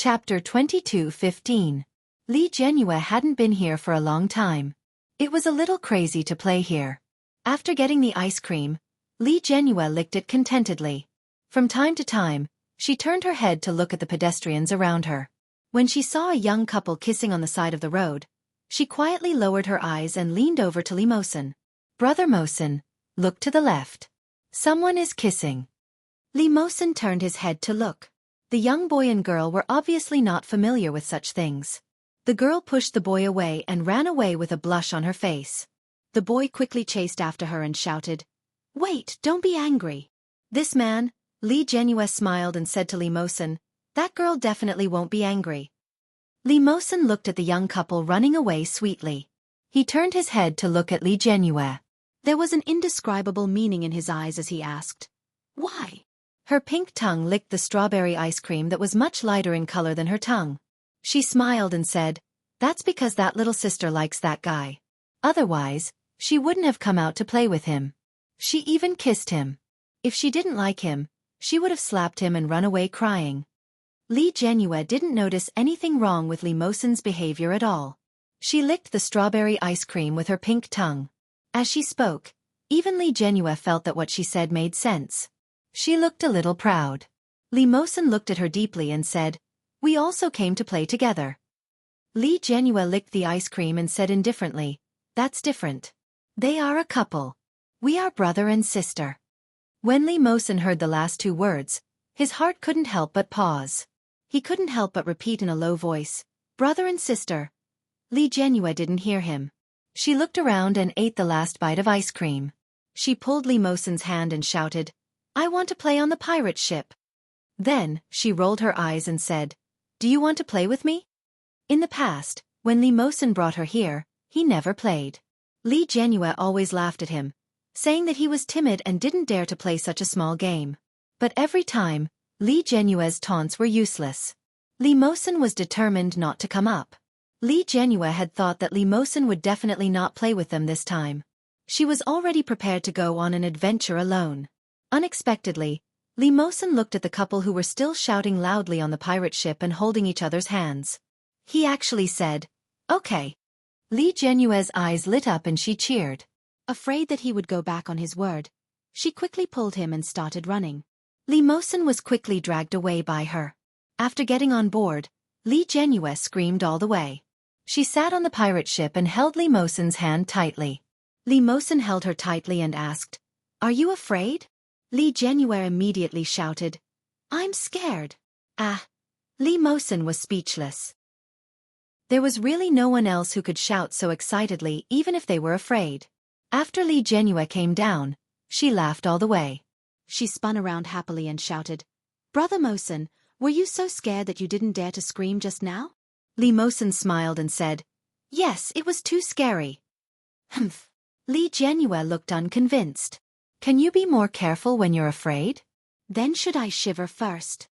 Chapter 22:15. Li Jianyue hadn't been here for a long time. It was a little crazy to play here. After getting the ice cream, Li Jianyue licked it contentedly. From time to time, she turned her head to look at the pedestrians around her. When she saw a young couple kissing on the side of the road, she quietly lowered her eyes and leaned over to Li Mosen. "Brother Mosen, look to the left. Someone is kissing." Li Mosen turned his head to look. The young boy and girl were obviously not familiar with such things. The girl pushed the boy away and ran away with a blush on her face. The boy quickly chased after her and shouted, "Wait, don't be angry." This man, Li Jianyue, smiled and said to Li Mosen, "That girl definitely won't be angry." Li Mosen looked at the young couple running away sweetly. He turned his head to look at Li Jianyue. There was an indescribable meaning in his eyes as he asked, "Why?" Her pink tongue licked the strawberry ice cream that was much lighter in color than her tongue. She smiled and said, "That's because that little sister likes that guy. Otherwise, she wouldn't have come out to play with him. She even kissed him. If she didn't like him, she would have slapped him and run away crying." Li Jianyue didn't notice anything wrong with Li Mosen's behavior at all. She licked the strawberry ice cream with her pink tongue. As she spoke, even Li Jianyue felt that what she said made sense. She looked a little proud. Li Mosen looked at her deeply and said, "We also came to play together." Li Jianyue licked the ice cream and said indifferently, "That's different. They are a couple. We are brother and sister." When Li Mosen heard the last two words, his heart couldn't help but pause. He couldn't help but repeat in a low voice, "Brother and sister." Li Jianyue didn't hear him. She looked around and ate the last bite of ice cream. She pulled Li Mosen's hand and shouted, "I want to play on the pirate ship." Then, she rolled her eyes and said, "Do you want to play with me?" In the past, when Li Mosen brought her here, he never played. Li Jianyue always laughed at him, saying that he was timid and didn't dare to play such a small game. But every time, Li Jianyue's taunts were useless. Li Mosen was determined not to come up. Li Jianyue had thought that Li Mosen would definitely not play with them this time. She was already prepared to go on an adventure alone. Unexpectedly, Li Mosen looked at the couple who were still shouting loudly on the pirate ship and holding each other's hands. He actually said, "Okay." Li Jianyue's eyes lit up and she cheered. Afraid that he would go back on his word, she quickly pulled him and started running. Li Mosen was quickly dragged away by her. After getting on board, Li Jianyue screamed all the way. She sat on the pirate ship and held Li Mosen's hand tightly. Li Mosen held her tightly and asked, "Are you afraid?" Li Jianyue immediately shouted, "I'm scared." Ah! Li Mosen was speechless. There was really no one else who could shout so excitedly even if they were afraid. After Li Jianyue came down, she laughed all the way. She spun around happily and shouted, "Brother Mosen, were you so scared that you didn't dare to scream just now?" Li Mosen smiled and said, "Yes, it was too scary." Humph. Li Jianyue looked unconvinced. "Can you be more careful when you're afraid?" "Then should I shiver first?"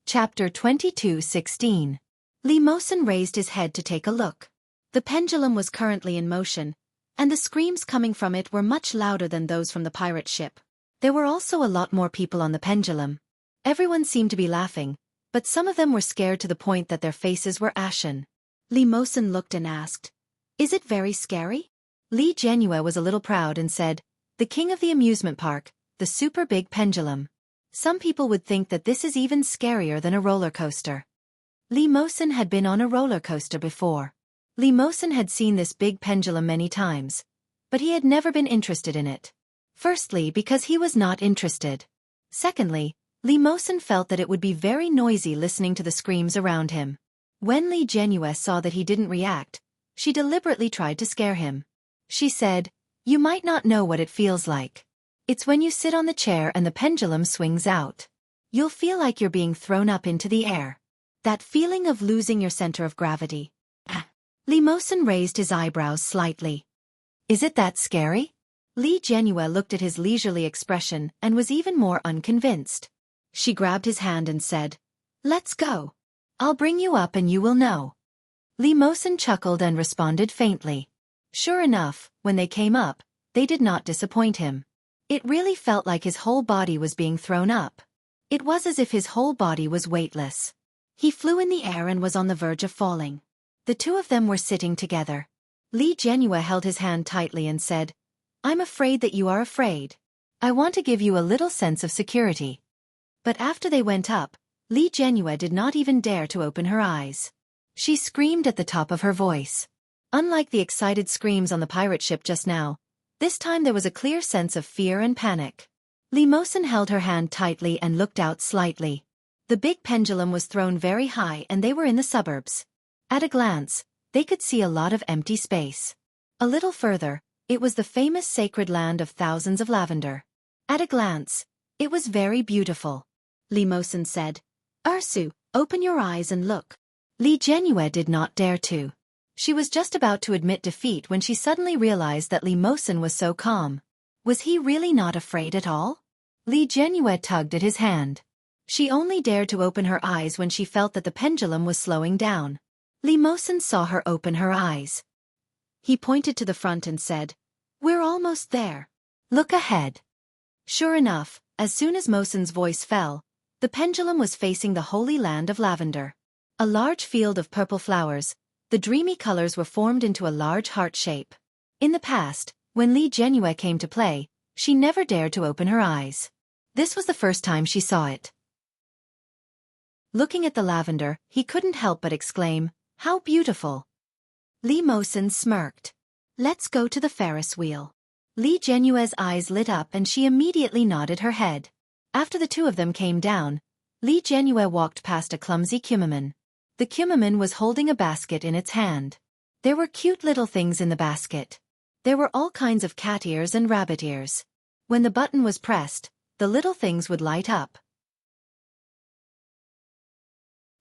Chapter 22:16. Li Mosen raised his head to take a look. The pendulum was currently in motion, and the screams coming from it were much louder than those from the pirate ship. There were also a lot more people on the pendulum. Everyone seemed to be laughing, but some of them were scared to the point that their faces were ashen. Li Mosen looked and asked, "Is it very scary?" Li Jianyue was a little proud and said, "The king of the amusement park, the super big pendulum. Some people would think that this is even scarier than a roller coaster." Li Mosen had been on a roller coaster before. Li Mosen had seen this big pendulum many times, but he had never been interested in it. Firstly, because he was not interested. Secondly, Li Mosen felt that it would be very noisy listening to the screams around him. When Li Jianyue saw that he didn't react, she deliberately tried to scare him. She said, "You might not know what it feels like. It's when you sit on the chair and the pendulum swings out. You'll feel like you're being thrown up into the air. That feeling of losing your center of gravity." Li Mosen raised his eyebrows slightly. "Is it that scary?" Li Jianyue looked at his leisurely expression and was even more unconvinced. She grabbed his hand and said, "Let's go. I'll bring you up and you will know." Li Mosen chuckled and responded faintly. Sure enough, when they came up, they did not disappoint him. It really felt like his whole body was being thrown up. It was as if his whole body was weightless. He flew in the air and was on the verge of falling. The two of them were sitting together. Li Jianyue held his hand tightly and said, "I'm afraid that you are afraid. I want to give you a little sense of security." But after they went up, Li Jianyue did not even dare to open her eyes. She screamed at the top of her voice. Unlike the excited screams on the pirate ship just now, this time there was a clear sense of fear and panic. Li Mosen held her hand tightly and looked out slightly. The big pendulum was thrown very high and they were in the suburbs. At a glance, they could see a lot of empty space. A little further, it was the famous sacred land of thousands of lavender. At a glance, it was very beautiful. Li Mosen said, "Ursu, open your eyes and look." Li Jianyue did not dare to. She was just about to admit defeat when she suddenly realized that Li Mosen was so calm. Was he really not afraid at all? Li Jianyue tugged at his hand. She only dared to open her eyes when she felt that the pendulum was slowing down. Li Mosen saw her open her eyes. He pointed to the front and said, "We're almost there. Look ahead." Sure enough, as soon as Mosen's voice fell, the pendulum was facing the holy land of lavender. A large field of purple flowers, the dreamy colors were formed into a large heart shape. In the past, when Li Jianyue came to play, she never dared to open her eyes. This was the first time she saw it. Looking at the lavender, he couldn't help but exclaim, "How beautiful!" Li Mosen smirked. "Let's go to the Ferris wheel." Li Jianyue's eyes lit up and she immediately nodded her head. After the two of them came down, Li Jianyue walked past a clumsy kumaman. The kumaman was holding a basket in its hand. There were cute little things in the basket. There were all kinds of cat ears and rabbit ears. When the button was pressed, the little things would light up.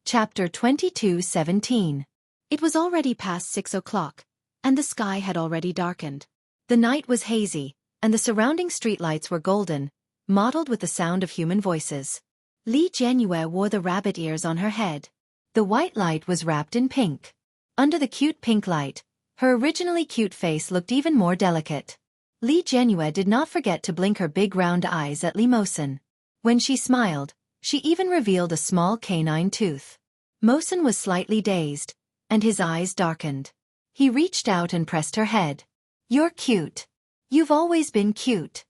Chapter 22:17. It was already past 6 o'clock, and the sky had already darkened. The night was hazy, and the surrounding streetlights were golden, mottled with the sound of human voices. Li Jianyue wore the rabbit ears on her head. The white light was wrapped in pink. Under the cute pink light, her originally cute face looked even more delicate. Li Jianyue did not forget to blink her big round eyes at Li Mosen. When she smiled, she even revealed a small canine tooth. Mosen was slightly dazed, and his eyes darkened. He reached out and pressed her head. "You're cute. You've always been cute."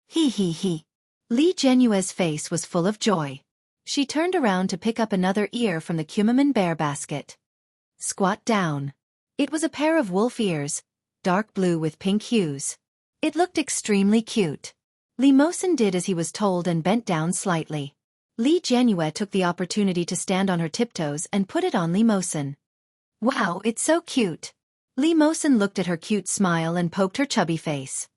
He. Li Jianyue's face was full of joy. She turned around to pick up another ear from the kumaman bear basket. Squat down. It was a pair of wolf ears, dark blue with pink hues. It looked extremely cute. Li Mosen did as he was told and bent down slightly. Li Jianyue took the opportunity to stand on her tiptoes and put it on Li Mosen. "Wow, it's so cute." Li Mosen looked at her cute smile and poked her chubby face.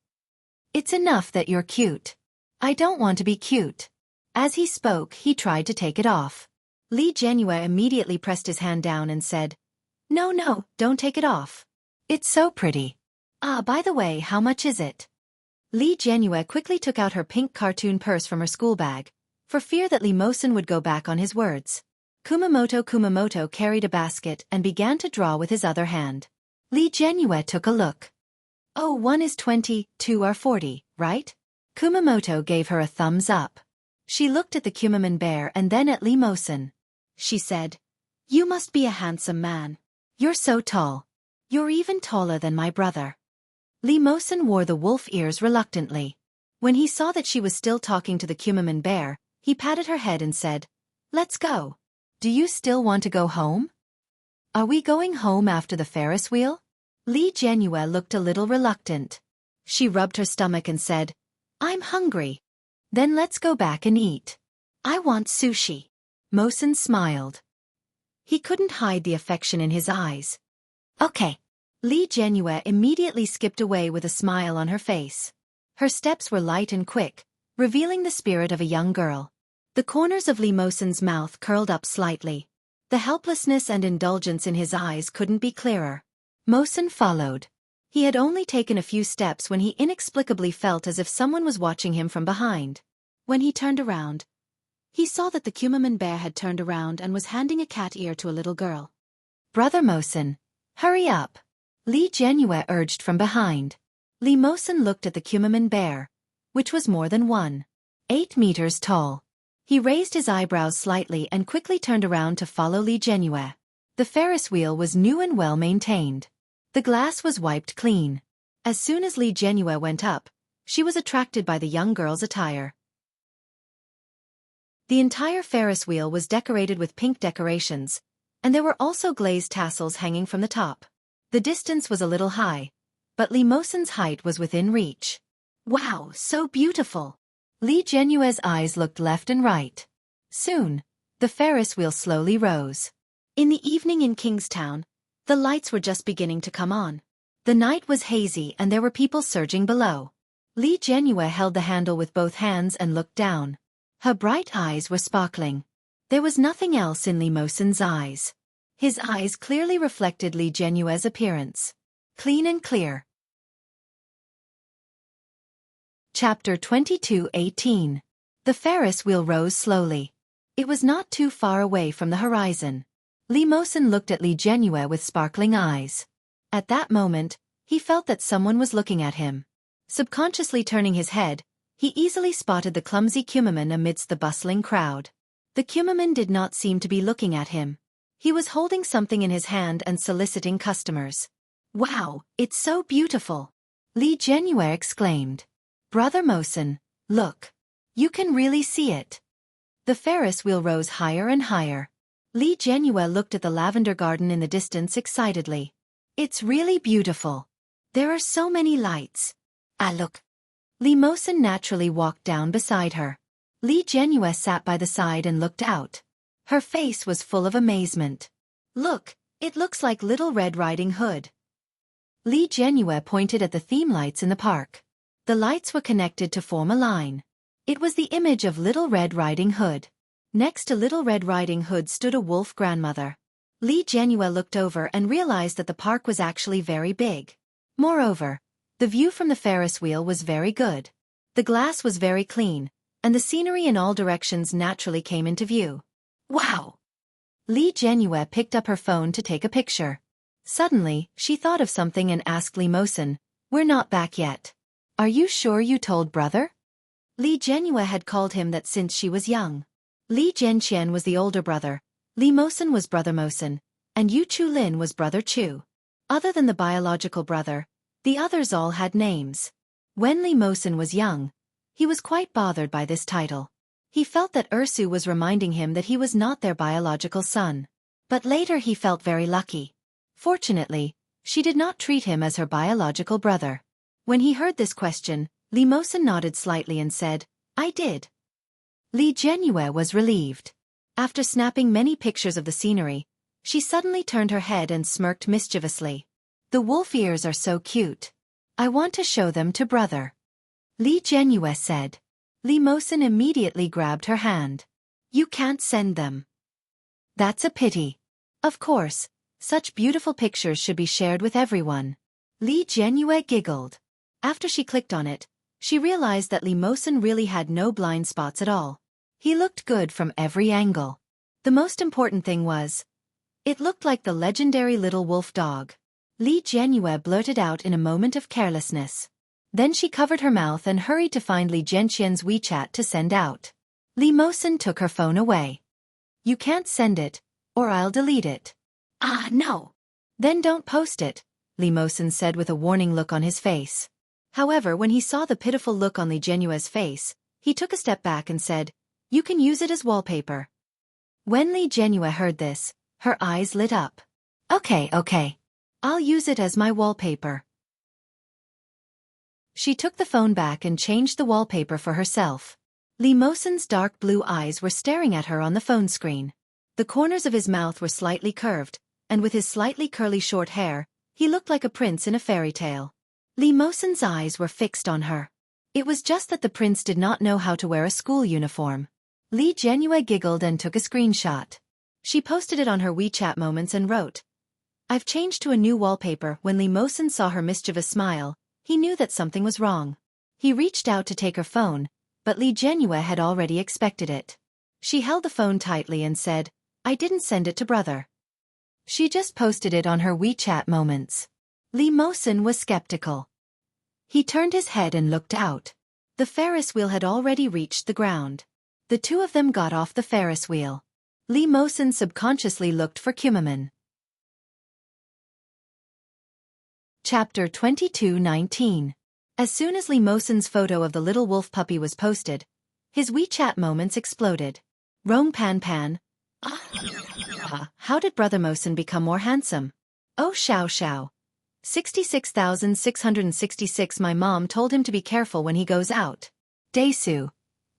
"It's enough that you're cute. I don't want to be cute." As he spoke, he tried to take it off. Li Jianyue immediately pressed his hand down and said, No, don't take it off. It's so pretty. Ah, by the way, how much is it?" Li Jianyue quickly took out her pink cartoon purse from her school bag, for fear that Li Mosen would go back on his words. Kumamoto carried a basket and began to draw with his other hand. Li Jianyue took a look. "Oh, 1 is 20, 2 are 40, right?" Kumamoto gave her a thumbs up. She looked at the kumaman bear and then at Li Mosen. She said, "You must be a handsome man. You're so tall. You're even taller than my brother." Li Mosen wore the wolf ears reluctantly. When he saw that she was still talking to the kumaman bear, he patted her head and said, "Let's go. Do you still want to go home?" "Are we going home after the Ferris wheel?" Li Jianyue looked a little reluctant. She rubbed her stomach and said, "I'm hungry." "Then let's go back and eat. I want sushi." Mosen smiled. He couldn't hide the affection in his eyes. "Okay." Li Jianyue immediately skipped away with a smile on her face. Her steps were light and quick, revealing the spirit of a young girl. The corners of Li Mosen's mouth curled up slightly. The helplessness and indulgence in his eyes couldn't be clearer. Mosen followed. He had only taken a few steps when he inexplicably felt as if someone was watching him from behind. When he turned around, he saw that the kumaman bear had turned around and was handing a cat ear to a little girl. "Brother Mosen, hurry up," Li Jianyue urged from behind. Li Mosen looked at the kumaman bear, which was more than 8 meters tall. He raised his eyebrows slightly and quickly turned around to follow Li Jianyue. The Ferris wheel was new and well maintained. The glass was wiped clean. As soon as Li Jianyue went up, she was attracted by the young girl's attire. The entire Ferris wheel was decorated with pink decorations, and there were also glazed tassels hanging from the top. The distance was a little high, but Li Mosen's height was within reach. Wow, so beautiful! Li Jianyue's eyes looked left and right. Soon, the Ferris wheel slowly rose. In the evening in Kingstown, the lights were just beginning to come on. The night was hazy and there were people surging below. Li Jianyue held the handle with both hands and looked down. Her bright eyes were sparkling. There was nothing else in Li Mosen's eyes. His eyes clearly reflected Li Jianyue's appearance. Clean and clear. Chapter 22:18. The Ferris wheel rose slowly. It was not too far away from the horizon. Li Mosen looked at Li Jianyue with sparkling eyes. At that moment, he felt that someone was looking at him. Subconsciously turning his head, he easily spotted the clumsy Cumaman amidst the bustling crowd. The Cumaman did not seem to be looking at him. He was holding something in his hand and soliciting customers. Wow, it's so beautiful! Li Jianyue exclaimed. Brother Mosen, look. You can really see it. The Ferris wheel rose higher and higher. Li Jianyue looked at the lavender garden in the distance excitedly. It's really beautiful. There are so many lights. Ah, look. Li Mosen naturally walked down beside her. Li Jianyue sat by the side and looked out. Her face was full of amazement. Look, it looks like Little Red Riding Hood. Li Jianyue pointed at the theme lights in the park. The lights were connected to form a line. It was the image of Little Red Riding Hood. Next to Little Red Riding Hood stood a wolf grandmother. Li Jianyue looked over and realized that the park was actually very big. Moreover, the view from the Ferris wheel was very good. The glass was very clean, and the scenery in all directions naturally came into view. Wow! Li Jianyue picked up her phone to take a picture. Suddenly, she thought of something and asked Li Mosen, "We're not back yet. Are you sure you told brother?" Li Jianyue had called him that since she was young. Li Jianqian was the older brother, Li Mosen was brother Mosen, and Yu Chu-lin was brother Chu. Other than the biological brother, the others all had names. When Li Mosen was young, he was quite bothered by this title. He felt that Ursu was reminding him that he was not their biological son. But later he felt very lucky. Fortunately, she did not treat him as her biological brother. When he heard this question, Li Mosen nodded slightly and said, "I did." Li Jianyue was relieved. After snapping many pictures of the scenery, she suddenly turned her head and smirked mischievously. "The wolf ears are so cute. I want to show them to brother," Li Jianyue said. Li Mosen immediately grabbed her hand. "You can't send them. That's a pity. Of course, such beautiful pictures should be shared with everyone." Li Jianyue giggled. After she clicked on it, she realized that Li Mosen really had no blind spots at all. He looked good from every angle. The most important thing was, it looked like the legendary little wolf dog. Li Jianyue blurted out in a moment of carelessness. Then she covered her mouth and hurried to find Li Jianqian's WeChat to send out. Li Mosen took her phone away. "You can't send it, or I'll delete it." "Ah, no." "Then don't post it," Li Mosen said with a warning look on his face. However, when he saw the pitiful look on Li Jianyue's face, he took a step back and said, "You can use it as wallpaper." When Li Jianyue heard this, her eyes lit up. Okay. I'll use it as my wallpaper." She took the phone back and changed the wallpaper for herself. Li Mosen's dark blue eyes were staring at her on the phone screen. The corners of his mouth were slightly curved, and with his slightly curly short hair, he looked like a prince in a fairy tale. Li Mosen's eyes were fixed on her. It was just that the prince did not know how to wear a school uniform. Li Jianyue giggled and took a screenshot. She posted it on her WeChat moments and wrote, "I've changed to a new wallpaper." When Li Mosen saw her mischievous smile, he knew that something was wrong. He reached out to take her phone, but Li Jianyue had already expected it. She held the phone tightly and said, "I didn't send it to brother. She just posted it on her WeChat moments." Li Mosen was skeptical. He turned his head and looked out. The Ferris wheel had already reached the ground. The two of them got off the Ferris wheel. Lee Mosin subconsciously looked for Kumaman. Chapter 22:19. As soon as Lee Mosin's photo of the little wolf puppy was posted, his WeChat moments exploded. Rong Pan Pan. How did Brother Mosin become more handsome? Oh Xiao Xiao. 66,666. My mom told him to be careful when he goes out. Daesu.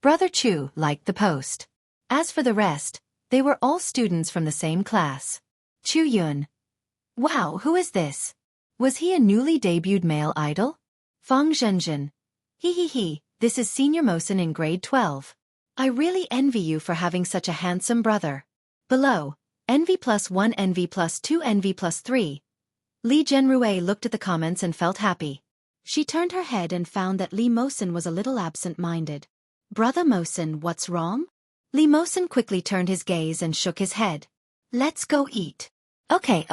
Brother Chu liked the post. As for the rest, they were all students from the same class. Chu Yun. Wow, who is this? Was he a newly debuted male idol? Fang Zhenzhen. He, this is Senior Mosin in grade 12. I really envy you for having such a handsome brother. Below, envy +1, envy +2, envy +3. Li Zhenrui looked at the comments and felt happy. She turned her head and found that Lee Mosin was a little absent-minded. Brother Mosin, what's wrong? Lee Mosin quickly turned his gaze and shook his head. Let's go eat. Okay.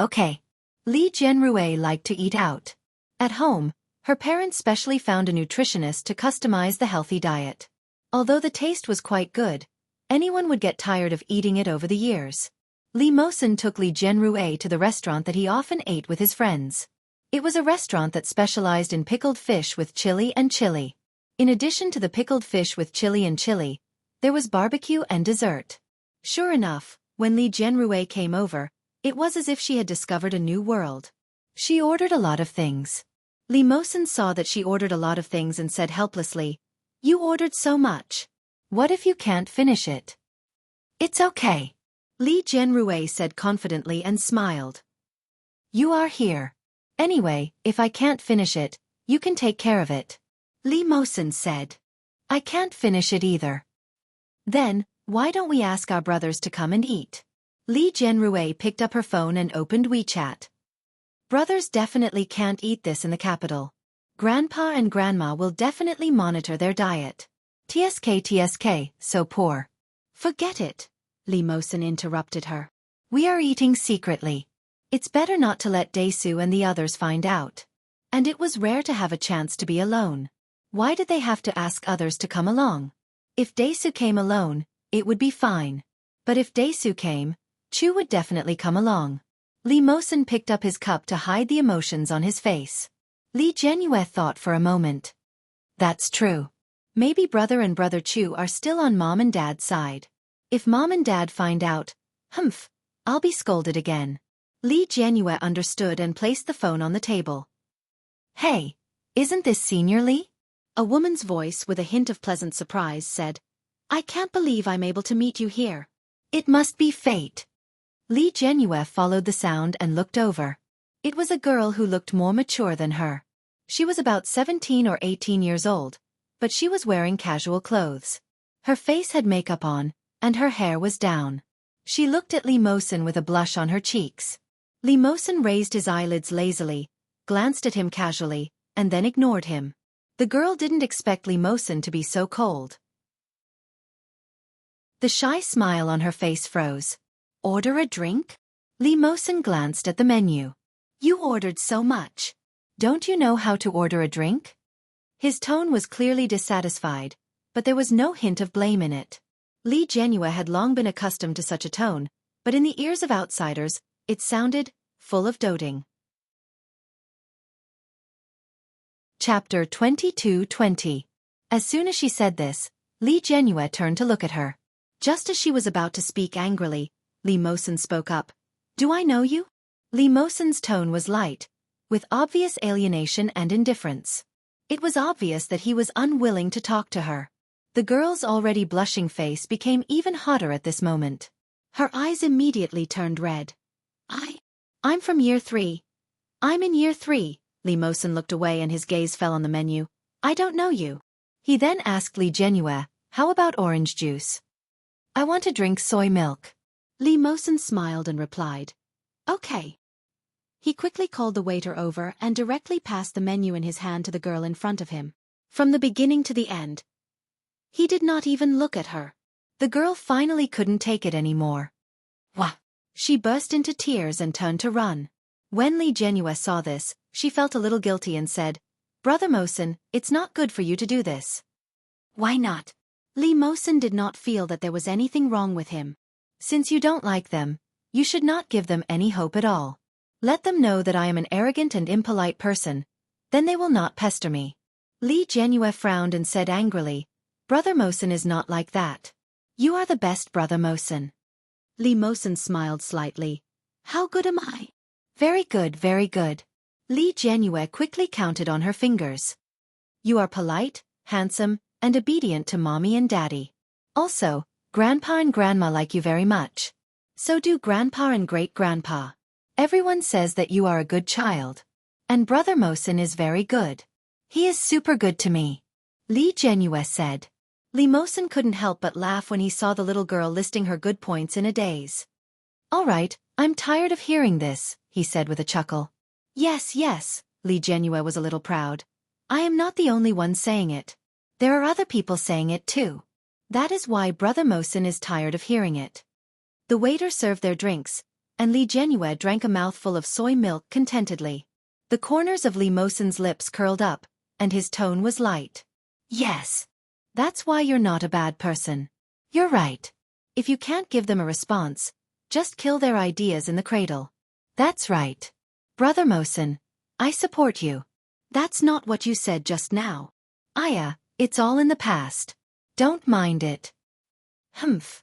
Li Zhenrui liked to eat out. At home, her parents specially found a nutritionist to customize the healthy diet. Although the taste was quite good, anyone would get tired of eating it over the years. Lee Mosin took Li Zhenrui to the restaurant that he often ate with his friends. It was a restaurant that specialized in pickled fish with chili and chili. In addition to the pickled fish with chili and chili, there was barbecue and dessert. Sure enough, when Li Zhenrui came over, it was as if she had discovered a new world. She ordered a lot of things. Lee Mosin saw that she ordered a lot of things and said helplessly, "You ordered so much. What if you can't finish it?" "It's okay," Li Zhenrui said confidently and smiled. "You are here. Anyway, if I can't finish it, you can take care of it." Lee Mosin said. "I can't finish it either." "Then, why don't we ask our brothers to come and eat?" Li Zhenrui picked up her phone and opened WeChat. Brothers definitely can't eat this in the capital. Grandpa and Grandma will definitely monitor their diet. TSK, so poor. Forget it, Lee Mosin interrupted her. We are eating secretly. It's better not to let Daesu and the others find out. And it was rare to have a chance to be alone. Why did they have to ask others to come along? If Daesu came alone, it would be fine. But if Daesu came, Chu would definitely come along. Lee Mosin picked up his cup to hide the emotions on his face. Li Zhenrui thought for a moment. That's true. Maybe brother and brother Chu are still on mom and dad's side. If mom and dad find out, I'll be scolded again. Li Zhenrui understood and placed the phone on the table. Hey, isn't this Senior Li? A woman's voice with a hint of pleasant surprise said, I can't believe I'm able to meet you here. It must be fate. Li Zhenrui followed the sound and looked over. It was a girl who looked more mature than her. She was about 17 or 18 years old, but she was wearing casual clothes. Her face had makeup on, and her hair was down. She looked at Lee Mosin with a blush on her cheeks. Lee Mosin raised his eyelids lazily, glanced at him casually, and then ignored him. The girl didn't expect Lee Mosin to be so cold. The shy smile on her face froze. Order a drink? Lee Mosin glanced at the menu. You ordered so much. Don't you know how to order a drink? His tone was clearly dissatisfied, but there was no hint of blame in it. Li Zhenrui had long been accustomed to such a tone, but in the ears of outsiders, it sounded full of doting. Chapter 22:20. As soon as she said this, Li Zhenrui turned to look at her. Just as she was about to speak angrily, Lee Mosin spoke up. Do I know you? Lee Mosin's tone was light, with obvious alienation and indifference. It was obvious that he was unwilling to talk to her. The girl's already blushing face became even hotter at this moment. Her eyes immediately turned red. I'm from year 3. I'm in year 3. Lee Mosin looked away and his gaze fell on the menu. I don't know you. He then asked Li Zhenrui, how about orange juice? I want to drink soy milk. Lee Mosin smiled and replied, Okay. He quickly called the waiter over and directly passed the menu in his hand to the girl in front of him. From the beginning to the end, he did not even look at her. The girl finally couldn't take it anymore. Wah! She burst into tears and turned to run. When Li Zhenrui saw this, she felt a little guilty and said, Brother Mosin, it's not good for you to do this. Why not? Li Mosen did not feel that there was anything wrong with him. Since you don't like them, you should not give them any hope at all. Let them know that I am an arrogant and impolite person, then they will not pester me. Li Jianyue frowned and said angrily, Brother Mosen is not like that. You are the best Brother Mosen. Li Mosen smiled slightly. How good am I? Very good, very good. Li Jianyue quickly counted on her fingers. You are polite, handsome, and obedient to mommy and daddy. Also, grandpa and grandma like you very much. So do grandpa and great-grandpa. Everyone says that you are a good child. And Brother Mosen is very good. He is super good to me. Li Jianyue said. Li Mosen couldn't help but laugh when he saw the little girl listing her good points in a daze. All right, I'm tired of hearing this, he said with a chuckle. Yes, yes, Li Jianyue was a little proud. I am not the only one saying it. There are other people saying it too. That is why Brother Mosen is tired of hearing it. The waiter served their drinks, and Li Jianyue drank a mouthful of soy milk contentedly. The corners of Li Mosen's lips curled up, and his tone was light. Yes. That's why you're not a bad person. You're right. If you can't give them a response, just kill their ideas in the cradle. That's right. Brother Mosen, I support you. That's not what you said just now. Aya, it's all in the past. Don't mind it. Humph.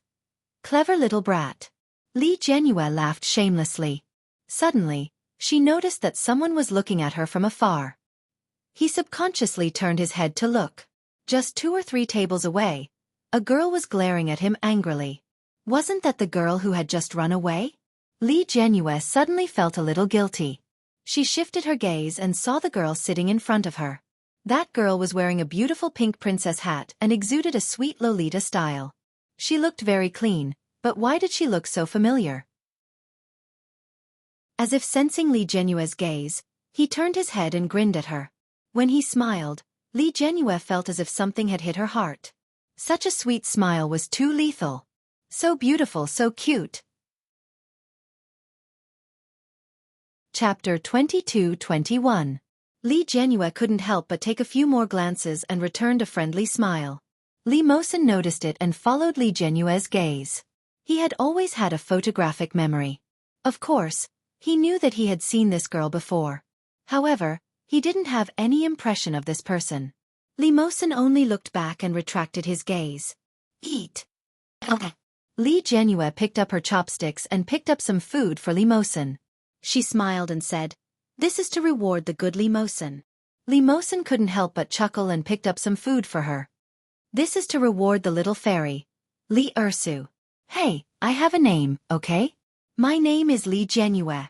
Clever little brat. Li Jianyue laughed shamelessly. Suddenly, she noticed that someone was looking at her from afar. He subconsciously turned his head to look. Just 2 or 3 tables away, a girl was glaring at him angrily. Wasn't that the girl who had just run away? Li Jianyue suddenly felt a little guilty. She shifted her gaze and saw the girl sitting in front of her. That girl was wearing a beautiful pink princess hat and exuded a sweet Lolita style. She looked very clean, but why did she look so familiar? As if sensing Li Jianyue's gaze, he turned his head and grinned at her. When he smiled, Li Jianyue felt as if something had hit her heart. Such a sweet smile was too lethal. So beautiful, so cute. Chapter 22-21. Li Jianyue couldn't help but take a few more glances and returned a friendly smile. Li Mosen noticed it and followed Li Jianyue's gaze. He had always had a photographic memory. Of course, he knew that he had seen this girl before. However, he didn't have any impression of this person. Li Mosen only looked back and retracted his gaze. Eat. Li Jianyue picked up her chopsticks and picked up some food for Li Mosen. She smiled and said, This is to reward the good Li Mosen. Li Mosen couldn't help but chuckle and picked up some food for her. This is to reward the little fairy, Li Ursu. Hey, I have a name, okay? My name is Li Jianyue.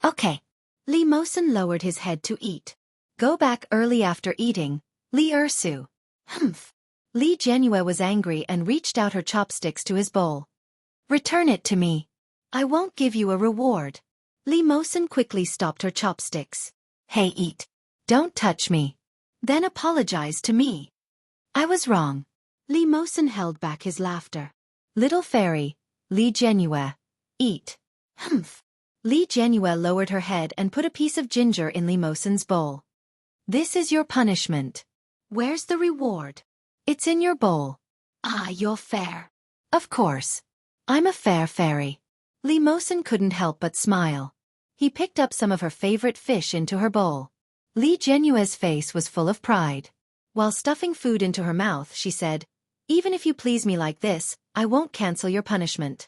Okay. Li Mosen lowered his head to eat. Go back early after eating, Li Ursu. Humph. Li Jianyue was angry and reached out her chopsticks to his bowl. Return it to me. I won't give you a reward. Li Mosen quickly stopped her chopsticks. Hey, eat. Don't touch me. Then apologize to me. I was wrong. Li Mosen held back his laughter. Little fairy, Li Jianyue. Eat. Humph. Li Jianyue lowered her head and put a piece of ginger in Li Mosen's bowl. This is your punishment. Where's the reward? It's in your bowl. Ah, you're fair. Of course. I'm a fair fairy. Li Mosen couldn't help but smile. He picked up some of her favorite fish into her bowl. Li Jianyue's face was full of pride. While stuffing food into her mouth, she said, Even if you please me like this, I won't cancel your punishment.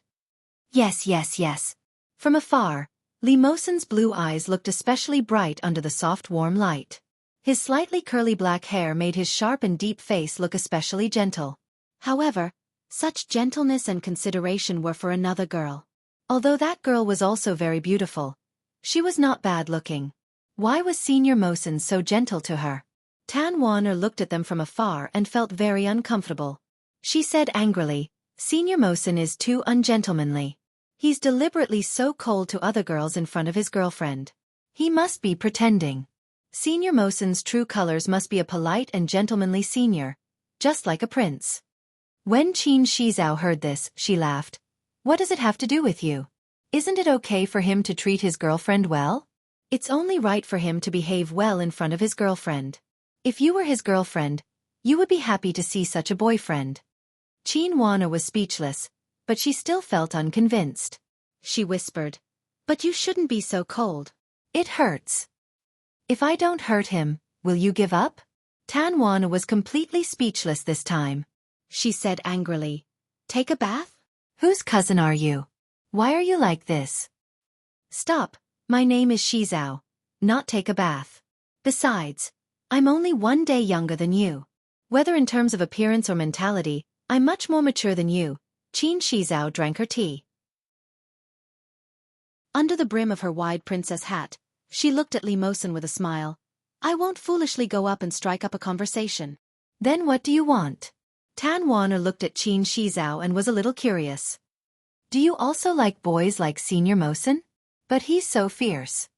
Yes, yes, yes. From afar, Li Mosen's blue eyes looked especially bright under the soft warm light. His slightly curly black hair made his sharp and deep face look especially gentle. However, such gentleness and consideration were for another girl. Although that girl was also very beautiful, she was not bad-looking. Why was Senior Mosen so gentle to her? Tan Waner looked at them from afar and felt very uncomfortable. She said angrily, Senior Mosen is too ungentlemanly. He's deliberately so cold to other girls in front of his girlfriend. He must be pretending. Senior Mosen's true colors must be a polite and gentlemanly senior, just like a prince. When Qin Shizao heard this, she laughed. What does it have to do with you? Isn't it okay for him to treat his girlfriend well? It's only right for him to behave well in front of his girlfriend. If you were his girlfriend, you would be happy to see such a boyfriend. Qin Wana was speechless, but she still felt unconvinced. She whispered, "But you shouldn't be so cold. It hurts. If I don't hurt him, will you give up?" Tan Wana was completely speechless this time. She said angrily, "Take a bath? Whose cousin are you? Why are you like this?" "Stop, my name is Shizao, not take a bath. Besides, I'm only 1 day younger than you. Whether in terms of appearance or mentality, I'm much more mature than you." Qin Shizao drank her tea. Under the brim of her wide princess hat, she looked at Li Mosen with a smile. "I won't foolishly go up and strike up a conversation." "Then what do you want?" Tan Wana looked at Qin Shizao and was a little curious. "Do you also like boys like Senior Mosen? But he's so fierce."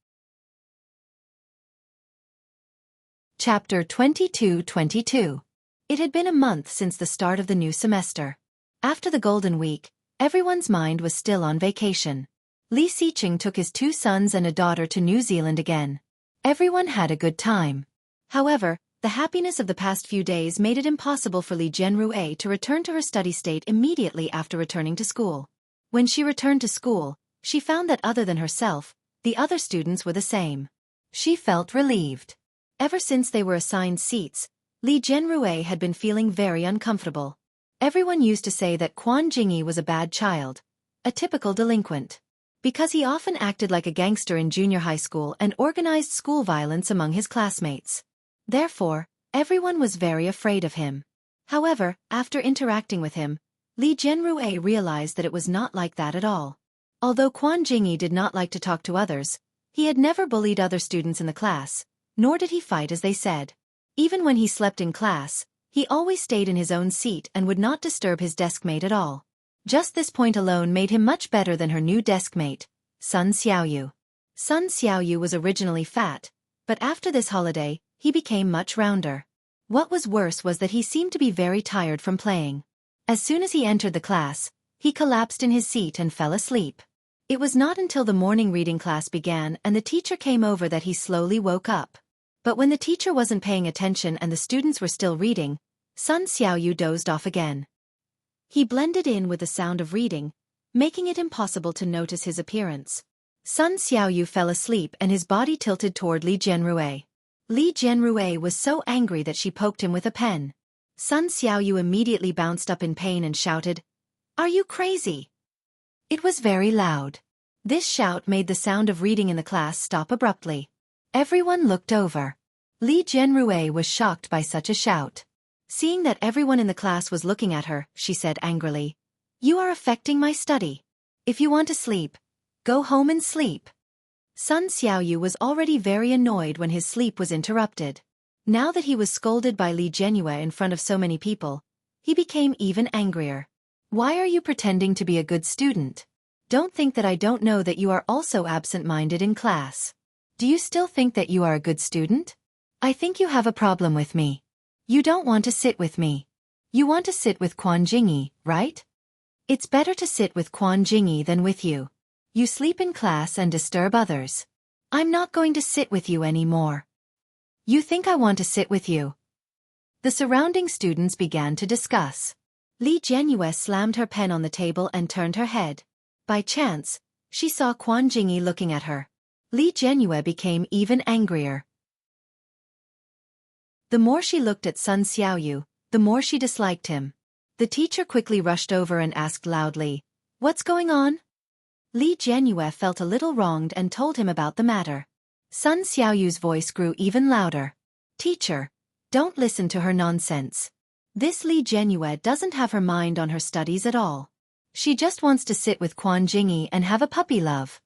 Chapter 22-22. It had been a month since the start of the new semester. After the Golden Week, everyone's mind was still on vacation. Li Xiqing took his 2 sons and a daughter to New Zealand again. Everyone had a good time. However, the happiness of the past few days made it impossible for Li Jianrui to return to her study state immediately after returning to school. When she returned to school, she found that other than herself, the other students were the same. She felt relieved. Ever since they were assigned seats, Li Jianrui had been feeling very uncomfortable. Everyone used to say that Quan Jingyi was a bad child, a typical delinquent, because he often acted like a gangster in junior high school and organized school violence among his classmates. Therefore, everyone was very afraid of him. However, after interacting with him, Li Jianrui realized that it was not like that at all. Although Quan Jingyi did not like to talk to others, he had never bullied other students in the class, nor did he fight as they said. Even when he slept in class, he always stayed in his own seat and would not disturb his deskmate at all. Just this point alone made him much better than her new deskmate, Sun Xiaoyu. Sun Xiaoyu was originally fat, but after this holiday, he became much rounder. What was worse was that he seemed to be very tired from playing. As soon as he entered the class, he collapsed in his seat and fell asleep. It was not until the morning reading class began and the teacher came over that he slowly woke up. But when the teacher wasn't paying attention and the students were still reading, Sun Xiaoyu dozed off again. He blended in with the sound of reading, making it impossible to notice his appearance. Sun Xiaoyu fell asleep and his body tilted toward Li Jianrui. Li Jianrui was so angry that she poked him with a pen. Sun Xiaoyu immediately bounced up in pain and shouted, "Are you crazy?" It was very loud. This shout made the sound of reading in the class stop abruptly. Everyone looked over. Li Jianrui was shocked by such a shout. Seeing that everyone in the class was looking at her, she said angrily, "You are affecting my study. If you want to sleep, go home and sleep." Sun Xiaoyu was already very annoyed when his sleep was interrupted. Now that he was scolded by Li Jianrui in front of so many people, he became even angrier. "Why are you pretending to be a good student? Don't think that I don't know that you are also absent-minded in class. Do you still think that you are a good student? I think you have a problem with me. You don't want to sit with me. You want to sit with Quan Jingyi, right? It's better to sit with Quan Jingyi than with you. You sleep in class and disturb others. I'm not going to sit with you anymore. You think I want to sit with you?" The surrounding students began to discuss. Li Jianrui slammed her pen on the table and turned her head. By chance, she saw Quan Jingyi looking at her. Li Jianrui became even angrier. The more she looked at Sun Xiaoyu, the more she disliked him. The teacher quickly rushed over and asked loudly, "What's going on?" Li Jianrui felt a little wronged and told him about the matter. Sun Xiaoyu's voice grew even louder. "Teacher, don't listen to her nonsense. This Li Jianrui doesn't have her mind on her studies at all. She just wants to sit with Quan Jingyi and have a puppy love."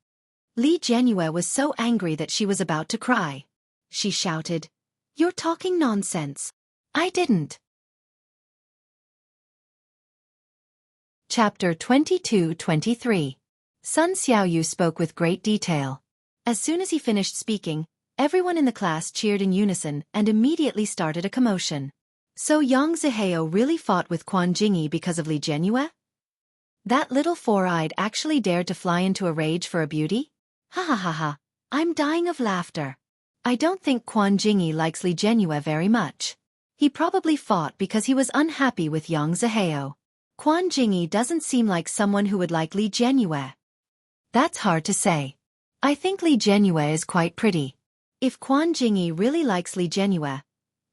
Li Jianrui was so angry that she was about to cry. She shouted, "You're talking nonsense. I didn't." Chapter 22-23. Sun Xiaoyu spoke with great detail. As soon as he finished speaking, everyone in the class cheered in unison and immediately started a commotion. So Yang Zihao really fought with Quan Jingyi because of Li Jianrui? That little four-eyed actually dared to fly into a rage for a beauty? Ha ha ha ha, I'm dying of laughter. I don't think Quan Jingyi likes Li Jianrui very much. He probably fought because he was unhappy with Yang Zihao. Quan Jingyi doesn't seem like someone who would like Li Jianyue. That's hard to say. I think Li Jianyue is quite pretty. If Quan Jingyi really likes Li Jianyue,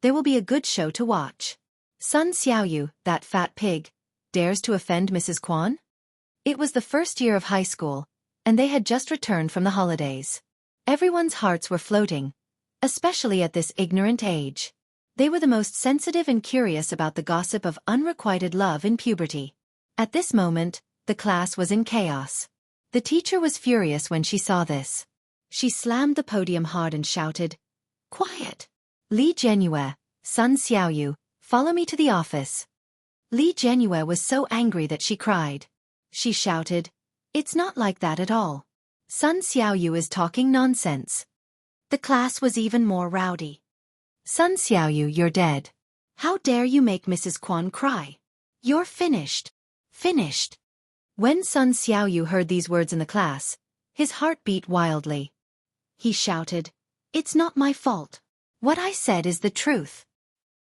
there will be a good show to watch. Sun Xiaoyu, that fat pig, dares to offend Mrs. Quan? It was the first year of high school, and they had just returned from the holidays. Everyone's hearts were floating, especially at this ignorant age. They were the most sensitive and curious about the gossip of unrequited love in puberty. At this moment, the class was in chaos. The teacher was furious when she saw this. She slammed the podium hard and shouted, "Quiet! Li Jianyue, Sun Xiaoyu, follow me to the office." Li Jianyue was so angry that she cried. She shouted, "It's not like that at all. Sun Xiaoyu is talking nonsense." The class was even more rowdy. "Sun Xiaoyu, you're dead. How dare you make Mrs. Quan cry? You're finished. Finished." When Sun Xiaoyu heard these words in the class, his heart beat wildly. He shouted, "It's not my fault. What I said is the truth."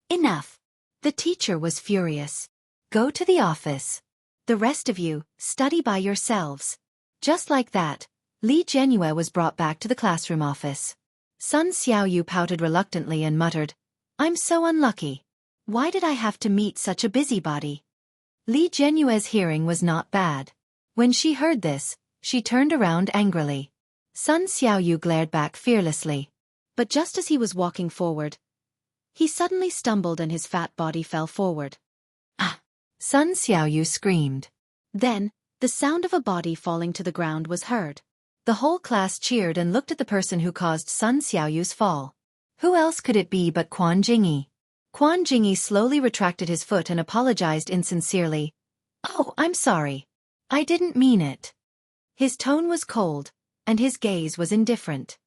"Enough." The teacher was furious. "Go to the office. The rest of you, study by yourselves." Just like that, Li Jianyue was brought back to the classroom office. Sun Xiaoyu pouted reluctantly and muttered, "I'm so unlucky. Why did I have to meet such a busybody?" Li Jianyue's hearing was not bad. When she heard this, she turned around angrily. Sun Xiaoyu glared back fearlessly. But just as he was walking forward, he suddenly stumbled and his fat body fell forward. "Ah!" Sun Xiaoyu screamed. Then, the sound of a body falling to the ground was heard. The whole class cheered and looked at the person who caused Sun Xiaoyu's fall. Who else could it be but Quan Jingyi? Quan Jingyi slowly retracted his foot and apologized insincerely. "Oh, I'm sorry. I didn't mean it." His tone was cold, and his gaze was indifferent.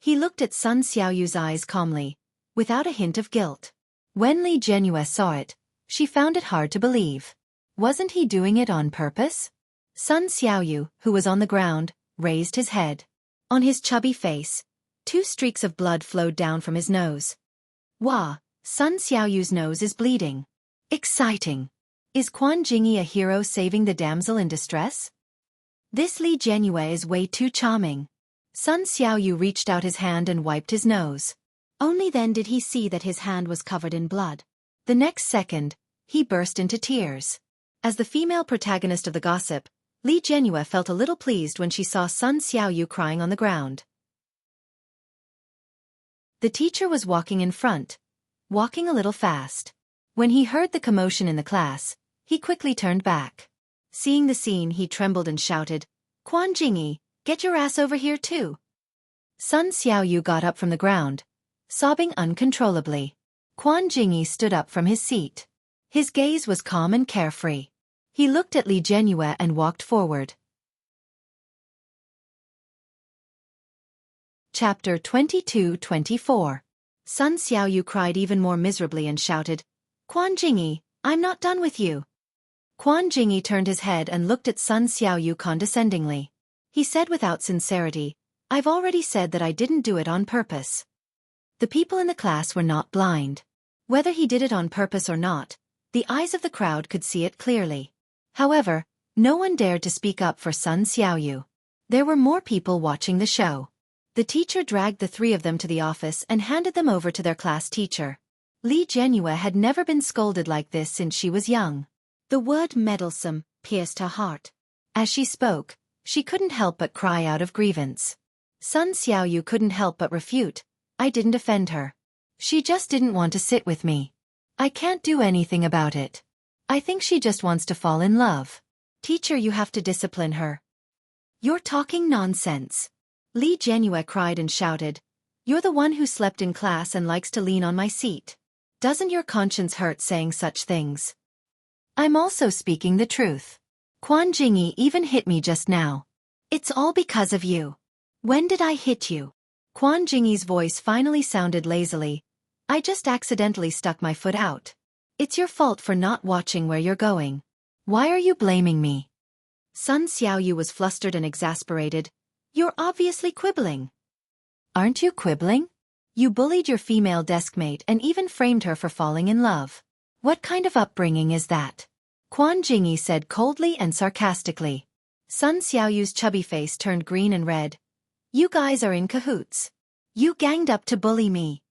He looked at Sun Xiaoyu's eyes calmly, without a hint of guilt. When Li Jianyue saw it, she found it hard to believe. Wasn't he doing it on purpose? Sun Xiaoyu, who was on the ground, raised his head. On his chubby face, 2 streaks of blood flowed down from his nose. "Wah, Sun Xiaoyu's nose is bleeding. Exciting. Is Quan Jingyi a hero saving the damsel in distress? This Li Jianyue is way too charming." Sun Xiaoyu reached out his hand and wiped his nose. Only then did he see that his hand was covered in blood. The next second, he burst into tears. As the female protagonist of the gossip, Li Jianyue felt a little pleased when she saw Sun Xiaoyu crying on the ground. The teacher was walking in front, walking a little fast. When he heard the commotion in the class, he quickly turned back. Seeing the scene, he trembled and shouted, "Quan Jingyi, get your ass over here too." Sun Xiaoyu got up from the ground, sobbing uncontrollably. Quan Jingyi stood up from his seat. His gaze was calm and carefree. He looked at Li Jianyue and walked forward. Chapter 22-24. Sun Xiaoyu cried even more miserably and shouted, "Quan Jingyi, I'm not done with you." Quan Jingyi turned his head and looked at Sun Xiaoyu condescendingly. He said without sincerity, "I've already said that I didn't do it on purpose." The people in the class were not blind. Whether he did it on purpose or not, the eyes of the crowd could see it clearly. However, no one dared to speak up for Sun Xiaoyu. There were more people watching the show. The teacher dragged the 3 of them to the office and handed them over to their class teacher. Li Jianyue had never been scolded like this since she was young. The word meddlesome pierced her heart. As she spoke, she couldn't help but cry out of grievance. Sun Xiaoyu couldn't help but refute, "I didn't offend her. She just didn't want to sit with me. I can't do anything about it. I think she just wants to fall in love. Teacher, you have to discipline her." "You're talking nonsense." Li Jianyue cried and shouted, "You're the one who slept in class and likes to lean on my seat. Doesn't your conscience hurt saying such things?" "I'm also speaking the truth. Quan Jingyi even hit me just now. It's all because of you." "When did I hit you?" Quan Jingyi's voice finally sounded lazily. "I just accidentally stuck my foot out. It's your fault for not watching where you're going. Why are you blaming me?" Sun Xiaoyu was flustered and exasperated. "You're obviously quibbling." "Aren't you quibbling? You bullied your female deskmate and even framed her for falling in love. What kind of upbringing is that?" Quan Jingyi said coldly and sarcastically. Sun Xiaoyu's chubby face turned green and red. You guys are in cahoots. You ganged up to bully me.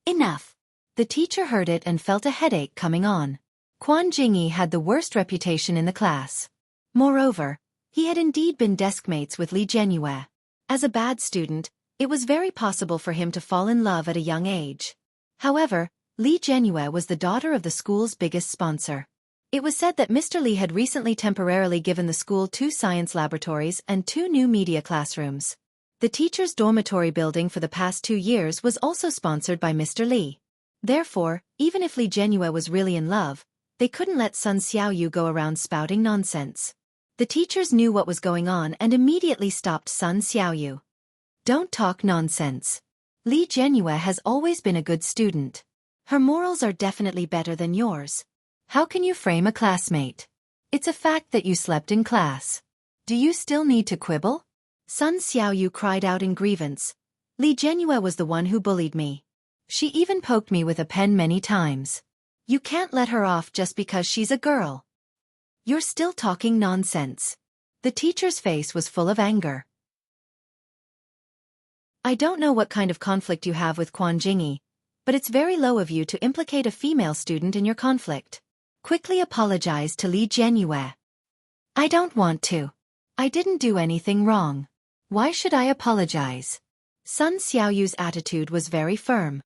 Enough. The teacher heard it and felt a headache coming on. Quan Jingyi had the worst reputation in the class. Moreover, he had indeed been deskmates with Li Jianyue. As a bad student, it was very possible for him to fall in love at a young age. However, Li Jianyue was the daughter of the school's biggest sponsor. It was said that Mr. Li had recently temporarily given the school 2 science laboratories and 2 new media classrooms. The teacher's dormitory building for the past 2 years was also sponsored by Mr. Li. Therefore, even if Li Jianyue was really in love, they couldn't let Sun Xiaoyu go around spouting nonsense. The teachers knew what was going on and immediately stopped Sun Xiaoyu. Don't talk nonsense. Li Jianyue has always been a good student. Her morals are definitely better than yours. How can you frame a classmate? It's a fact that you slept in class. Do you still need to quibble? Sun Xiaoyu cried out in grievance. Li Jianyue was the one who bullied me. She even poked me with a pen many times. You can't let her off just because she's a girl. You're still talking nonsense. The teacher's face was full of anger. I don't know what kind of conflict you have with Quan Jingyi, but it's very low of you to implicate a female student in your conflict. Quickly apologize to Li Jianyue. I don't want to. I didn't do anything wrong. Why should I apologize? Sun Xiaoyu's attitude was very firm.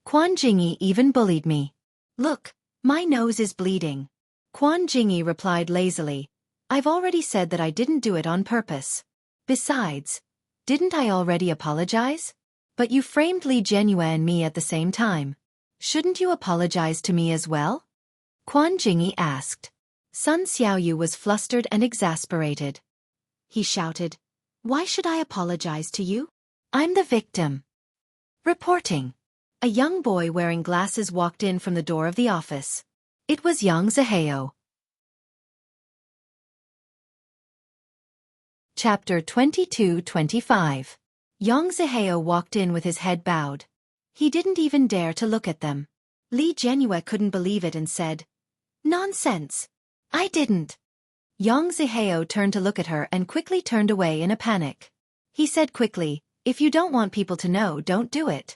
Quan Jingyi even bullied me. Look, my nose is bleeding. Quan Jingyi replied lazily. I've already said that I didn't do it on purpose. Besides, didn't I already apologize? But you framed Li Jianyue and me at the same time. Shouldn't you apologize to me as well? Quan Jingyi asked. Sun Xiaoyu was flustered and exasperated. He shouted, Why should I apologize to you? I'm the victim. Reporting. A young boy wearing glasses walked in from the door of the office. It was Yang Zihao. Chapter 22-25. Yang Zihao walked in with his head bowed. He didn't even dare to look at them. Li Jianyue couldn't believe it and said, Nonsense. I didn't. Yang Zihao turned to look at her and quickly turned away in a panic. He said quickly, If you don't want people to know, don't do it.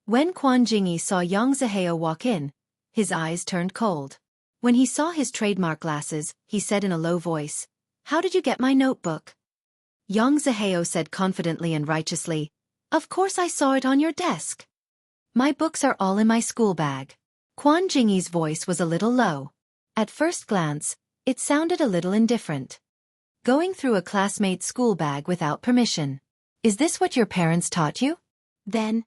When Quan Jingyi saw Yang Zihao walk in, his eyes turned cold. When he saw his trademark glasses, he said in a low voice, How did you get my notebook? Yang Zihao said confidently and righteously, Of course I saw it on your desk. My books are all in my school bag. Quan Jingyi's voice was a little low. At first glance, it sounded a little indifferent. Going through a classmate's school bag without permission. Is this what your parents taught you? Then,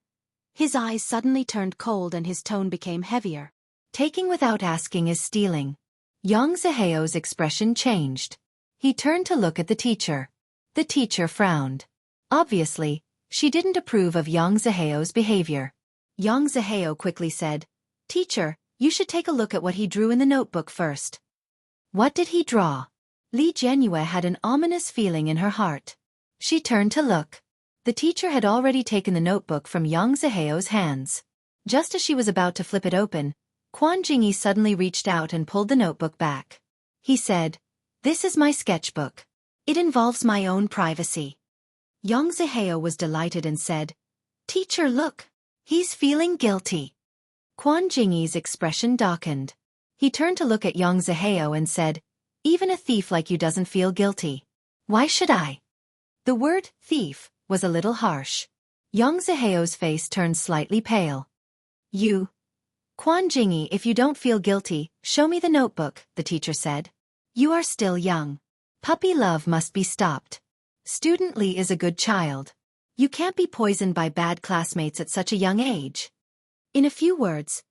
his eyes suddenly turned cold and his tone became heavier. Taking without asking is stealing. Yang Zihao's expression changed. He turned to look at the teacher. The teacher frowned. Obviously, she didn't approve of Yang Zihao's behavior. Yang Zihao quickly said, Teacher, you should take a look at what he drew in the notebook first. What did he draw? Li Jianyue had an ominous feeling in her heart. She turned to look. The teacher had already taken the notebook from Yang Zihao's hands. Just as she was about to flip it open, Quan Jingyi suddenly reached out and pulled the notebook back. He said, This is my sketchbook. It involves my own privacy. Yang Zihao was delighted and said, Teacher, look. He's feeling guilty. Quan Jingyi's expression darkened. He turned to look at Yang Zihao and said, Even a thief like you doesn't feel guilty. Why should I? The word, thief, was a little harsh. Yang Zihao's face turned slightly pale. You. Quan Jingyi, if you don't feel guilty, show me the notebook, the teacher said. You are still young. Puppy love must be stopped. Student Li is a good child. You can't be poisoned by bad classmates at such a young age. In a few words,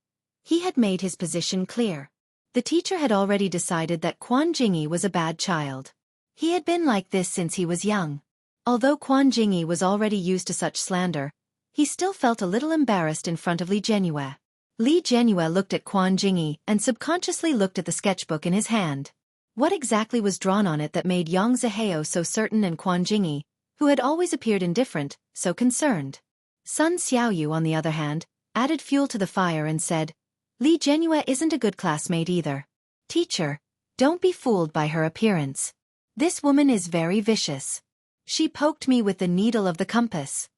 he had made his position clear. The teacher had already decided that Quan Jingyi was a bad child. He had been like this since he was young. Although Quan Jingyi was already used to such slander, he still felt a little embarrassed in front of Li Jianyue. Li Jianyue looked at Quan Jingyi and subconsciously looked at the sketchbook in his hand. What exactly was drawn on it that made Yang Zihao so certain and Quan Jingyi, who had always appeared indifferent, so concerned? Sun Xiaoyu, on the other hand, added fuel to the fire and said, Li Jianyue isn't a good classmate either. Teacher, Don't be fooled by her appearance. This woman is very vicious. She poked me with the needle of the compass.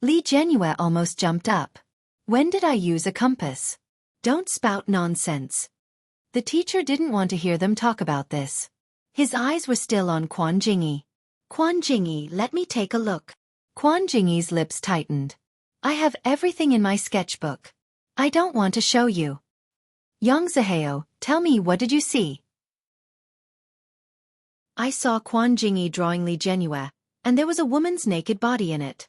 Li Jianyue almost jumped up. When did I use a compass? Don't spout nonsense. The teacher didn't want to hear them talk about this. His eyes were still on Quan Jingyi. Quan Jingyi, let me take a look. Quan Jingyi's lips tightened. I have everything in my sketchbook. I don't want to show you. Yang Zihao, tell me, what did you see? I saw Quan Jingyi drawing Li Jianyue, and there was a woman's naked body in it.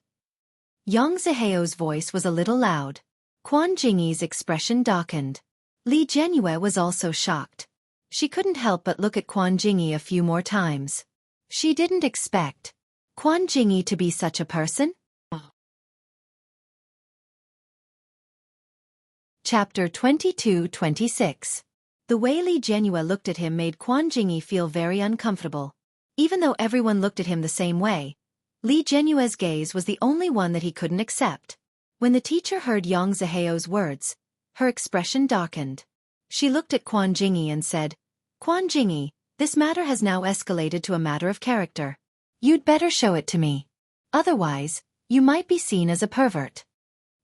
Yang Zihao's voice was a little loud. Quan Jingyi's expression darkened. Li Jianyue was also shocked. She couldn't help but look at Quan Jingyi a few more times. She didn't expect Quan Jingyi to be such a person. Chapter 22-26. The way Li Jianyue looked at him made Quan Jingyi feel very uncomfortable. Even though everyone looked at him the same way, Li Jianyue's gaze was the only one that he couldn't accept. When the teacher heard Yang Zihao's words, her expression darkened. She looked at Quan Jingyi and said, Quan Jingyi, this matter has now escalated to a matter of character. You'd better show it to me. Otherwise, you might be seen as a pervert.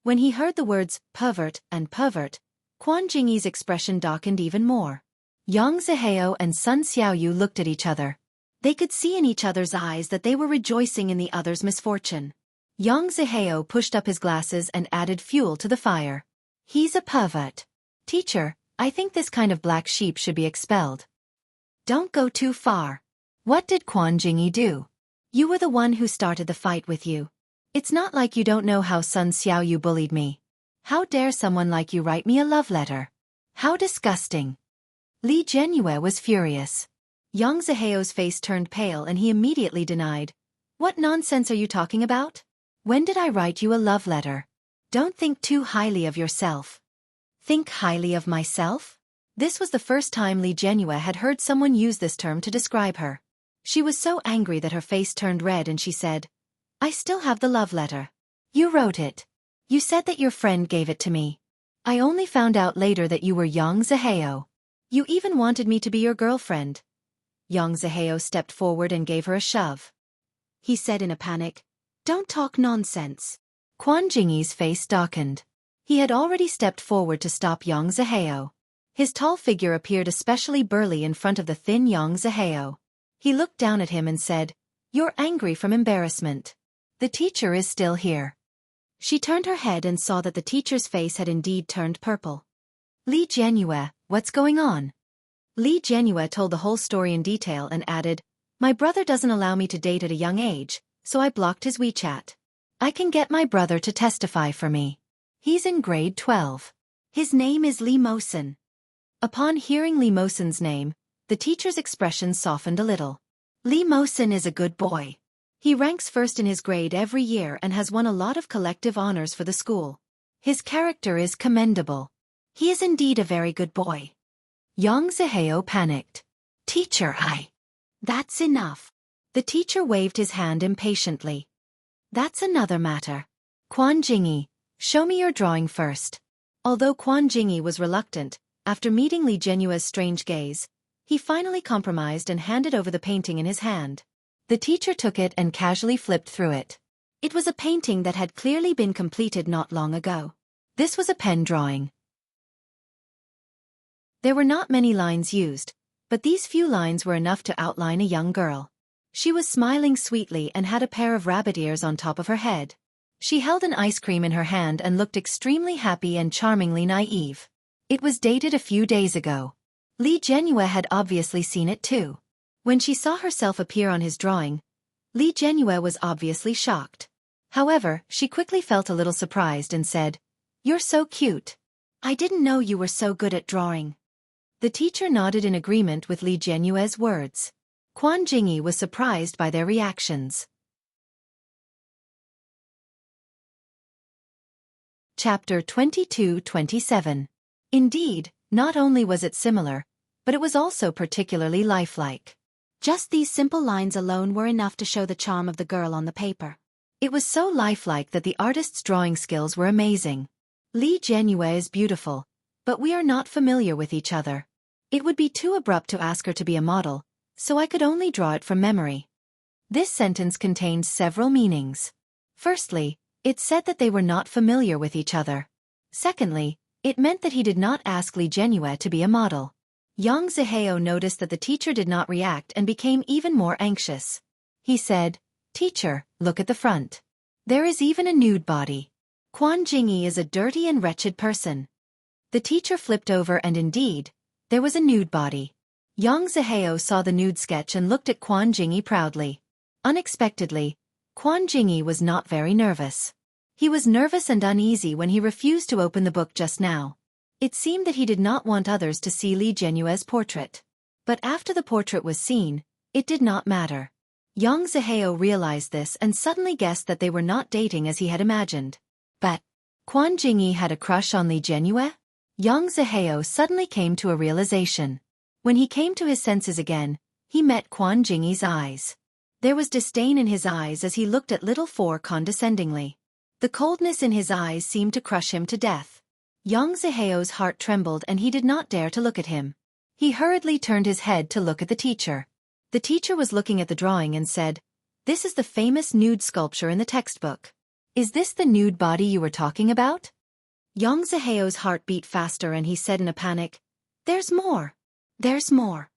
When he heard the words pervert and pervert, Quan Jingyi's expression darkened even more. Yang Zihao and Sun Xiaoyu looked at each other. They could see in each other's eyes that they were rejoicing in the other's misfortune. Yang Zihao pushed up his glasses and added fuel to the fire. He's a pervert. Teacher, I think this kind of black sheep should be expelled. Don't go too far. What did Quan Jingyi do? You were the one who started the fight with you. It's not like you don't know how Sun Xiaoyu bullied me. How dare someone like you write me a love letter? How disgusting. Li Jianyue was furious. Yang Zihao's face turned pale and he immediately denied. What nonsense are you talking about? When did I write you a love letter? Don't think too highly of yourself. Think highly of myself? This was the first time Li Jianyue had heard someone use this term to describe her. She was so angry that her face turned red and she said, I still have the love letter. You wrote it. You said that your friend gave it to me. I only found out later that you were Yang Zihao. You even wanted me to be your girlfriend. Yang Zihao stepped forward and gave her a shove. He said in a panic, Don't talk nonsense. Quan Jingyi's face darkened. He had already stepped forward to stop Yang Zihao. His tall figure appeared especially burly in front of the thin Yang Zihao. He looked down at him and said, You're angry from embarrassment. The teacher is still here. She turned her head and saw that the teacher's face had indeed turned purple. Li Jianyue, what's going on? Li Jianyue told the whole story in detail and added, My brother doesn't allow me to date at a young age, so I blocked his WeChat. I can get my brother to testify for me. He's in grade 12. His name is Li Mosen. Upon hearing Li Mosen's name, the teacher's expression softened a little. Li Mosen is a good boy. He ranks first in his grade every year and has won a lot of collective honors for the school. His character is commendable. He is indeed a very good boy. Yang Zihao panicked. Teacher, That's enough. The teacher waved his hand impatiently. That's another matter. Quan Jingyi, show me your drawing first. Although Quan Jingyi was reluctant, after meeting Li Jianyue's strange gaze, he finally compromised and handed over the painting in his hand. The teacher took it and casually flipped through it. It was a painting that had clearly been completed not long ago. This was a pen drawing. There were not many lines used, but these few lines were enough to outline a young girl. She was smiling sweetly and had a pair of rabbit ears on top of her head. She held an ice cream in her hand and looked extremely happy and charmingly naive. It was dated a few days ago. Li Jianyue had obviously seen it too. When she saw herself appear on his drawing, Li Jianyue was obviously shocked. However, she quickly felt a little surprised and said, You're so cute. I didn't know you were so good at drawing. The teacher nodded in agreement with Li Jianyue's words. Quan Jingyi was surprised by their reactions. Chapter 22-27. Indeed, not only was it similar, but it was also particularly lifelike. Just these simple lines alone were enough to show the charm of the girl on the paper. It was so lifelike that the artist's drawing skills were amazing. Li Jianyue is beautiful, but we are not familiar with each other. It would be too abrupt to ask her to be a model, so I could only draw it from memory. This sentence contained several meanings. Firstly, it said that they were not familiar with each other. Secondly, it meant that he did not ask Li Jianyue to be a model. Yang Zihao noticed that the teacher did not react and became even more anxious. He said, "Teacher, look at the front. There is even a nude body. Quan Jingyi is a dirty and wretched person." The teacher flipped over and indeed, there was a nude body. Yang Zihao saw the nude sketch and looked at Quan Jingyi proudly. Unexpectedly, Quan Jingyi was not very nervous. He was nervous and uneasy when he refused to open the book just now. It seemed that he did not want others to see Li Jianyue's portrait. But after the portrait was seen, it did not matter. Yang Zihao realized this and suddenly guessed that they were not dating as he had imagined. But Quan Jingyi had a crush on Li Jianyue? Yang Zihao suddenly came to a realization. When he came to his senses again, he met Quan Jingyi's eyes. There was disdain in his eyes as he looked at little Four condescendingly. The coldness in his eyes seemed to crush him to death. Yang Zihao's heart trembled and he did not dare to look at him. He hurriedly turned his head to look at the teacher. The teacher was looking at the drawing and said, "This is the famous nude sculpture in the textbook. Is this the nude body you were talking about?" Yang Zihao's heart beat faster and he said in a panic, "There's more. There's more."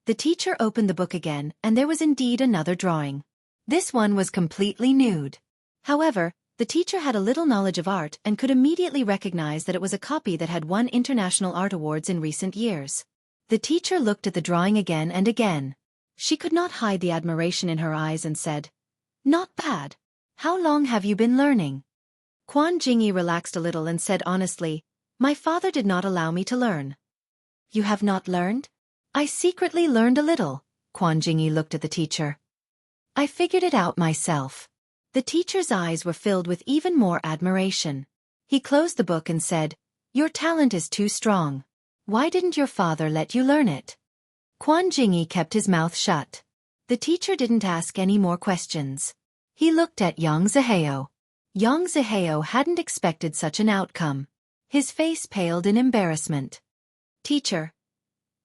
The teacher opened the book again and there was indeed another drawing. This one was completely nude. However, the teacher had a little knowledge of art and could immediately recognize that it was a copy that had won international art awards in recent years. The teacher looked at the drawing again and again. She could not hide the admiration in her eyes and said, "Not bad. How long have you been learning?" Quan Jingyi relaxed a little and said honestly, "My father did not allow me to learn." "You have not learned?" "I secretly learned a little." Quan Jingyi looked at the teacher. "I figured it out myself." The teacher's eyes were filled with even more admiration. He closed the book and said, "Your talent is too strong. Why didn't your father let you learn it?" Quan Jingyi kept his mouth shut. The teacher didn't ask any more questions. He looked at Yang Zihao. Yang Zihao hadn't expected such an outcome. His face paled in embarrassment. "Teacher.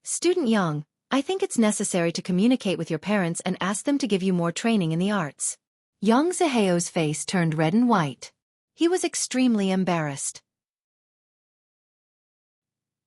Student Yang, I think it's necessary to communicate with your parents and ask them to give you more training in the arts." Yang Zihao's face turned red and white. He was extremely embarrassed.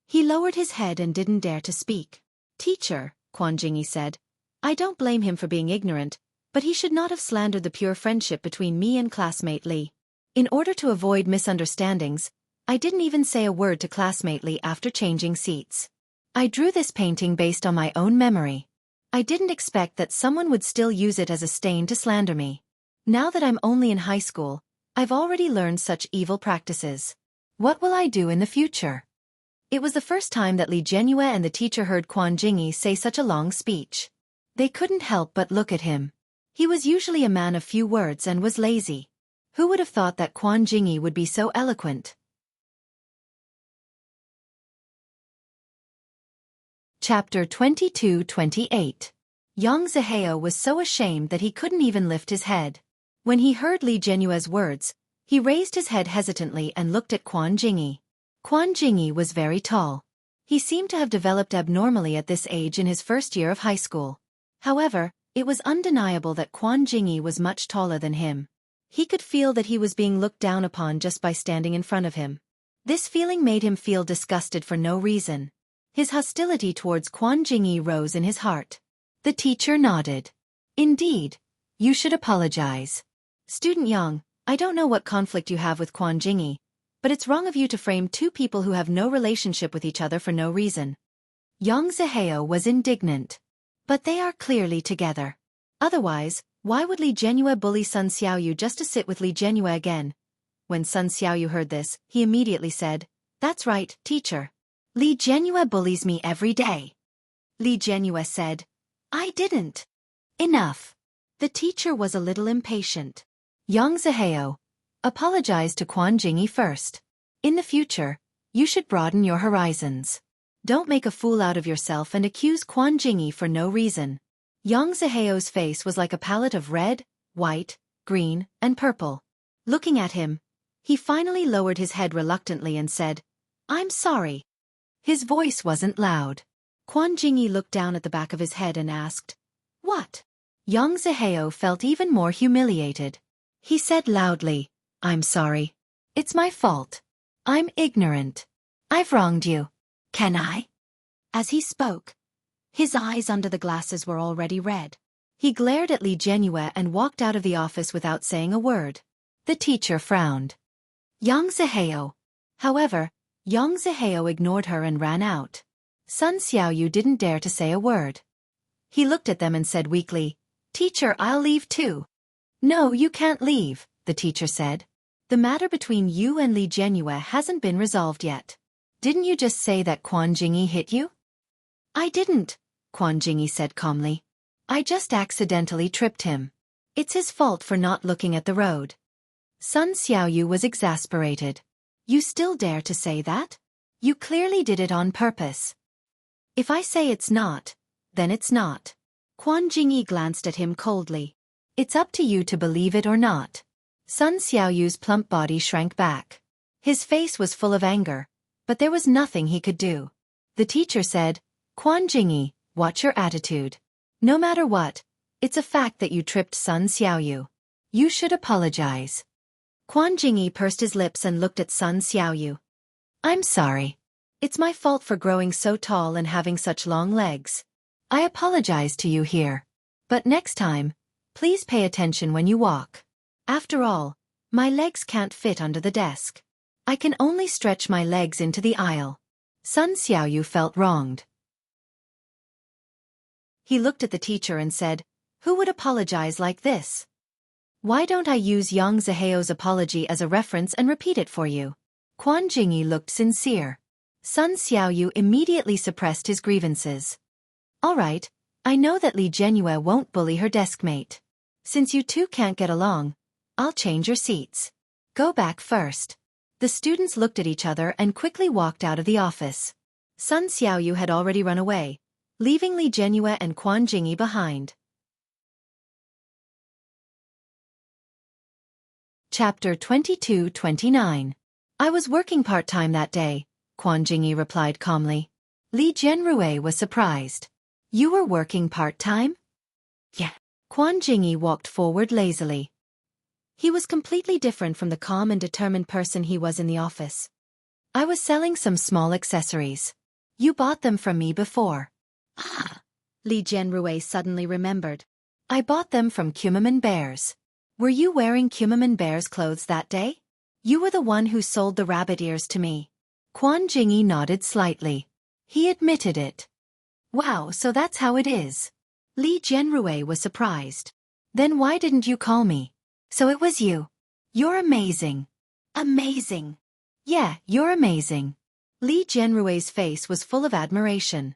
He lowered his head and didn't dare to speak. "Teacher," Quan Jingyi said, "I don't blame him for being ignorant, but he should not have slandered the pure friendship between me and classmate Li. In order to avoid misunderstandings, I didn't even say a word to classmate Li after changing seats. I drew this painting based on my own memory. I didn't expect that someone would still use it as a stain to slander me. Now that I'm only in high school, I've already learned such evil practices. What will I do in the future?" It was the first time that Li Jianyue and the teacher heard Quan Jingyi say such a long speech. They couldn't help but look at him. He was usually a man of few words and was lazy. Who would have thought that Quan Jingyi would be so eloquent? Chapter 22-28. Yang Zihao was so ashamed that he couldn't even lift his head. When he heard Li Jianyue's words, he raised his head hesitantly and looked at Quan Jingyi. Quan Jingyi was very tall. He seemed to have developed abnormally at this age in his first year of high school. However, it was undeniable that Quan Jingyi was much taller than him. He could feel that he was being looked down upon just by standing in front of him. This feeling made him feel disgusted for no reason. His hostility towards Quan Jingyi rose in his heart. The teacher nodded. "Indeed. You should apologize. Student Yang, I don't know what conflict you have with Quan Jingyi, but it's wrong of you to frame two people who have no relationship with each other for no reason." Yang Zihao was indignant. "But they are clearly together. Otherwise, why would Li Jianyue bully Sun Xiaoyu just to sit with Li Jianyue again?" When Sun Xiaoyu heard this, he immediately said, "That's right, teacher. Li Jianyue bullies me every day." Li Jianyue said, "I didn't." "Enough." The teacher was a little impatient. Yang Zihao, apologize to Quan Jingyi first. In the future, you should broaden your horizons. Don't make a fool out of yourself and accuse Quan Jingyi for no reason. Yang Zihao's face was like a palette of red, white, green, and purple. Looking at him, he finally lowered his head reluctantly and said, "I'm sorry." His voice wasn't loud. Quan Jingyi looked down at the back of his head and asked, "What?" Yang Zihao felt even more humiliated. He said loudly, "I'm sorry. It's my fault. I'm ignorant. I've wronged you. Can I?" As he spoke, his eyes under the glasses were already red. He glared at Li Jianyue and walked out of the office without saying a word. The teacher frowned. Yang Zihao. However, Yang Zihao ignored her and ran out. Sun Xiaoyu didn't dare to say a word. He looked at them and said weakly, "Teacher, I'll leave too." "No, you can't leave," the teacher said. "The matter between you and Li Jianyue hasn't been resolved yet. Didn't you just say that Quan Jingyi hit you?" "I didn't," Quan Jingyi said calmly. "I just accidentally tripped him. It's his fault for not looking at the road." Sun Xiaoyu was exasperated. "You still dare to say that? You clearly did it on purpose." "If I say it's not, then it's not." Quan Jingyi glanced at him coldly. "It's up to you to believe it or not." Sun Xiaoyu's plump body shrank back. His face was full of anger, but there was nothing he could do. The teacher said, "Quan Jingyi, watch your attitude. No matter what, it's a fact that you tripped Sun Xiaoyu. You should apologize." Quan Jingyi pursed his lips and looked at Sun Xiaoyu. "I'm sorry. It's my fault for growing so tall and having such long legs. I apologize to you here. But next time, please pay attention when you walk. After all, my legs can't fit under the desk. I can only stretch my legs into the aisle." Sun Xiaoyu felt wronged. He looked at the teacher and said, "Who would apologize like this? Why don't I use Yang Zihao's apology as a reference and repeat it for you?" Quan Jingyi looked sincere. Sun Xiaoyu immediately suppressed his grievances. "All right, I know that Li Jianyue won't bully her deskmate. Since you two can't get along, I'll change your seats. Go back first." The students looked at each other and quickly walked out of the office. Sun Xiaoyu had already run away, leaving Li Jianyue and Quan Jingyi behind. Chapter 22-29. "I was working part-time that day," Quan Jingyi replied calmly. Li Jianrui was surprised. "You were working part-time?" "Yeah." Quan Jingyi walked forward lazily. He was completely different from the calm and determined person he was in the office. "I was selling some small accessories. You bought them from me before." "Ah," Li Jianrui suddenly remembered. "I bought them from Kumaman Bears. Were you wearing Kumaman Bear's clothes that day? You were the one who sold the rabbit ears to me." Quan Jingyi nodded slightly. He admitted it. "Wow, so that's how it is." Li Jianrui was surprised. "Then why didn't you call me?" "So it was you. You're amazing." "Amazing." "Yeah, you're amazing." Li Jianrui's face was full of admiration.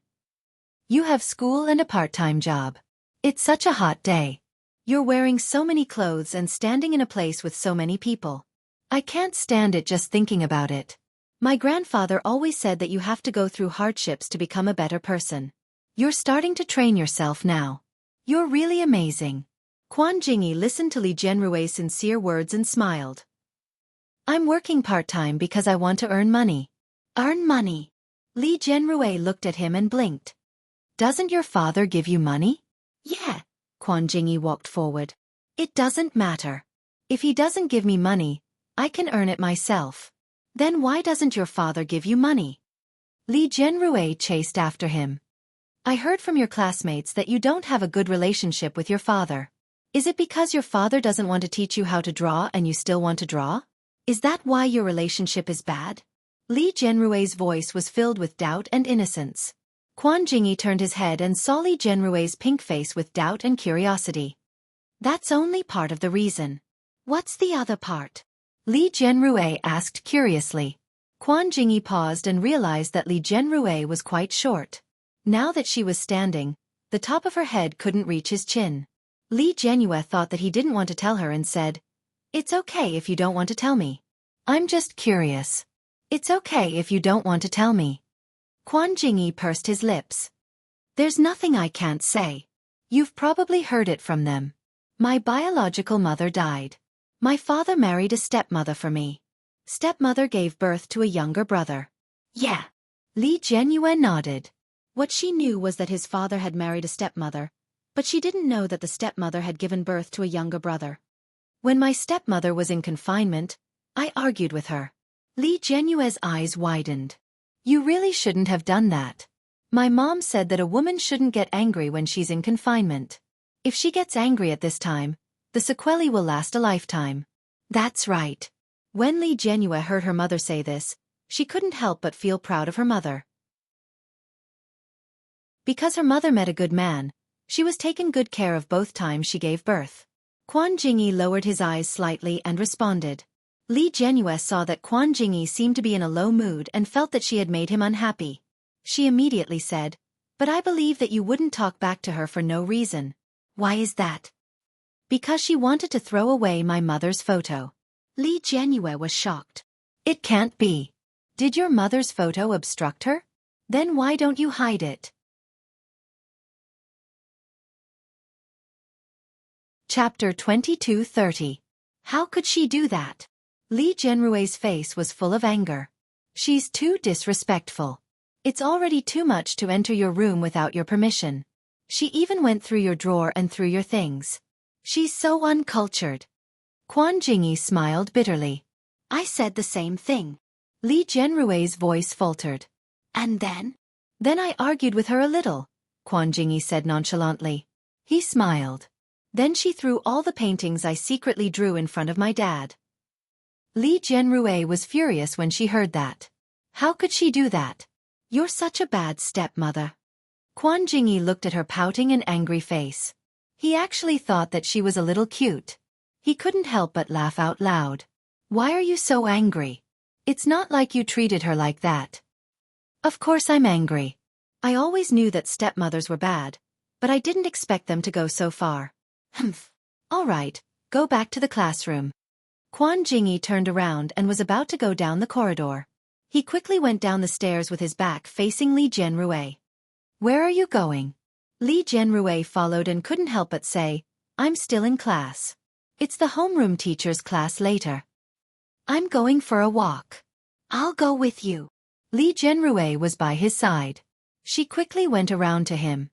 "You have school and a part-time job. It's such a hot day. You're wearing so many clothes and standing in a place with so many people. I can't stand it just thinking about it. My grandfather always said that you have to go through hardships to become a better person. You're starting to train yourself now. You're really amazing." Quan Jingyi listened to Li Jianrui's sincere words and smiled. "I'm working part-time because I want to earn money." "Earn money?" Li Jianrui looked at him and blinked. "Doesn't your father give you money?" "Yeah." Quan Jingyi walked forward. "It doesn't matter. If he doesn't give me money, I can earn it myself." "Then why doesn't your father give you money?" Li Jianrui chased after him. "I heard from your classmates that you don't have a good relationship with your father. Is it because your father doesn't want to teach you how to draw and you still want to draw? Is that why your relationship is bad?" Li Jianrui's voice was filled with doubt and innocence. Quan Jingyi turned his head and saw Li Jianrui's pink face with doubt and curiosity. "That's only part of the reason. What's the other part?" Li Jianrui asked curiously. Quan Jingyi paused and realized that Li Jianrui was quite short. Now that she was standing, the top of her head couldn't reach his chin. Li Jianyue thought that he didn't want to tell her and said, "It's okay if you don't want to tell me. I'm just curious." "It's okay if you don't want to tell me." Quan Jingyi pursed his lips. "There's nothing I can't say. You've probably heard it from them. My biological mother died. My father married a stepmother for me. Stepmother gave birth to a younger brother." "Yeah." Li Jianyue nodded. What she knew was that his father had married a stepmother, but she didn't know that the stepmother had given birth to a younger brother. When my stepmother was in confinement, I argued with her. Li Jianyue's eyes widened. You really shouldn't have done that. My mom said that a woman shouldn't get angry when she's in confinement. If she gets angry at this time, the sequelae will last a lifetime. That's right. When Li Jianyue heard her mother say this, she couldn't help but feel proud of her mother. Because her mother met a good man, she was taken good care of both times she gave birth. Quan Jingyi lowered his eyes slightly and responded. Li Jianyue saw that Quan Jingyi seemed to be in a low mood and felt that she had made him unhappy. She immediately said, "But I believe that you wouldn't talk back to her for no reason." "Why is that?" "Because she wanted to throw away my mother's photo." Li Jianyue was shocked. "It can't be. Did your mother's photo obstruct her? Then why don't you hide it?" Chapter 22:30. How could she do that? Li Jianyue's face was full of anger. She's too disrespectful. It's already too much to enter your room without your permission. She even went through your drawer and through your things. She's so uncultured. Quan Jingyi smiled bitterly. "I said the same thing." Li Jianyue's voice faltered. "And then?" "Then I argued with her a little," Quan Jingyi said nonchalantly. He smiled. "Then she threw all the paintings I secretly drew in front of my dad." Li Jianyue was furious when she heard that. How could she do that? "You're such a bad stepmother." Quan Jingyi looked at her pouting and angry face. He actually thought that she was a little cute. He couldn't help but laugh out loud. "Why are you so angry? It's not like you treated her like that." "Of course I'm angry. I always knew that stepmothers were bad, but I didn't expect them to go so far." "Humph. All right, go back to the classroom." Quan Jingyi turned around and was about to go down the corridor. He quickly went down the stairs with his back facing Li Jianyue. "Where are you going?" Li Jianyue followed and couldn't help but say, "I'm still in class. It's the homeroom teacher's class later." "I'm going for a walk." "I'll go with you." Li Jianyue was by his side. She quickly went around to him.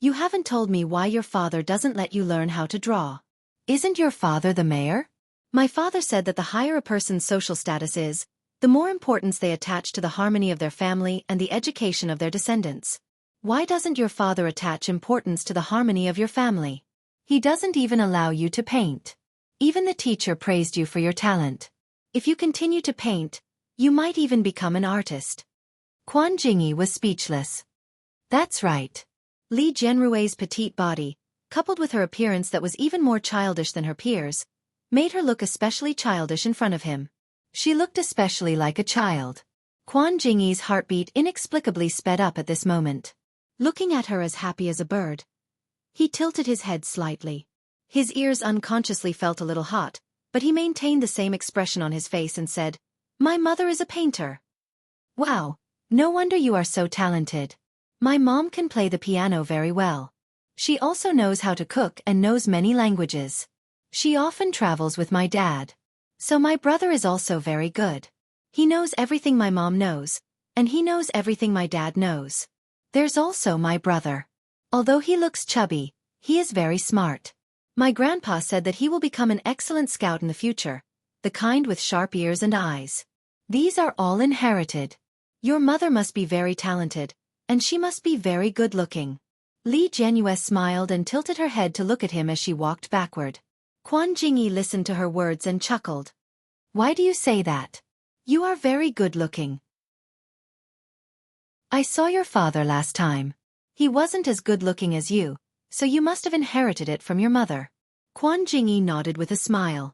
"You haven't told me why your father doesn't let you learn how to draw. Isn't your father the mayor?" "My father said that the higher a person's social status is, the more importance they attach to the harmony of their family and the education of their descendants. Why doesn't your father attach importance to the harmony of your family? He doesn't even allow you to paint. Even the teacher praised you for your talent. If you continue to paint, you might even become an artist." Quan Jingyi was speechless. That's right. Li Jianyue's petite body, coupled with her appearance that was even more childish than her peers, made her look especially childish in front of him. She looked especially like a child. Quan Jingyi's heartbeat inexplicably sped up at this moment. Looking at her as happy as a bird, he tilted his head slightly. His ears unconsciously felt a little hot, but he maintained the same expression on his face and said, "My mother is a painter." "Wow, no wonder you are so talented. My mom can play the piano very well. She also knows how to cook and knows many languages. She often travels with my dad. So my brother is also very good. He knows everything my mom knows, and he knows everything my dad knows. There's also my brother. Although he looks chubby, he is very smart. My grandpa said that he will become an excellent scout in the future, the kind with sharp ears and eyes. These are all inherited. Your mother must be very talented, and she must be very good-looking." Li Jianyue smiled and tilted her head to look at him as she walked backward. Quan Jingyi listened to her words and chuckled. "Why do you say that? You are very good-looking." "I saw your father last time. He wasn't as good-looking as you, so you must have inherited it from your mother." Quan Jingyi nodded with a smile.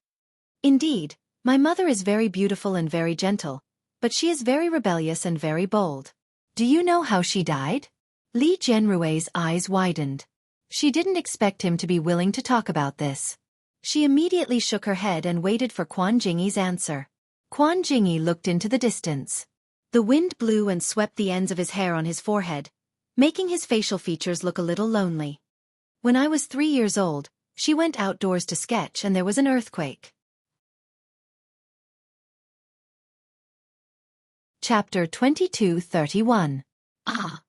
"Indeed, my mother is very beautiful and very gentle, but she is very rebellious and very bold." "Do you know how she died?" Li Jianyue's eyes widened. She didn't expect him to be willing to talk about this. She immediately shook her head and waited for Quan Jingyi's answer. Quan Jingyi looked into the distance. The wind blew and swept the ends of his hair on his forehead, making his facial features look a little lonely. "When I was 3 years old, she went outdoors to sketch and there was an earthquake." Chapter 22:31. "Ah,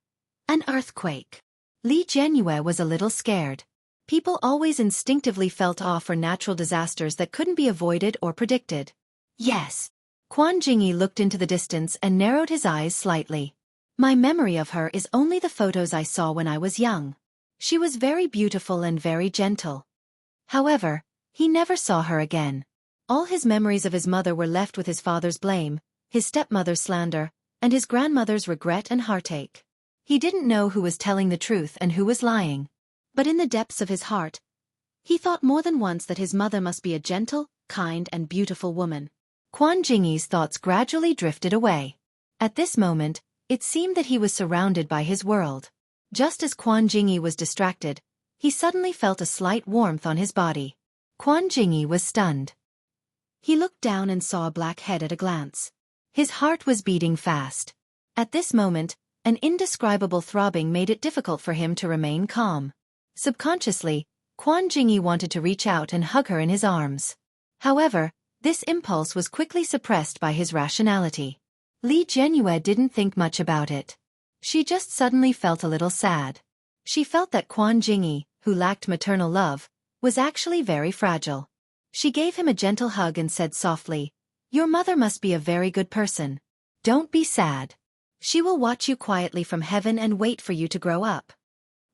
An earthquake. Li Jianyue was a little scared. People always instinctively felt awe for natural disasters that couldn't be avoided or predicted. Yes. Quan Jingyi looked into the distance and narrowed his eyes slightly. My memory of her is only the photos I saw when I was young. She was very beautiful and very gentle. However, he never saw her again. All his memories of his mother were left with his father's blame, his stepmother's slander, and his grandmother's regret and heartache. He didn't know who was telling the truth and who was lying. But in the depths of his heart, he thought more than once that his mother must be a gentle, kind and beautiful woman. Quan Jingyi's thoughts gradually drifted away. At this moment, it seemed that he was surrounded by his world. Just as Quan Jingyi was distracted, he suddenly felt a slight warmth on his body. Quan Jingyi was stunned. He looked down and saw a black head at a glance. His heart was beating fast. At this moment, an indescribable throbbing made it difficult for him to remain calm. Subconsciously, Quan Jingyi wanted to reach out and hug her in his arms. However, this impulse was quickly suppressed by his rationality. Li Jianyue didn't think much about it. She just suddenly felt a little sad. She felt that Quan Jingyi, who lacked maternal love, was actually very fragile. She gave him a gentle hug and said softly, "Your mother must be a very good person. Don't be sad. She will watch you quietly from heaven and wait for you to grow up."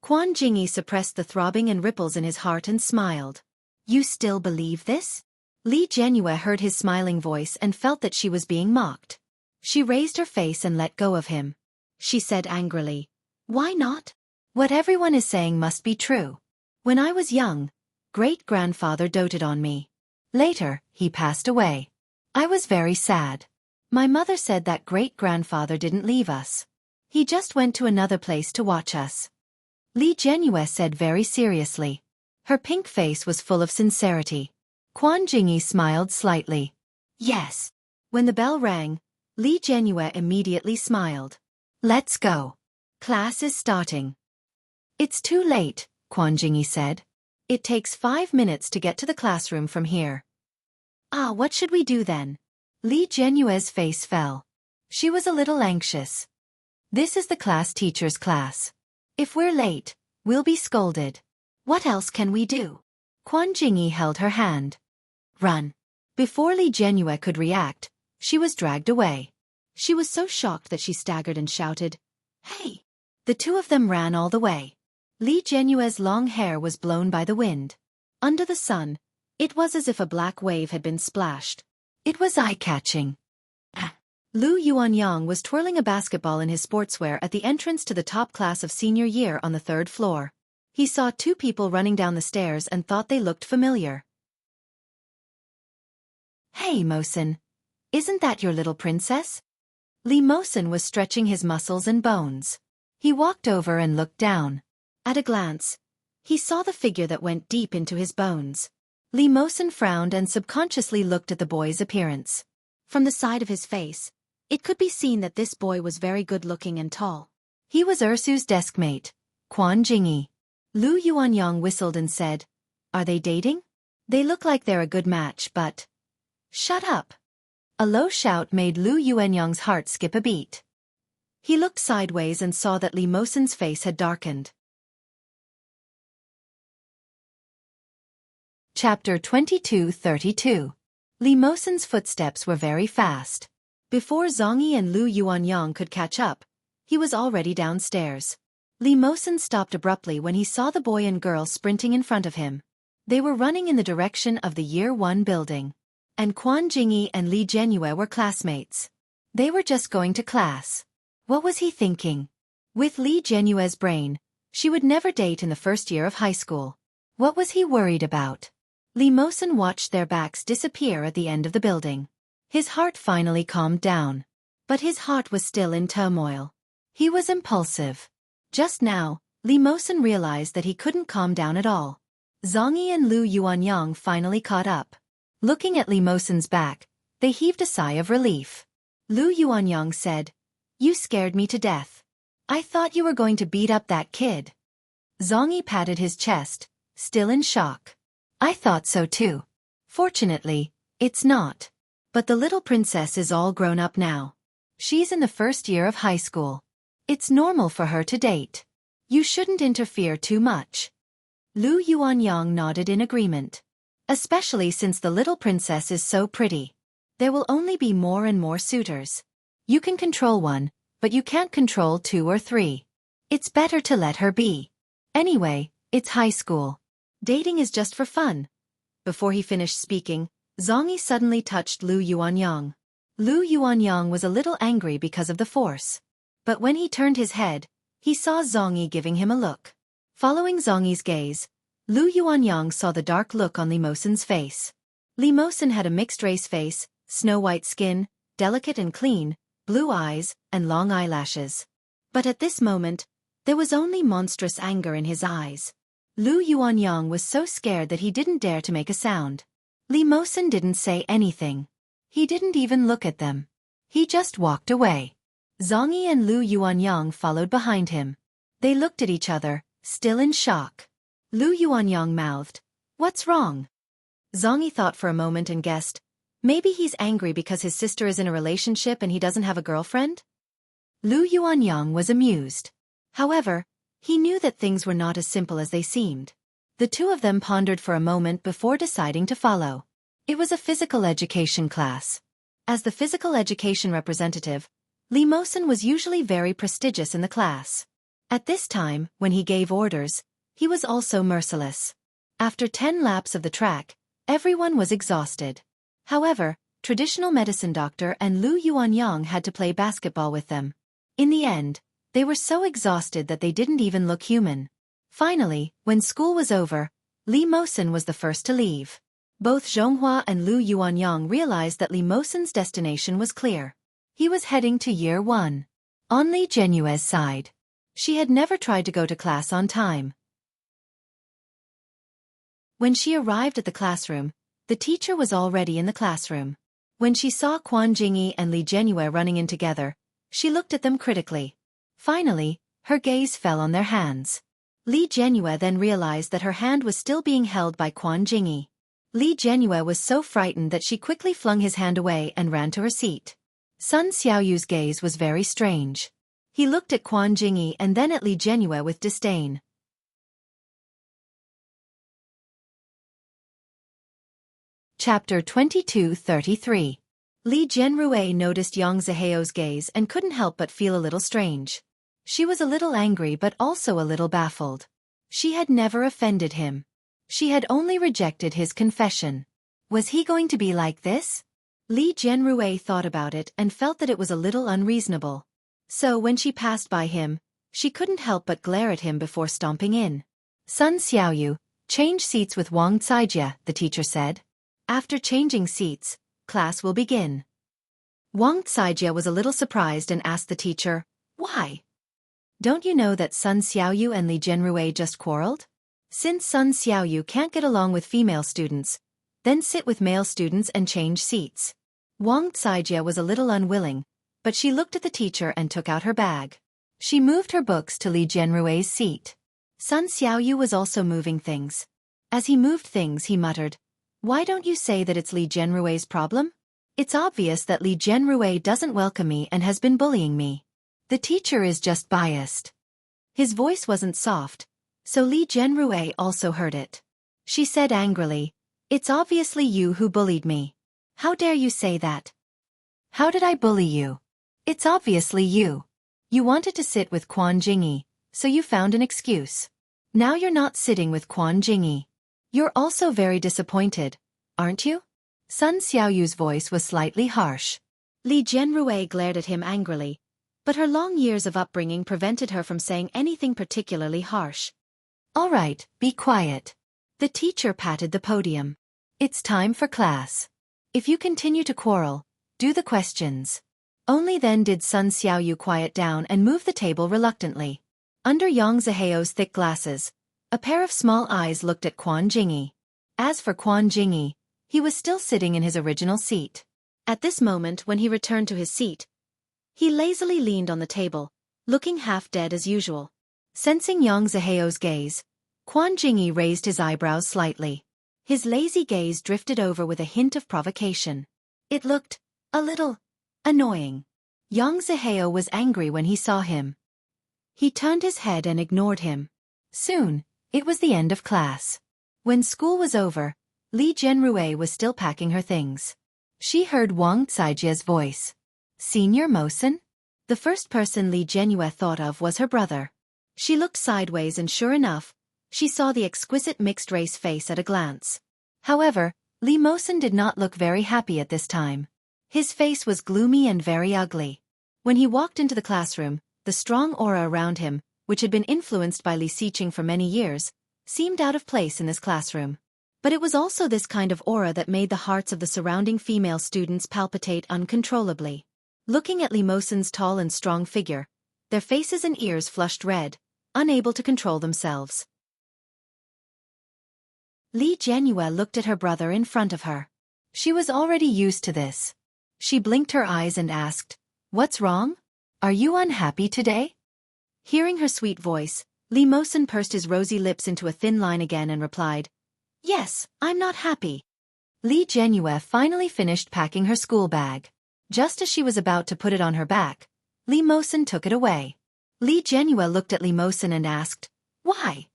Quan Jingyi suppressed the throbbing and ripples in his heart and smiled. "You still believe this?" Li Jianyue heard his smiling voice and felt that she was being mocked. She raised her face and let go of him. She said angrily, "Why not? What everyone is saying must be true. When I was young, great-grandfather doted on me. Later, he passed away. I was very sad. My mother said that great-grandfather didn't leave us. He just went to another place to watch us." Li Jianyue said very seriously. Her pink face was full of sincerity. Quan Jingyi smiled slightly. "Yes." When the bell rang, Li Jianyue immediately smiled. "Let's go. Class is starting." "It's too late," Quan Jingyi said. "It takes 5 minutes to get to the classroom from here." "Ah, what should we do then?" Li Jianyue's face fell. She was a little anxious. "This is the class teacher's class. If we're late, we'll be scolded. What else can we do?" Quan Jingyi held her hand. "Run." Before Li Jianyue could react, she was dragged away. She was so shocked that she staggered and shouted, "Hey!" The two of them ran all the way. Li Jianyue's long hair was blown by the wind. Under the sun, it was as if a black wave had been splashed. It was eye-catching. Lu Yuanyang was twirling a basketball in his sportswear at the entrance to the top class of senior year on the 3rd floor. He saw 2 people running down the stairs and thought they looked familiar. "Hey, Mosen. Isn't that your little princess?" Li Mosen was stretching his muscles and bones. He walked over and looked down. At a glance, he saw the figure that went deep into his bones. Li Mosen frowned and subconsciously looked at the boy's appearance. From the side of his face, it could be seen that this boy was very good-looking and tall. He was Ursu's deskmate, Quan Jingyi. Lu Yuanyang whistled and said, "Are they dating? They look like they're a good match, but—" "Shut up!" A low shout made Lu Yuanyang's heart skip a beat. He looked sideways and saw that Li Mosen's face had darkened. Chapter 22:32. Li Mosen's footsteps were very fast. Before Zhongyi and Lu Yuanyang could catch up, he was already downstairs. Li Mosen stopped abruptly when he saw the boy and girl sprinting in front of him. They were running in the direction of the Year 1 building. And Quan Jingyi and Li Jianyue were classmates. They were just going to class. What was he thinking? With Li Jianyue's brain, she would never date in the first year of high school. What was he worried about? Li Mosen watched their backs disappear at the end of the building. His heart finally calmed down. But his heart was still in turmoil. He was impulsive. Just now, Li Mosen realized that he couldn't calm down at all. Zhongyi and Lu Yuanyang finally caught up. Looking at Li Mosen's back, they heaved a sigh of relief. Lu Yuanyang said, "You scared me to death. I thought you were going to beat up that kid." Zhongyi patted his chest, still in shock. "I thought so too. Fortunately, it's not. But the little princess is all grown up now. She's in the first year of high school. It's normal for her to date. You shouldn't interfere too much. Lu Yuanyang nodded in agreement. Especially since the little princess is so pretty. There will only be more and more suitors. You can control one, but you can't control 2 or 3. It's better to let her be. Anyway, it's high school. Dating is just for fun. Before he finished speaking, Xueqi suddenly touched Lu Yuanyang. Lu Yuanyang was a little angry because of the force. But when he turned his head, he saw Xueqi giving him a look. Following Zhongyi's gaze, Lu Yuanyang saw the dark look on Li Mosen's face. Li Mosen had a mixed-race face, snow-white skin, delicate and clean, blue eyes, and long eyelashes. But at this moment, there was only monstrous anger in his eyes. Lu Yuanyang was so scared that he didn't dare to make a sound. Li Mosen didn't say anything. He didn't even look at them. He just walked away. Zhongyi and Lu Yuanyang followed behind him. They looked at each other, still in shock. Lu Yuanyang mouthed, "What's wrong?" Zhongyi thought for a moment and guessed, maybe he's angry because his sister is in a relationship and he doesn't have a girlfriend? Lu Yuanyang was amused. However, he knew that things were not as simple as they seemed. The two of them pondered for a moment before deciding to follow. It was a physical education class. As the physical education representative, Li Mosen was usually very prestigious in the class. At this time, when he gave orders, he was also merciless. After 10 laps of the track, everyone was exhausted. However, traditional medicine doctor and Lu Yuanyang had to play basketball with them. In the end, they were so exhausted that they didn't even look human. Finally, when school was over, Li Mosen was the first to leave. Both Zhonghua and Lu Yuanyang realized that Li Mosen's destination was clear. He was heading to year 1. On Li Jianyue's side, she had never tried to go to class on time. When she arrived at the classroom, the teacher was already in the classroom. When she saw Quan Jingyi and Li Jianyue running in together, she looked at them critically. Finally, her gaze fell on their hands. Li Jianyue then realized that her hand was still being held by Quan Jingyi. Li Jianyue was so frightened that she quickly flung his hand away and ran to her seat. Sun Xiaoyu's gaze was very strange. He looked at Quan Jingyi and then at Li Jianyue with disdain. Chapter 22:33. Li Jianrue noticed Yang Ziheo's gaze and couldn't help but feel a little strange. She was a little angry but also a little baffled. She had never offended him. She had only rejected his confession. Was he going to be like this? Li Jianrue thought about it and felt that it was a little unreasonable. So when she passed by him, she couldn't help but glare at him before stomping in. Sun Xiaoyu, change seats with Wang Caijie, the teacher said. After changing seats, class will begin. Wang Caijie was a little surprised and asked the teacher, "Why? Don't you know that Sun Xiaoyu and Li Jianrue just quarreled? Since Sun Xiaoyu can't get along with female students, then sit with male students and change seats." Wang Caijie was a little unwilling, but she looked at the teacher and took out her bag. She moved her books to Li Jianrue's seat. Sun Xiaoyu was also moving things. As he moved things, he muttered, "Why don't you say that it's Li Jianrue's problem? It's obvious that Li Jianrue doesn't welcome me and has been bullying me. The teacher is just biased." His voice wasn't soft, so Li Jianrue also heard it. She said angrily, "It's obviously you who bullied me. How dare you say that? How did I bully you? It's obviously you. You wanted to sit with Quan Jingyi, so you found an excuse. Now you're not sitting with Quan Jingyi. You're also very disappointed, aren't you?" Sun Xiaoyu's voice was slightly harsh. Li Jianrue glared at him angrily, but her long years of upbringing prevented her from saying anything particularly harsh. "All right, be quiet." The teacher patted the podium. "It's time for class. If you continue to quarrel, do the questions." Only then did Sun Xiaoyu quiet down and move the table reluctantly. Under Yang Ziheo's thick glasses, a pair of small eyes looked at Quan Jingyi. As for Quan Jingyi, he was still sitting in his original seat. At this moment, when he returned to his seat, he lazily leaned on the table, looking half dead as usual. Sensing Yang Ziheo's gaze, Quan Jingyi raised his eyebrows slightly. His lazy gaze drifted over with a hint of provocation. It looked a little annoying. Yang Ziheo was angry when he saw him. He turned his head and ignored him. Soon, it was the end of class. When school was over, Li Jianrui was still packing her things. She heard Wang Caijia's voice. Senior Mosen? The first person Li Jianrui thought of was her brother. She looked sideways and sure enough, she saw the exquisite mixed-race face at a glance. However, Li Mosen did not look very happy at this time. His face was gloomy and very ugly. When he walked into the classroom, the strong aura around him, which had been influenced by Li Xiqing for many years, seemed out of place in this classroom. But it was also this kind of aura that made the hearts of the surrounding female students palpitate uncontrollably. Looking at Li Mosen's tall and strong figure, their faces and ears flushed red, unable to control themselves. Li Jianrui looked at her brother in front of her. She was already used to this. She blinked her eyes and asked, "What's wrong? Are you unhappy today?" Hearing her sweet voice, Li Mosen pursed his rosy lips into a thin line again and replied, "Yes, I'm not happy." Li Jianrui finally finished packing her school bag. Just as she was about to put it on her back, Li Mosen took it away. Li Jianrui looked at Li Mosen and asked, "Why?"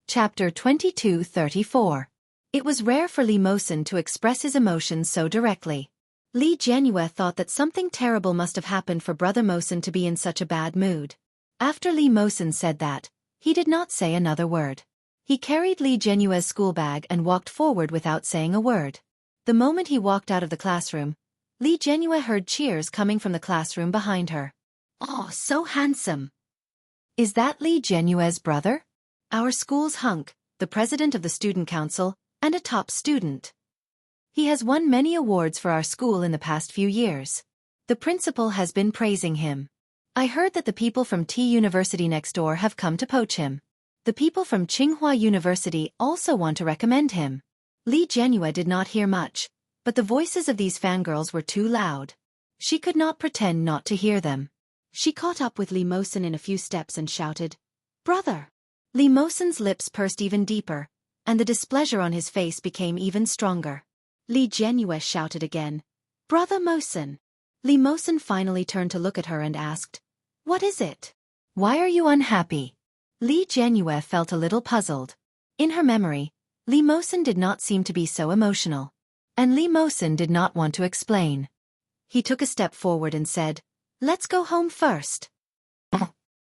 Chapter 22:34. It was rare for Li Mosen to express his emotions so directly. Li Jianrui thought that something terrible must have happened for Brother Mosen to be in such a bad mood. After Li Mosen said that, he did not say another word. He carried Li Jianrui's school bag and walked forward without saying a word. The moment he walked out of the classroom, Li Jianrui heard cheers coming from the classroom behind her. "Oh, so handsome! Is that Li Jianrui's brother? Our school's hunk, the president of the student council, and a top student. He has won many awards for our school in the past few years. The principal has been praising him. I heard that the people from T University next door have come to poach him. The people from Tsinghua University also want to recommend him." Li Jianrui did not hear much, but the voices of these fangirls were too loud. She could not pretend not to hear them. She caught up with Li Mosen in a few steps and shouted, "Brother!" Li Mosen's lips pursed even deeper, and the displeasure on his face became even stronger. Li Jianrui shouted again, "Brother Mosen!" Li Mosen finally turned to look at her and asked, "What is it? Why are you unhappy?" Li Jianrui felt a little puzzled. In her memory, Li Mosen did not seem to be so emotional. And Li Mosen did not want to explain. He took a step forward and said, "Let's go home first."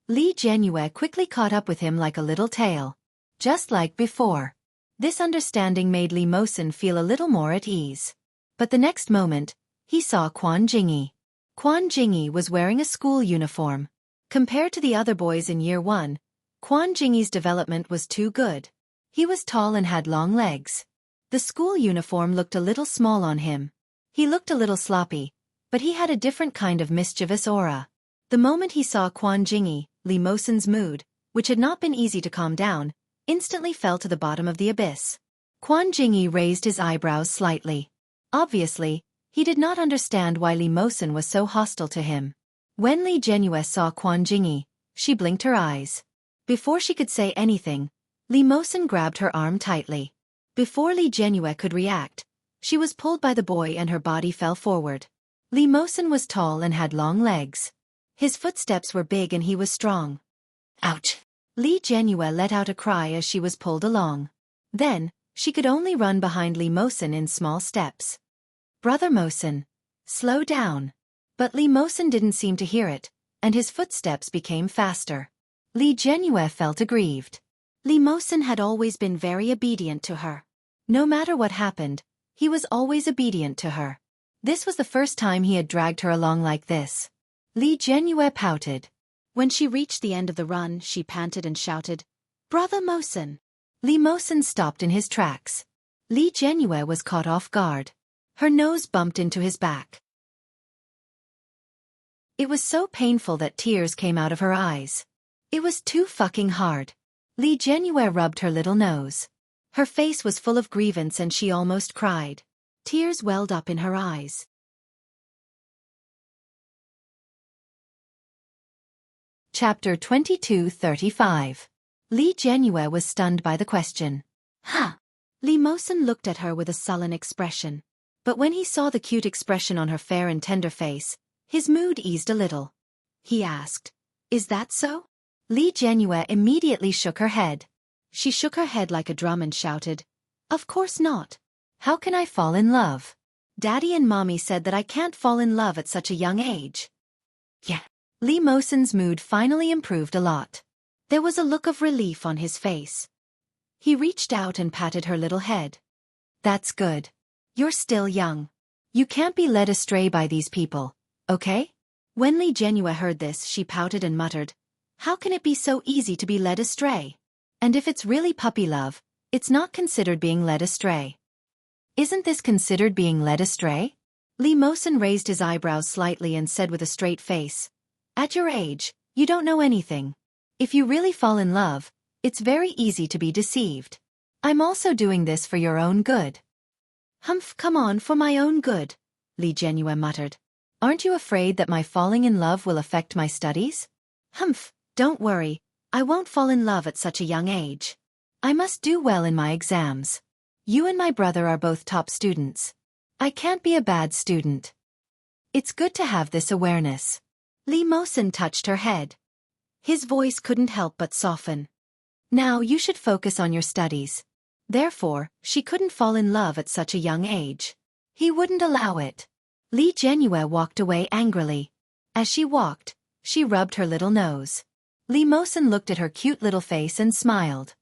Li Jianrui quickly caught up with him like a little tail. Just like before. This understanding made Li Mosen feel a little more at ease. But the next moment, he saw Quan Jingyi. Quan Jingyi was wearing a school uniform. Compared to the other boys in year 1, Quan Jingyi's development was too good. He was tall and had long legs. The school uniform looked a little small on him. He looked a little sloppy, but he had a different kind of mischievous aura. The moment he saw Quan Jingyi, Li Mosen's mood, which had not been easy to calm down, instantly fell to the bottom of the abyss. Quan Jingyi raised his eyebrows slightly. Obviously, he did not understand why Li Mosen was so hostile to him. When Li Jianrui saw Quan Jingyi, she blinked her eyes. Before she could say anything, Li Mosen grabbed her arm tightly. Before Li Jianrui could react, she was pulled by the boy and her body fell forward. Li Mosen was tall and had long legs. His footsteps were big and he was strong. Ouch! Li Jianrui let out a cry as she was pulled along. Then, she could only run behind Li Mosen in small steps. "Brother Mosen, slow down." But Li Mosen didn't seem to hear it, and his footsteps became faster. Li Jianrui felt aggrieved. Li Mosen had always been very obedient to her. No matter what happened, he was always obedient to her. This was the first time he had dragged her along like this. Li Jianrui pouted. When she reached the end of the run, she panted and shouted, "Brother Mosen!" Li Mosen stopped in his tracks. Li Jianrui was caught off guard. Her nose bumped into his back. It was so painful that tears came out of her eyes. It was too fucking hard. Li Jianrui rubbed her little nose. Her face was full of grievance and she almost cried. Tears welled up in her eyes. Chapter 22:35. Li Jianrui was stunned by the question. Huh? Li Mosen looked at her with a sullen expression. But when he saw the cute expression on her fair and tender face, his mood eased a little. He asked, "Is that so?" Li Jianyue immediately shook her head. She shook her head like a drum and shouted, "Of course not. How can I fall in love? Daddy and Mommy said that I can't fall in love at such a young age." Yeah. Li Mosen's mood finally improved a lot. There was a look of relief on his face. He reached out and patted her little head. "That's good. You're still young. You can't be led astray by these people, okay?" When Li Jianyue heard this, she pouted and muttered, "How can it be so easy to be led astray? And if it's really puppy love, it's not considered being led astray." "Isn't this considered being led astray?" Li Mosen raised his eyebrows slightly and said with a straight face, "At your age, you don't know anything. If you really fall in love, it's very easy to be deceived. I'm also doing this for your own good." "Humph, come on, for my own good," Li Jianyue muttered. "Aren't you afraid that my falling in love will affect my studies?" "Humph, don't worry, I won't fall in love at such a young age. I must do well in my exams. You and my brother are both top students. I can't be a bad student." "It's good to have this awareness." Li Mosen touched her head. His voice couldn't help but soften. "Now you should focus on your studies." Therefore, she couldn't fall in love at such a young age. He wouldn't allow it. Li Jianyue walked away angrily. As she walked, she rubbed her little nose. Li Mosen looked at her cute little face and smiled.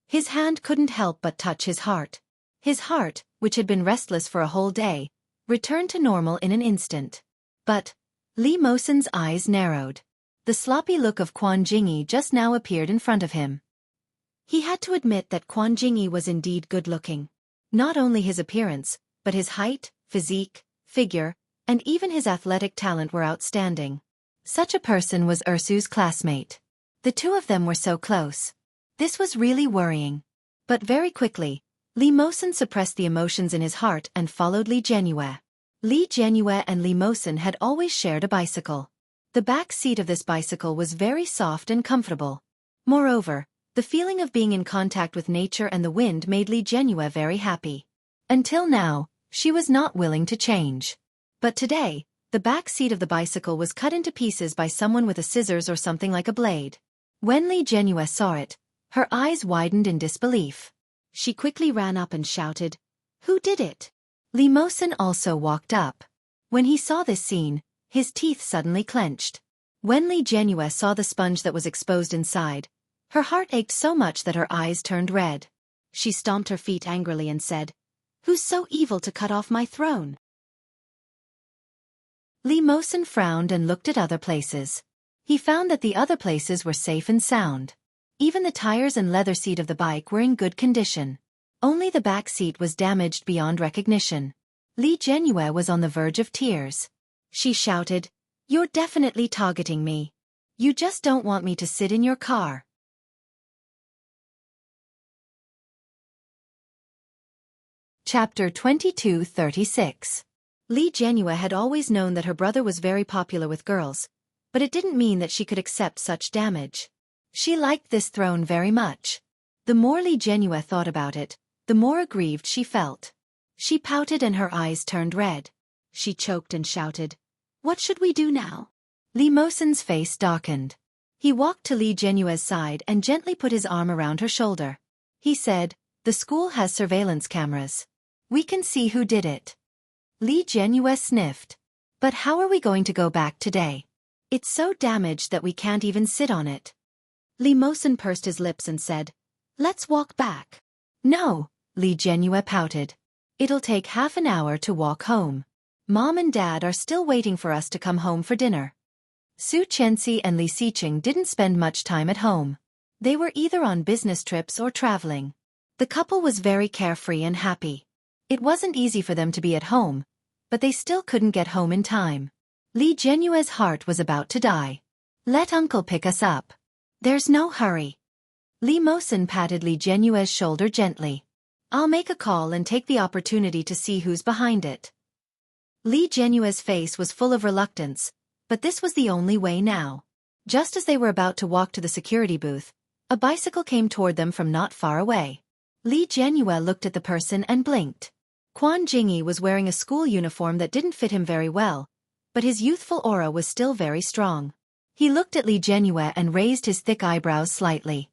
His hand couldn't help but touch his heart. His heart, which had been restless for a whole day, returned to normal in an instant. But Li Mosen's eyes narrowed. The sloppy look of Quan Jingyi just now appeared in front of him. He had to admit that Quan Jingyi was indeed good-looking. Not only his appearance, but his height, physique, figure, and even his athletic talent were outstanding. Such a person was Ursu's classmate. The two of them were so close. This was really worrying. But very quickly, Li Mosen suppressed the emotions in his heart and followed Li Jianyue. Li Jianyue and Li Mosen had always shared a bicycle. The back seat of this bicycle was very soft and comfortable. Moreover, the feeling of being in contact with nature and the wind made Li Jianyue very happy. Until now, she was not willing to change. But today, the back seat of the bicycle was cut into pieces by someone with a scissors or something like a blade. When Li Jianyue saw it, her eyes widened in disbelief. She quickly ran up and shouted, "Who did it?" Li Mosen also walked up. When he saw this scene, his teeth suddenly clenched. When Li Jianyue saw the sponge that was exposed inside, her heart ached so much that her eyes turned red. She stomped her feet angrily and said, "Who's so evil to cut off my throne?" Li Mosen frowned and looked at other places. He found that the other places were safe and sound. Even the tires and leather seat of the bike were in good condition. Only the back seat was damaged beyond recognition. Li Jianyue was on the verge of tears. She shouted, "You're definitely targeting me. You just don't want me to sit in your car." Chapter 22:36. Li Jianyue had always known that her brother was very popular with girls, but it didn't mean that she could accept such damage. She liked this throne very much. The more Li Jianyue thought about it, the more aggrieved she felt. She pouted and her eyes turned red. She choked and shouted, "What should we do now?" Li Mosen's face darkened. He walked to Li Jianyue's side and gently put his arm around her shoulder. He said, "The school has surveillance cameras. We can see who did it." Li Jianyue sniffed. "But how are we going to go back today? It's so damaged that we can't even sit on it." Li Mosen pursed his lips and said, "Let's walk back." "No," Li Jianyue pouted. "It'll take half an hour to walk home. Mom and Dad are still waiting for us to come home for dinner." Xueqi and Li Siqing didn't spend much time at home. They were either on business trips or traveling. The couple was very carefree and happy. It wasn't easy for them to be at home, but they still couldn't get home in time. Li Jianyue's heart was about to die. "Let Uncle pick us up. There's no hurry." Li Mosen patted Li Jianyue's shoulder gently. "I'll make a call and take the opportunity to see who's behind it." Li Jianyue's face was full of reluctance, but this was the only way now. Just as they were about to walk to the security booth, a bicycle came toward them from not far away. Li Jianyue looked at the person and blinked. Quan Jingyi was wearing a school uniform that didn't fit him very well, but his youthful aura was still very strong. He looked at Li Jianyue and raised his thick eyebrows slightly.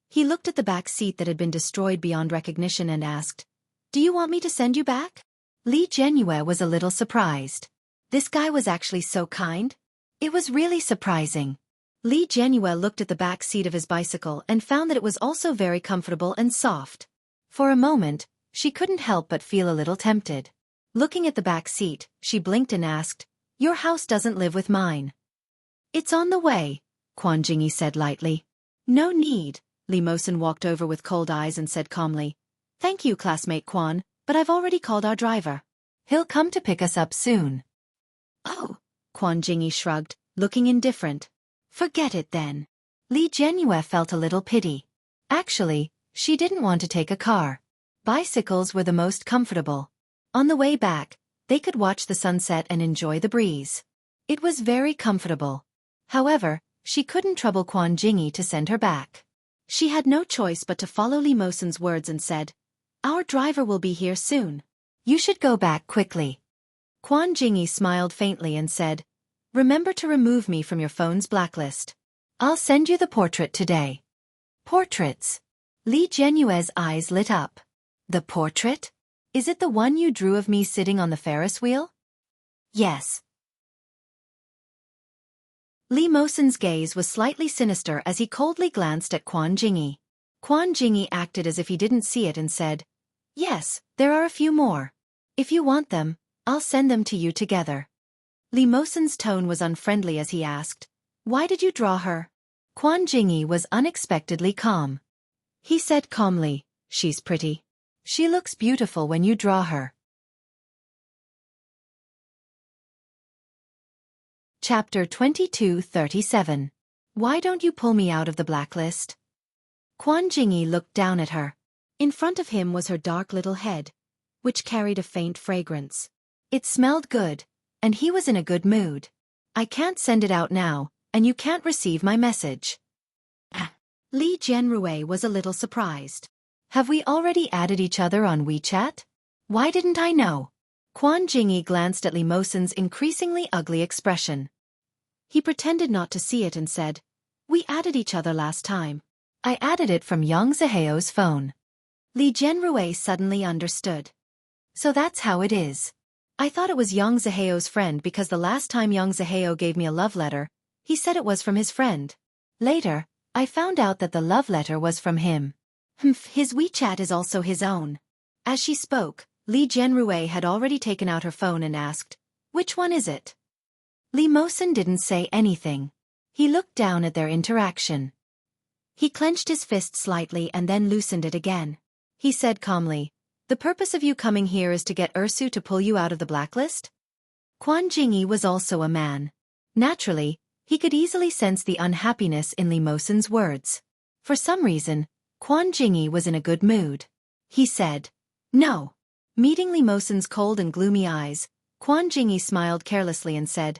He looked at the back seat that had been destroyed beyond recognition and asked, "Do you want me to send you back?" Li Jianyue was a little surprised. This guy was actually so kind. It was really surprising. Li Jianyue looked at the back seat of his bicycle and found that it was also very comfortable and soft. For a moment, she couldn't help but feel a little tempted. Looking at the back seat, she blinked and asked, "Your house doesn't live with mine." "It's on the way," Quan Jingyi said lightly. "No need." Li Mosen walked over with cold eyes and said calmly, "Thank you, classmate Quan, but I've already called our driver. He'll come to pick us up soon." "Oh," Quan Jingyi shrugged, looking indifferent. "Forget it then." Li Jianyue felt a little pity. Actually, she didn't want to take a car. Bicycles were the most comfortable. On the way back, they could watch the sunset and enjoy the breeze. It was very comfortable. However, she couldn't trouble Quan Jingyi to send her back. She had no choice but to follow Li Mosen's words and said, "Our driver will be here soon. You should go back quickly." Quan Jingyi smiled faintly and said, "Remember to remove me from your phone's blacklist. I'll send you the portrait today." "Portraits?" Li Jianyue's eyes lit up. "The portrait? Is it the one you drew of me sitting on the Ferris wheel?" "Yes." Li Mosen's gaze was slightly sinister as he coldly glanced at Quan Jingyi. Quan Jingyi acted as if he didn't see it and said, "Yes, there are a few more. If you want them, I'll send them to you together." Li Mosen's tone was unfriendly as he asked, "Why did you draw her?" Quan Jingyi was unexpectedly calm. He said calmly, "She's pretty. She looks beautiful when you draw her." Chapter 22:37. Why don't you pull me out of the blacklist? Quan Jingyi looked down at her. In front of him was her dark little head, which carried a faint fragrance. It smelled good, and he was in a good mood. "I can't send it out now, and you can't receive my message." Li Jianyue was a little surprised. "Have we already added each other on WeChat? Why didn't I know?" Quan Jingyi glanced at Li Mosen's increasingly ugly expression. He pretended not to see it and said, "We added each other last time. I added it from Yang Ziheo's phone." Li Jianyue suddenly understood. "So that's how it is. I thought it was Yang Ziheo's friend because the last time Yang Ziheo gave me a love letter, he said it was from his friend. Later, I found out that the love letter was from him. His WeChat is also his own." As she spoke, Li Jianyue had already taken out her phone and asked, "Which one is it?" Li Mosen didn't say anything. He looked down at their interaction. He clenched his fist slightly and then loosened it again. He said calmly, "The purpose of you coming here is to get Ursu to pull you out of the blacklist?" Quan Jingyi was also a man. Naturally, he could easily sense the unhappiness in Li Mosen's words. For some reason, Quan Jingyi was in a good mood. He said, "No." Meeting Li Mosen's cold and gloomy eyes, Quan Jingyi smiled carelessly and said,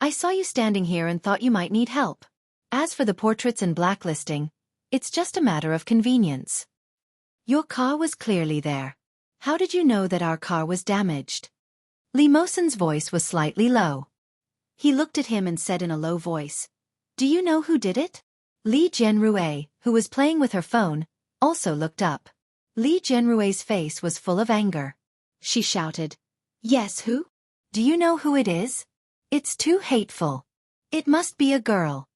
"I saw you standing here and thought you might need help. As for the portraits and blacklisting, it's just a matter of convenience. Your car was clearly there. How did you know that our car was damaged?" Li Mosen's voice was slightly low. He looked at him and said in a low voice, "Do you know who did it?" Li Jianyue, who was playing with her phone, also looked up. Li Jianrui's face was full of anger. She shouted, "Yes, who? Do you know who it is? It's too hateful. It must be a girl."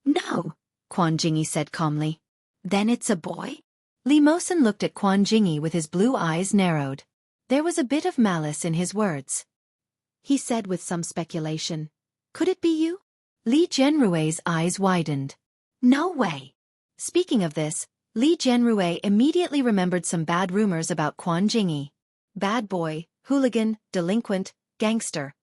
"No," Quan Jingyi said calmly. "Then it's a boy?" Li Mosen looked at Quan Jingyi with his blue eyes narrowed. There was a bit of malice in his words. He said with some speculation, "Could it be you?" Li Jianrui's eyes widened. "No way." Speaking of this, Li Jianrui immediately remembered some bad rumors about Quan Jingyi. Bad boy, hooligan, delinquent, gangster.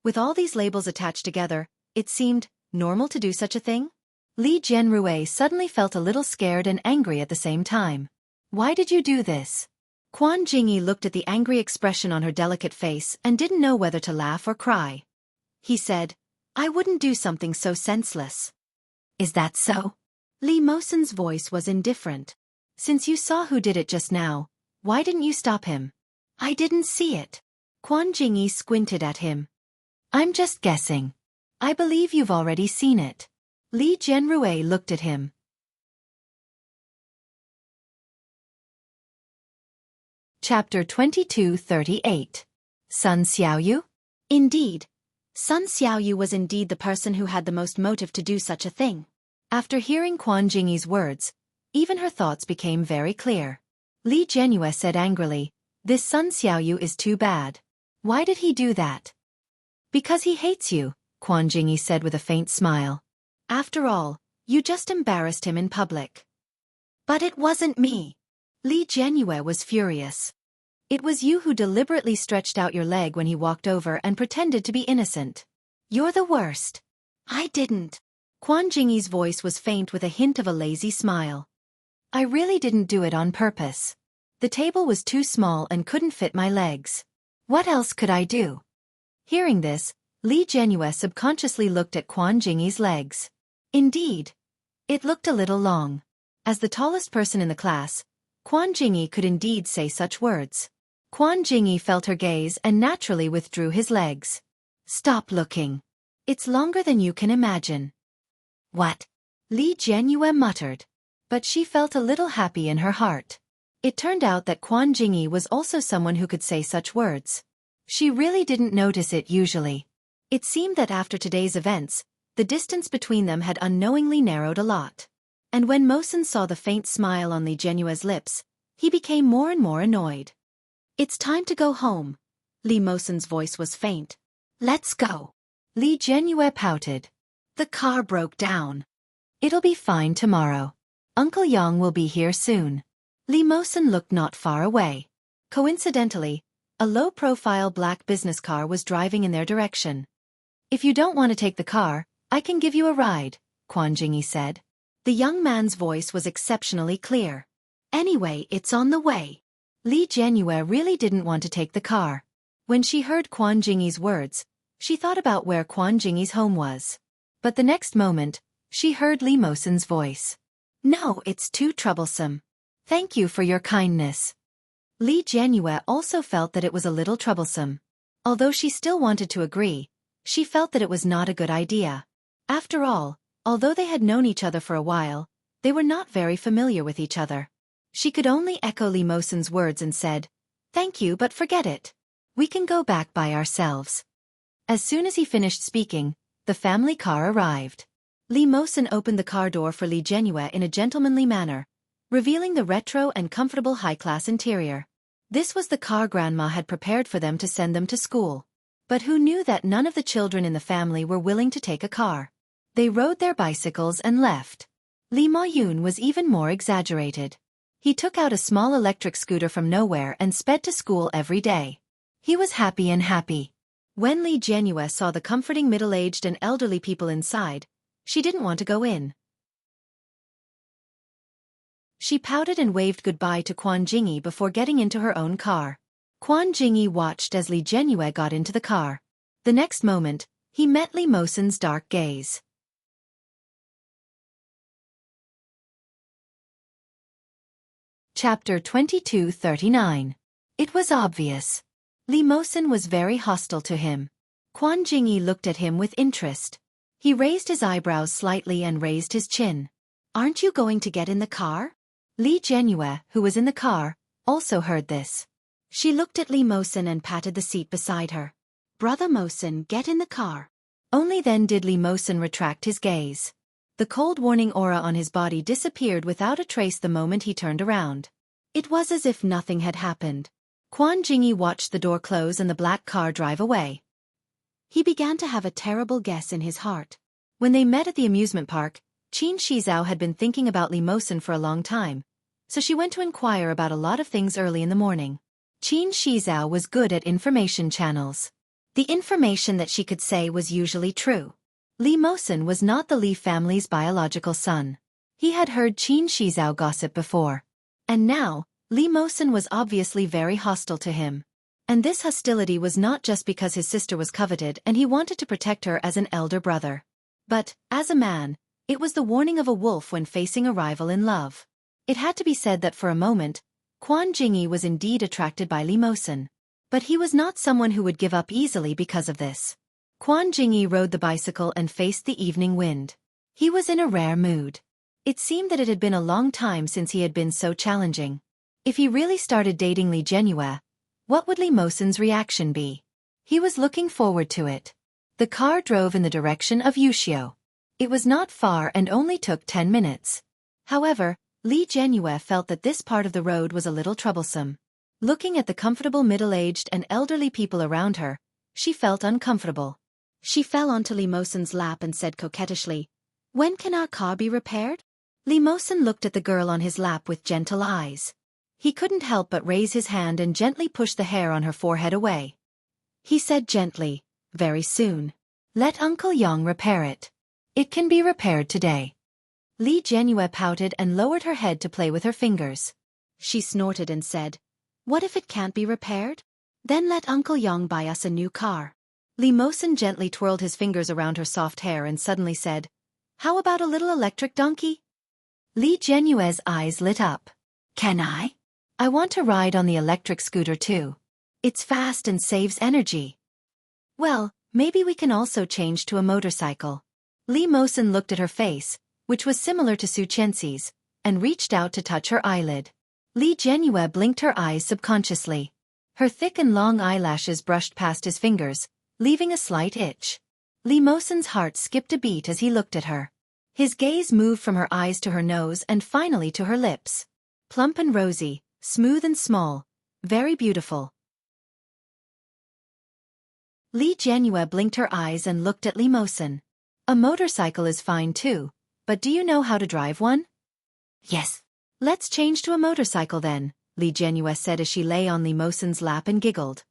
With all these labels attached together, it seemed normal to do such a thing? Li Jianrui suddenly felt a little scared and angry at the same time. "Why did you do this?" Quan Jingyi looked at the angry expression on her delicate face and didn't know whether to laugh or cry. He said, "I wouldn't do something so senseless." "Is that so?" Li Mosen's voice was indifferent. "Since you saw who did it just now, why didn't you stop him?" I didn't see it. Quan Jingyi squinted at him. I'm just guessing. I believe you've already seen it. Li Jianrui looked at him. Chapter 22:38. Sun Xiaoyu? Indeed. Sun Xiaoyu was indeed the person who had the most motive to do such a thing. After hearing Quan Jingyi's words, even her thoughts became very clear. Li Jianrui said angrily, this Sun Xiaoyu is too bad. Why did he do that? Because he hates you, Quan Jingyi said with a faint smile. After all, you just embarrassed him in public. But it wasn't me. Li Jianrui was furious. It was you who deliberately stretched out your leg when he walked over and pretended to be innocent. You're the worst. I didn't. Quan Jingyi's voice was faint with a hint of a lazy smile. I really didn't do it on purpose. The table was too small and couldn't fit my legs. What else could I do? Hearing this, Li Jianrui subconsciously looked at Quan Jingyi's legs. Indeed, it looked a little long. As the tallest person in the class, Quan Jingyi could indeed say such words. Quan Jingyi felt her gaze and naturally withdrew his legs. Stop looking. It's longer than you can imagine. What? Li Jianrui muttered. But she felt a little happy in her heart. It turned out that Quan Jingyi was also someone who could say such words. She really didn't notice it usually. It seemed that after today's events, the distance between them had unknowingly narrowed a lot. And when Mosen saw the faint smile on Li Jianrui's lips, he became more and more annoyed. It's time to go home. Li Mosen's voice was faint. Let's go. Li Jianrui pouted. The car broke down. It'll be fine tomorrow. Uncle Yang will be here soon. Li Mosen looked not far away. Coincidentally, a low-profile black business car was driving in their direction. If you don't want to take the car, I can give you a ride, Quan Jingyi said. The young man's voice was exceptionally clear. Anyway, it's on the way. Li Jianrui really didn't want to take the car. When she heard Quan Jingyi's words, she thought about where Quan Jingyi's home was. But the next moment, she heard Li Mosen's voice. No, it's too troublesome. Thank you for your kindness. Li Jianrui also felt that it was a little troublesome. Although she still wanted to agree, she felt that it was not a good idea. After all, although they had known each other for a while, they were not very familiar with each other. She could only echo Li Mosen's words and said, Thank you, but forget it. We can go back by ourselves. As soon as he finished speaking, the family car arrived. Li Mosen opened the car door for Li Jianrui in a gentlemanly manner, revealing the retro and comfortable high-class interior. This was the car Grandma had prepared for them to send them to school. But who knew that none of the children in the family were willing to take a car? They rode their bicycles and left. Li Maoyun was even more exaggerated. He took out a small electric scooter from nowhere and sped to school every day. He was happy and happy. When Li Jianrui saw the comforting middle-aged and elderly people inside, she didn't want to go in. She pouted and waved goodbye to Quan Jingyi before getting into her own car. Quan Jingyi watched as Li Jianrui got into the car. The next moment, he met Li Mosen's dark gaze. Chapter 22:39. It was obvious. Li Mosen was very hostile to him. Quan Jingyi looked at him with interest. He raised his eyebrows slightly and raised his chin. Aren't you going to get in the car? Li Jianrui, who was in the car, also heard this. She looked at Li Mosen and patted the seat beside her. Brother Mosen, get in the car. Only then did Li Mosen retract his gaze. The cold warning aura on his body disappeared without a trace the moment he turned around. It was as if nothing had happened. Quan Jingyi watched the door close and the black car drive away. He began to have a terrible guess in his heart. When they met at the amusement park, Qin Shizhao had been thinking about Li Mosen for a long time, so she went to inquire about a lot of things early in the morning. Qin Shizhao was good at information channels. The information that she could say was usually true. Li Mosen was not the Li family's biological son. He had heard Qin Shizhao gossip before. And now, Li Mosen was obviously very hostile to him. And this hostility was not just because his sister was coveted and he wanted to protect her as an elder brother. But, as a man, it was the warning of a wolf when facing a rival in love. It had to be said that for a moment, Quan Jingyi was indeed attracted by Li Mosen. But he was not someone who would give up easily because of this. Quan Jingyi rode the bicycle and faced the evening wind. He was in a rare mood. It seemed that it had been a long time since he had been so challenging. If he really started dating Li Jianyue, what would Li Mosen's reaction be? He was looking forward to it. The car drove in the direction of Yuxiu. It was not far and only took 10 minutes. However, Li Jianyue felt that this part of the road was a little troublesome. Looking at the comfortable middle-aged and elderly people around her, she felt uncomfortable. She fell onto Li Mosen's lap and said coquettishly, "When can our car be repaired?" Li Mosen looked at the girl on his lap with gentle eyes. He couldn't help but raise his hand and gently push the hair on her forehead away. He said gently, "Very soon. Let Uncle Yang repair it. It can be repaired today." Li Jianyue pouted and lowered her head to play with her fingers. She snorted and said, "What if it can't be repaired? Then let Uncle Yang buy us a new car." Li Mosen gently twirled his fingers around her soft hair and suddenly said, "How about a little electric donkey?" Li Jianyue's eyes lit up. "Can I? I want to ride on the electric scooter too. It's fast and saves energy." "Well, maybe we can also change to a motorcycle." Li Mosen looked at her face, which was similar to Xueqi's, and reached out to touch her eyelid. Li Jianyue blinked her eyes subconsciously. Her thick and long eyelashes brushed past his fingers, leaving a slight itch. Li Mosen's heart skipped a beat as he looked at her. His gaze moved from her eyes to her nose and finally to her lips. Plump and rosy, smooth and small, very beautiful. Li Jianyue blinked her eyes and looked at Li Mosen. "A motorcycle is fine too, but do you know how to drive one?" "Yes." "Let's change to a motorcycle then," Li Jianyue said as she lay on Li Mosen's lap and giggled.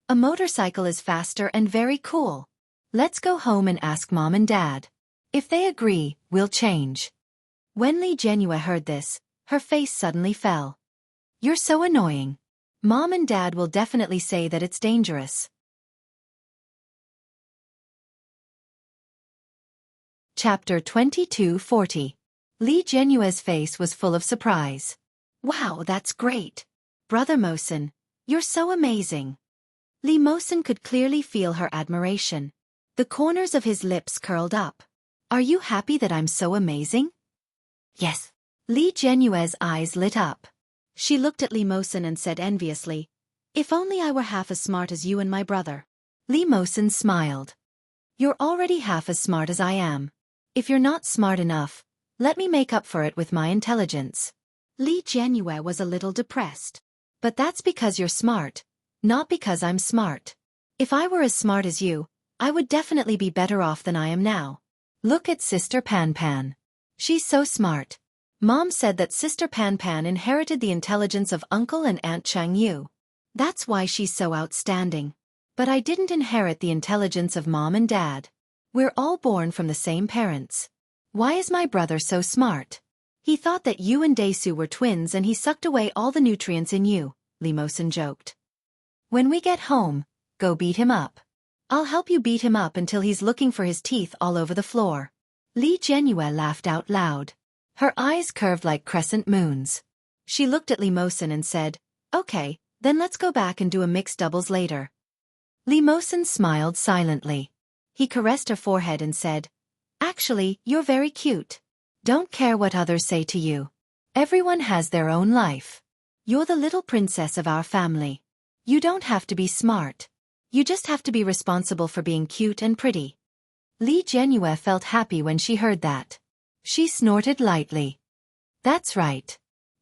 "A motorcycle is faster and very cool. Let's go home and ask Mom and Dad. If they agree, we'll change." When Li Jianyue heard this, her face suddenly fell. "You're so annoying. Mom and Dad will definitely say that it's dangerous." Chapter 2240. Li Jianyue's face was full of surprise. "Wow, that's great. Brother Mosen, you're so amazing." Li Mosen could clearly feel her admiration. The corners of his lips curled up. "Are you happy that I'm so amazing?" "Yes." Li Jianyue's eyes lit up. She looked at Li Mosen and said enviously, "If only I were half as smart as you and my brother." Li Mosen smiled. "You're already half as smart as I am. If you're not smart enough, let me make up for it with my intelligence." Li Jianyue was a little depressed. "But that's because you're smart, not because I'm smart. If I were as smart as you, I would definitely be better off than I am now. Look at Sister Pan Pan. She's so smart. Mom said that Sister Pan Pan inherited the intelligence of Uncle and Aunt Chang Yu. That's why she's so outstanding. But I didn't inherit the intelligence of Mom and Dad. We're all born from the same parents. Why is my brother so smart? He thought that you and Daesu were twins and he sucked away all the nutrients in you," Li Mosen joked. "When we get home, go beat him up. I'll help you beat him up until he's looking for his teeth all over the floor." Li Jianyue laughed out loud. Her eyes curved like crescent moons. She looked at Li Mosen and said, "Okay, then let's go back and do a mixed doubles later." Li Mosen smiled silently. He caressed her forehead and said, "Actually, you're very cute. Don't care what others say to you. Everyone has their own life. You're the little princess of our family. You don't have to be smart. You just have to be responsible for being cute and pretty." Li Jianyue felt happy when she heard that. She snorted lightly. "That's right.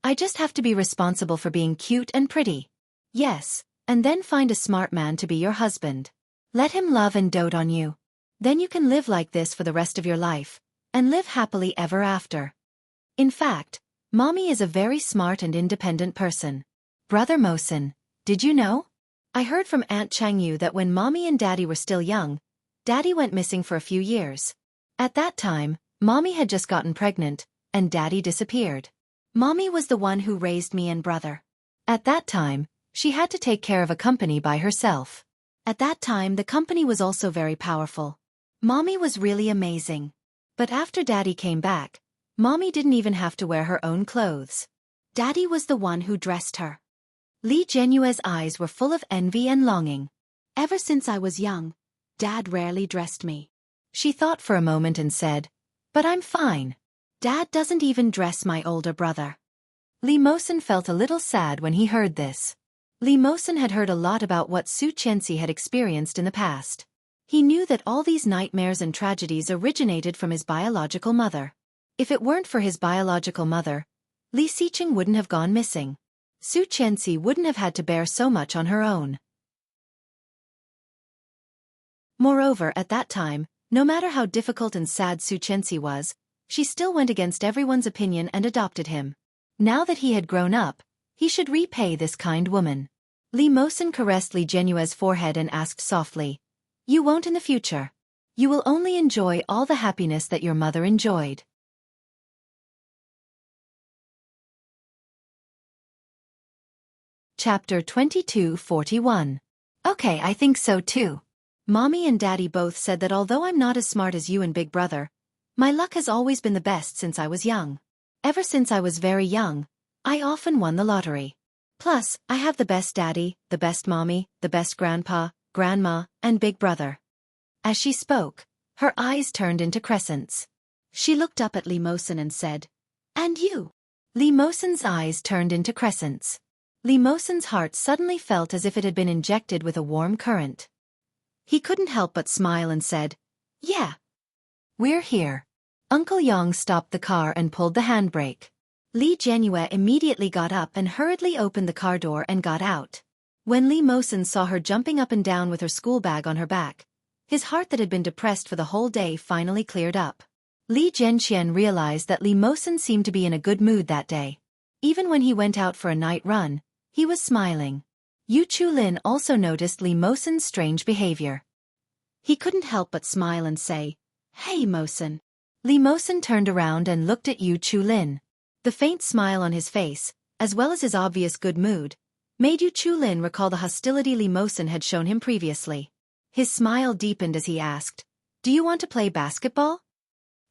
I just have to be responsible for being cute and pretty. Yes, and then find a smart man to be your husband. Let him love and dote on you. Then you can live like this for the rest of your life, and live happily ever after. In fact, Mommy is a very smart and independent person. Brother Mosen, did you know? I heard from Aunt Changyu that when Mommy and Daddy were still young, Daddy went missing for a few years. At that time, Mommy had just gotten pregnant, and Daddy disappeared. Mommy was the one who raised me and brother. At that time, she had to take care of a company by herself. At that time the company was also very powerful. Mommy was really amazing. But after Daddy came back, Mommy didn't even have to wear her own clothes. Daddy was the one who dressed her. Li Jianyue's eyes were full of envy and longing. Ever since I was young, Dad rarely dressed me. She thought for a moment and said, "But I'm fine. Dad doesn't even dress my older brother." Li Mosen felt a little sad when he heard this. Li Mosen had heard a lot about what Xueqi had experienced in the past. He knew that all these nightmares and tragedies originated from his biological mother. If it weren't for his biological mother, Li Xiqing wouldn't have gone missing. Xueqi wouldn't have had to bear so much on her own. Moreover, at that time, no matter how difficult and sad Xueqi was, she still went against everyone's opinion and adopted him. Now that he had grown up, he should repay this kind woman. Li Mosen caressed Li Jianyue's forehead and asked softly, "You won't in the future. You will only enjoy all the happiness that your mother enjoyed." Chapter 22:41. Okay, I think so too. Mommy and Daddy both said that although I'm not as smart as you and Big Brother, my luck has always been the best since I was young. Ever since I was very young, I often won the lottery. Plus, I have the best daddy, the best mommy, the best grandpa, grandma, and Big Brother. As she spoke, her eyes turned into crescents. She looked up at Li Mosen and said, "And you?" Li Mosen's eyes turned into crescents. Li Mosen's heart suddenly felt as if it had been injected with a warm current. He couldn't help but smile and said, "Yeah. We're here." Uncle Yang stopped the car and pulled the handbrake. Li Jianyue immediately got up and hurriedly opened the car door and got out. When Li Mosen saw her jumping up and down with her school bag on her back, his heart that had been depressed for the whole day finally cleared up. Li Jianqian realized that Li Mosen seemed to be in a good mood that day. Even when he went out for a night run, he was smiling. Yu Chulin also noticed Li Mosen's strange behavior. He couldn't help but smile and say, "Hey Mosen." Li Mosen turned around and looked at Yu Chulin. The faint smile on his face, as well as his obvious good mood, made Yu Chulin recall the hostility Li Mosen had shown him previously. His smile deepened as he asked, "Do you want to play basketball?"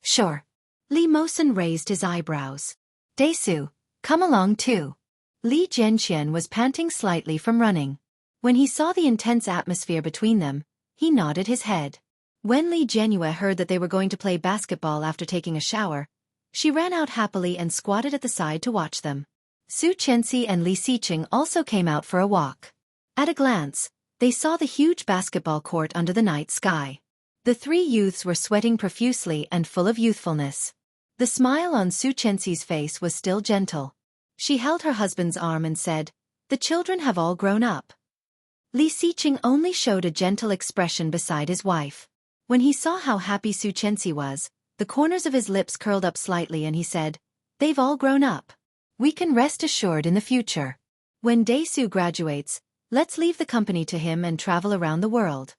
"Sure." Li Mosen raised his eyebrows. "Daesu, come along too." Li Jianqian was panting slightly from running. When he saw the intense atmosphere between them, he nodded his head. When Li Jianyue heard that they were going to play basketball after taking a shower, she ran out happily and squatted at the side to watch them. Xueqi and Li Xiqing also came out for a walk. At a glance, they saw the huge basketball court under the night sky. The three youths were sweating profusely and full of youthfulness. The smile on Xueqi's face was still gentle. She held her husband's arm and said, "The children have all grown up." Li Xiqing only showed a gentle expression beside his wife. When he saw how happy Xueqi was, the corners of his lips curled up slightly and he said, "They've all grown up. We can rest assured in the future. When Daesu graduates, let's leave the company to him and travel around the world."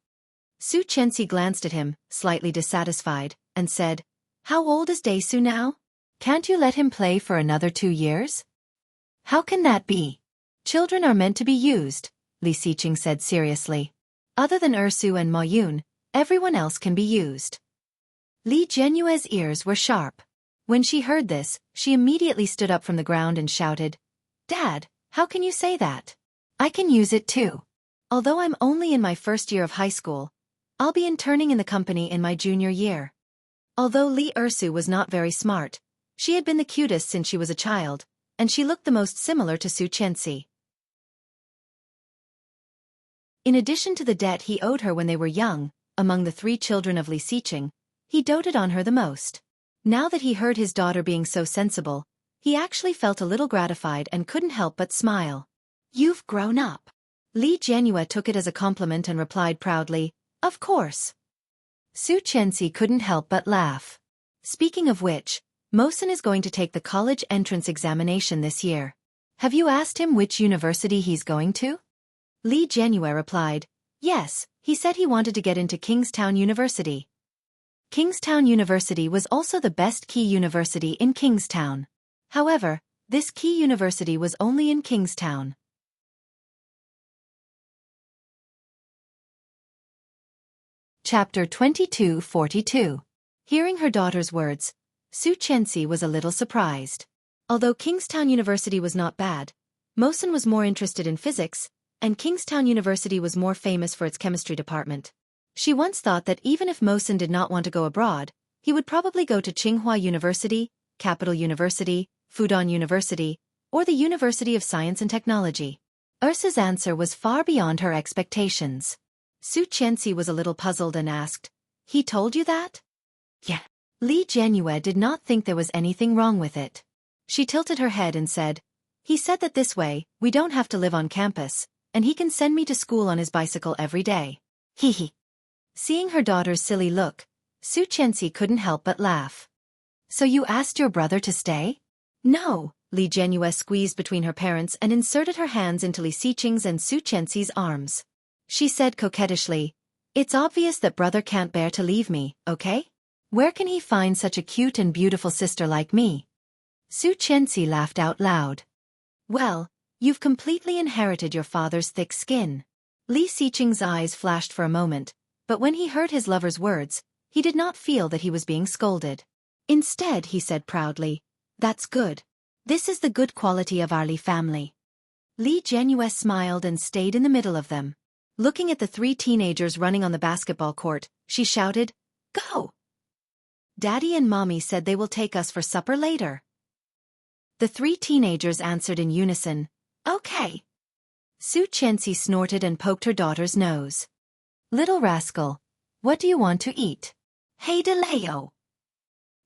Xueqi glanced at him, slightly dissatisfied, and said, "How old is Daesu now? Can't you let him play for another 2 years?" "How can that be? Children are meant to be used," Li Xiqing said seriously. "Other than Ersu and Ma Yun, everyone else can be used." Li Jianyue's ears were sharp. When she heard this, she immediately stood up from the ground and shouted, "Dad, how can you say that? I can use it too. Although I'm only in my first year of high school, I'll be interning in the company in my junior year." Although Li Ersu was not very smart, she had been the cutest since she was a child, and she looked the most similar to Xueqi. In addition to the debt he owed her when they were young, among the 3 children of Li Xiqing, he doted on her the most. Now that he heard his daughter being so sensible, he actually felt a little gratified and couldn't help but smile. "You've grown up." Li Jianyue took it as a compliment and replied proudly, "Of course." Xueqi couldn't help but laugh. Speaking of which, Mosen is going to take the college entrance examination this year. Have you asked him which university he's going to? Li Jianyue replied, "Yes, he said he wanted to get into Kingstown University." Kingstown University was also the best key university in Kingstown. However, this key university was only in Kingstown. Chapter 22:42. Hearing her daughter's words, Xueqi was a little surprised. Although Kingstown University was not bad, Mosen was more interested in physics, and Kingstown University was more famous for its chemistry department. She once thought that even if Mosen did not want to go abroad, he would probably go to Tsinghua University, Capital University, Fudan University, or the University of Science and Technology. Ursa's answer was far beyond her expectations. Xueqi was a little puzzled and asked, "He told you that?" "Yeah." Li Jianyue did not think there was anything wrong with it. She tilted her head and said, "He said that this way, we don't have to live on campus, and he can send me to school on his bicycle every day." Hee hee. Seeing her daughter's silly look, Xueqi couldn't help but laugh. "So you asked your brother to stay?" "No." Li Jianyue squeezed between her parents and inserted her hands into Li Xiqing's and Xueqi's arms. She said coquettishly, "It's obvious that brother can't bear to leave me, okay? Where can he find such a cute and beautiful sister like me?" Xueqi laughed out loud. "Well, you've completely inherited your father's thick skin." Li Xiqing's eyes flashed for a moment, but when he heard his lover's words, he did not feel that he was being scolded. Instead, he said proudly, "That's good. This is the good quality of our Li family." Li Jianyue smiled and stayed in the middle of them. Looking at the three teenagers running on the basketball court, she shouted, "Go! Daddy and Mommy said they will take us for supper later." The three teenagers answered in unison, "Okay." Xueqi snorted and poked her daughter's nose. "Little rascal, what do you want to eat?" "Hey de Leo."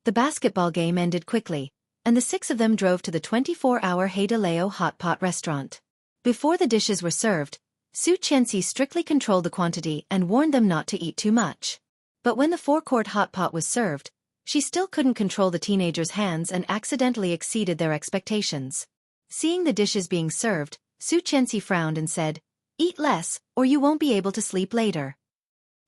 The basketball game ended quickly, and the six of them drove to the 24-hour Hey de Leo hot pot restaurant. Before the dishes were served, Xueqi strictly controlled the quantity and warned them not to eat too much. But when the four-quart hot pot was served, she still couldn't control the teenagers' hands and accidentally exceeded their expectations. Seeing the dishes being served, Xueqi frowned and said, "Eat less, or you won't be able to sleep later."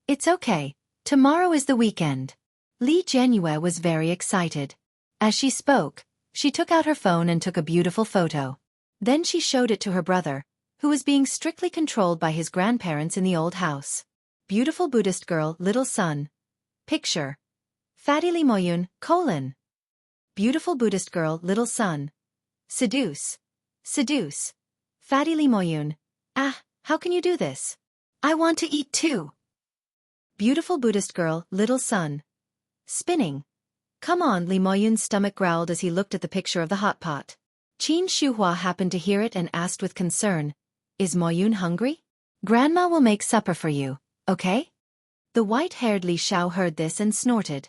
"It's okay. Tomorrow is the weekend." Li Jianyue was very excited. As she spoke, she took out her phone and took a beautiful photo. Then she showed it to her brother, who was being strictly controlled by his grandparents in the old house. Beautiful Buddhist girl, little son. Picture. Fatty Li Moyun, : Beautiful Buddhist girl, little son. Seduce. Seduce. Fatty Li Moyun. Ah, how can you do this? I want to eat too. Beautiful Buddhist girl, little son. Spinning. Come on, Li Moyun's stomach growled as he looked at the picture of the hot pot. Qin Shuhua happened to hear it and asked with concern, "Is Moyun hungry? Grandma will make supper for you, okay?" The white-haired Li Xiao heard this and snorted.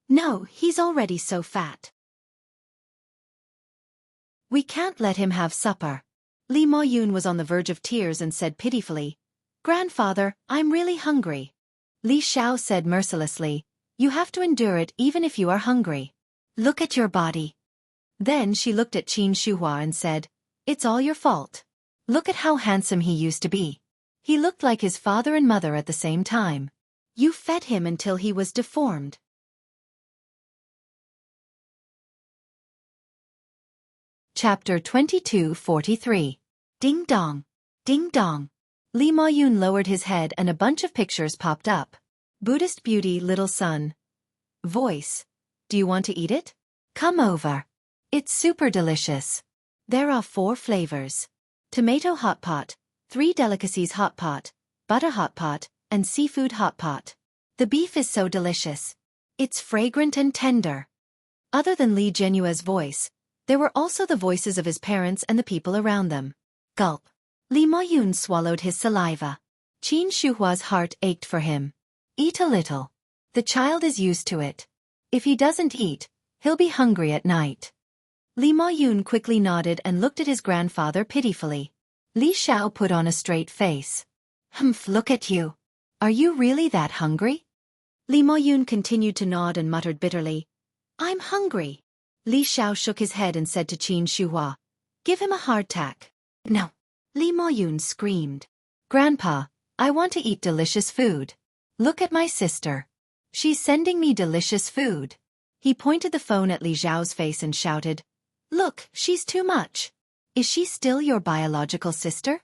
"No, he's already so fat. We can't let him have supper." Li Moyun was on the verge of tears and said pitifully, "Grandfather, I'm really hungry." Li Xiao said mercilessly, "You have to endure it even if you are hungry. Look at your body." Then she looked at Qin Shuhua and said, "It's all your fault. Look at how handsome he used to be. He looked like his father and mother at the same time. You fed him until he was deformed." Chapter 22:43. Ding dong. Ding dong. Li Moyun lowered his head and a bunch of pictures popped up. Buddhist beauty, little son. Voice. Do you want to eat it? Come over. It's super delicious. There are 4 flavors. Tomato hot pot, 3 delicacies hot pot, butter hot pot, and seafood hot pot. The beef is so delicious. It's fragrant and tender. Other than Li Jianyue's voice, there were also the voices of his parents and the people around them. Gulp. Li Moyun swallowed his saliva. Qin Shuhua's heart ached for him. Eat a little. The child is used to it. If he doesn't eat, he'll be hungry at night. Li Moyun quickly nodded and looked at his grandfather pitifully. Li Xiao put on a straight face. Humph, look at you. Are you really that hungry? Li Moyun continued to nod and muttered bitterly, "I'm hungry." Li Xiao shook his head and said to Qin Shuhua, "Give him a hardtack." No. Li Moyun screamed. "Grandpa, I want to eat delicious food. Look at my sister. She's sending me delicious food." He pointed the phone at Li Xiao's face and shouted, "Look, she's too much. Is she still your biological sister?"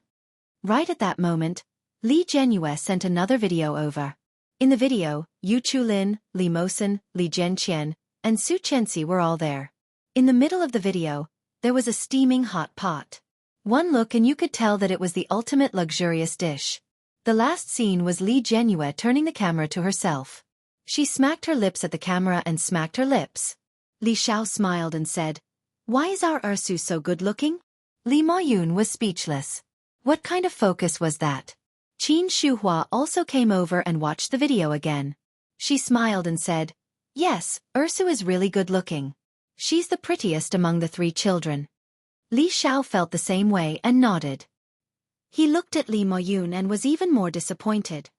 Right at that moment, Li Jianyue sent another video over. In the video, Yu Chulin, Li Mosen, Li Zhenqian, and Xueqi were all there. In the middle of the video, There was a steaming hot pot. One look and you could tell that it was the ultimate luxurious dish. The last scene was Li Jianyue turning the camera to herself. She smacked her lips at the camera and smacked her lips. Li Xiao smiled and said, "Why is our Ersu so good-looking?" Li Maoyun was speechless. What kind of focus was that? Qin Shuhua also came over and watched the video again. She smiled and said, "Yes, Ersu is really good-looking. She's the prettiest among the 3 children." Li Xiao felt the same way and nodded. He looked at Li Maoyun and was even more disappointed.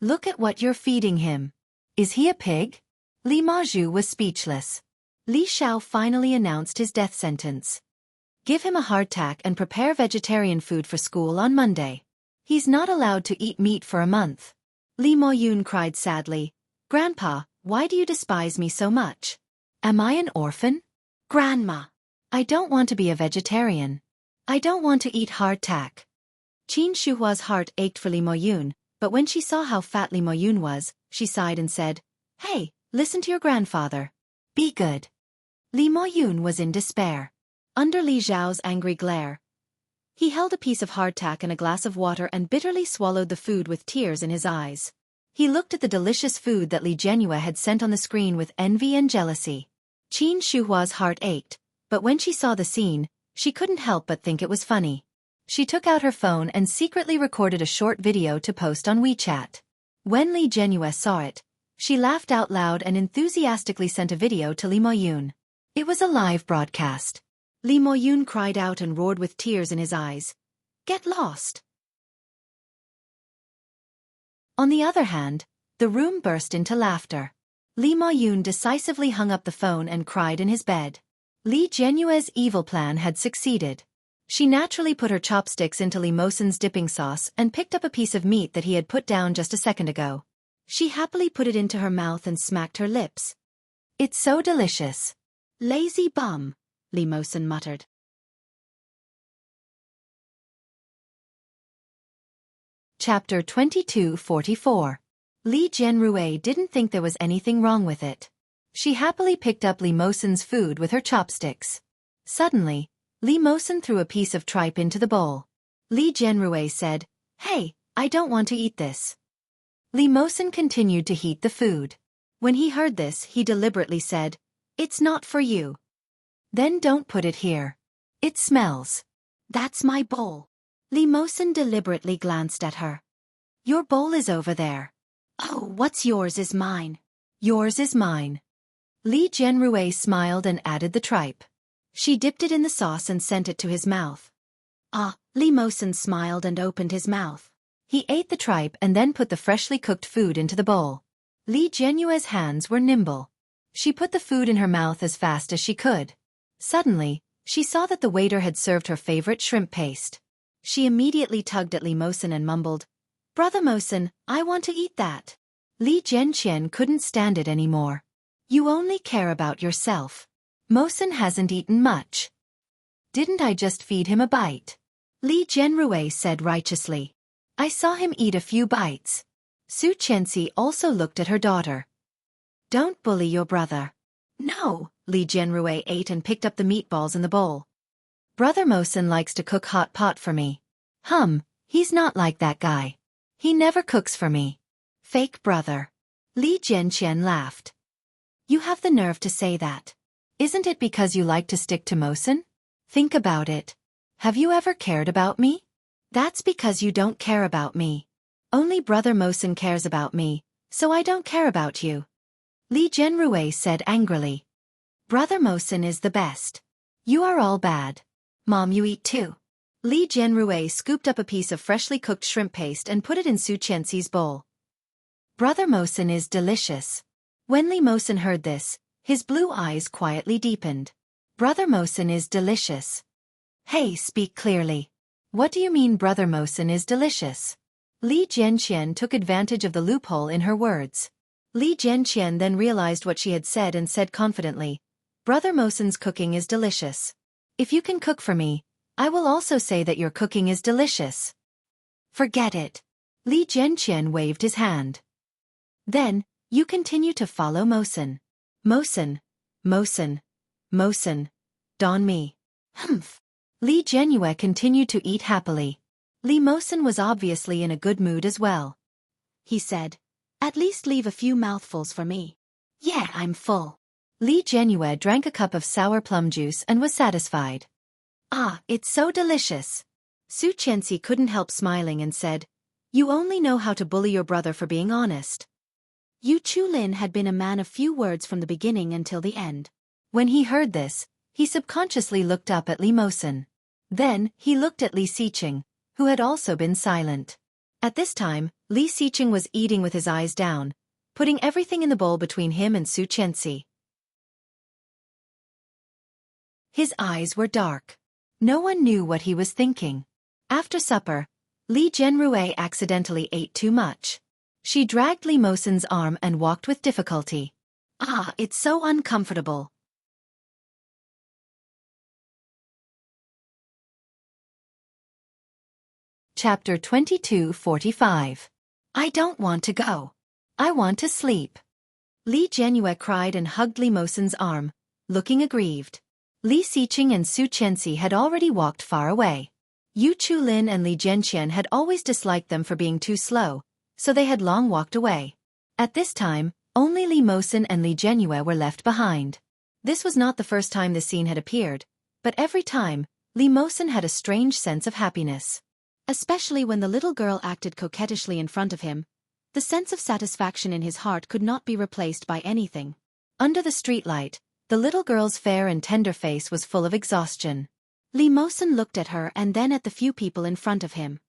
"Look at what you're feeding him. Is he a pig?" Li Maju was speechless. Li Xiao finally announced his death sentence. "Give him a hardtack and prepare vegetarian food for school on Monday. He's not allowed to eat meat for a month." Li Maoyun cried sadly, "Grandpa, why do you despise me so much? Am I an orphan?" "Grandma, I don't want to be a vegetarian. I don't want to eat hardtack." Qin Shuhua's heart ached for Li Maoyun, but when she saw how fat Li Maoyun was, she sighed and said, "Hey, listen to your grandfather. Be good." Li Maoyun was in despair. Under Li Zhao's angry glare, he held a piece of hardtack and a glass of water and bitterly swallowed the food with tears in his eyes. He looked at the delicious food that Li Jianyue had sent on the screen with envy and jealousy. Qin Shuhua's heart ached, but when she saw the scene, she couldn't help but think it was funny. She took out her phone and secretly recorded a short video to post on WeChat. When Li Jianyue saw it, she laughed out loud and enthusiastically sent a video to Li Maoyun. It was a live broadcast. Li Maoyun cried out and roared with tears in his eyes, "Get lost!" On the other hand, the room burst into laughter. Li Maoyun decisively hung up the phone and cried in his bed. Li Jianyue's evil plan had succeeded. She naturally put her chopsticks into Li Mosen's dipping sauce and picked up a piece of meat that he had put down just a second ago. She happily put it into her mouth and smacked her lips. "It's so delicious." "Lazy bum," Li Mosen muttered. Chapter 2244. Li Jianrui didn't think there was anything wrong with it. She happily picked up Li Mosen's food with her chopsticks. Suddenly, Li Mosen threw a piece of tripe into the bowl. Li Jianrui said, "Hey, I don't want to eat this." Li Mosen continued to heat the food. When he heard this, he deliberately said, "It's not for you." "Then don't put it here. It smells." "That's my bowl." Li Mosen deliberately glanced at her. "Your bowl is over there." "Oh, what's yours is mine." "Yours is mine." Li Jianrui smiled and added the tripe. She dipped it in the sauce and sent it to his mouth. "Ah," Li Mosen smiled and opened his mouth. He ate the tripe and then put the freshly cooked food into the bowl. Li Jianyue's hands were nimble. She put the food in her mouth as fast as she could. Suddenly, she saw that the waiter had served her favorite shrimp paste. She immediately tugged at Li Mosen and mumbled, "Brother Mosen, I want to eat that." Li Jianqian couldn't stand it anymore. "You only care about yourself. Mosen hasn't eaten much. Didn't I just feed him a bite?" Li Jianrui said righteously. "I saw him eat a few bites." Su Qianxi also looked at her daughter. "Don't bully your brother." "No," Li Jianrui ate and picked up the meatballs in the bowl. "Brother Mosen likes to cook hot pot for me." He's not like that guy. He never cooks for me." "Fake brother." Li Jianqian laughed. "You have the nerve to say that. Isn't it because you like to stick to Mosen? Think about it. Have you ever cared about me?" "That's because you don't care about me. Only Brother Mosen cares about me, so I don't care about you." Li Jianrui said angrily. "Brother Mosen is the best. You are all bad. Mom, you eat too." Li Jianrui scooped up a piece of freshly cooked shrimp paste and put it in Su Qianxi's bowl. "Brother Mosen is delicious." When Li Mosen heard this, his blue eyes quietly deepened. "Brother Mosen is delicious." "Hey, speak clearly. What do you mean Brother Mosen is delicious?" Li Jianqian took advantage of the loophole in her words. Li Jianqian then realized what she had said and said confidently, "Brother Mosen's cooking is delicious. If you can cook for me, I will also say that your cooking is delicious." "Forget it." Li Jianqian waved his hand. "Then, you continue to follow Mosen. Mosen, Mosen, Mosen. Don me." Humph. Li Jianyue continued to eat happily. Li Mosen was obviously in a good mood as well. He said, "At least leave a few mouthfuls for me." "Yeah, I'm full." Li Jianyue drank a cup of sour plum juice and was satisfied. "Ah, it's so delicious." Xueqi couldn't help smiling and said, "You only know how to bully your brother for being honest." Yu Chulin had been a man of few words from the beginning until the end. When he heard this, he subconsciously looked up at Li Mosen. Then, he looked at Li Xiqing, who had also been silent. At this time, Li Xiqing was eating with his eyes down, putting everything in the bowl between him and Xueqi. His eyes were dark. No one knew what he was thinking. After supper, Li Jianrui accidentally ate too much. She dragged Li Mosen's arm and walked with difficulty. "Ah, it's so uncomfortable." Chapter 22:45. I don't want to go. I want to sleep. Li Jianyue cried and hugged Li Mosen's arm, looking aggrieved. Li Xiqing and Xueqi had already walked far away. Yu Chulin and Li Jianqian had always disliked them for being too slow, so they had long walked away. At this time, only Li Mosen and Li Jianyue were left behind. This was not the first time the scene had appeared, but every time, Li Mosen had a strange sense of happiness. Especially when the little girl acted coquettishly in front of him, the sense of satisfaction in his heart could not be replaced by anything. Under the streetlight, the little girl's fair and tender face was full of exhaustion. Li Mosen looked at her and then at the few people in front of him.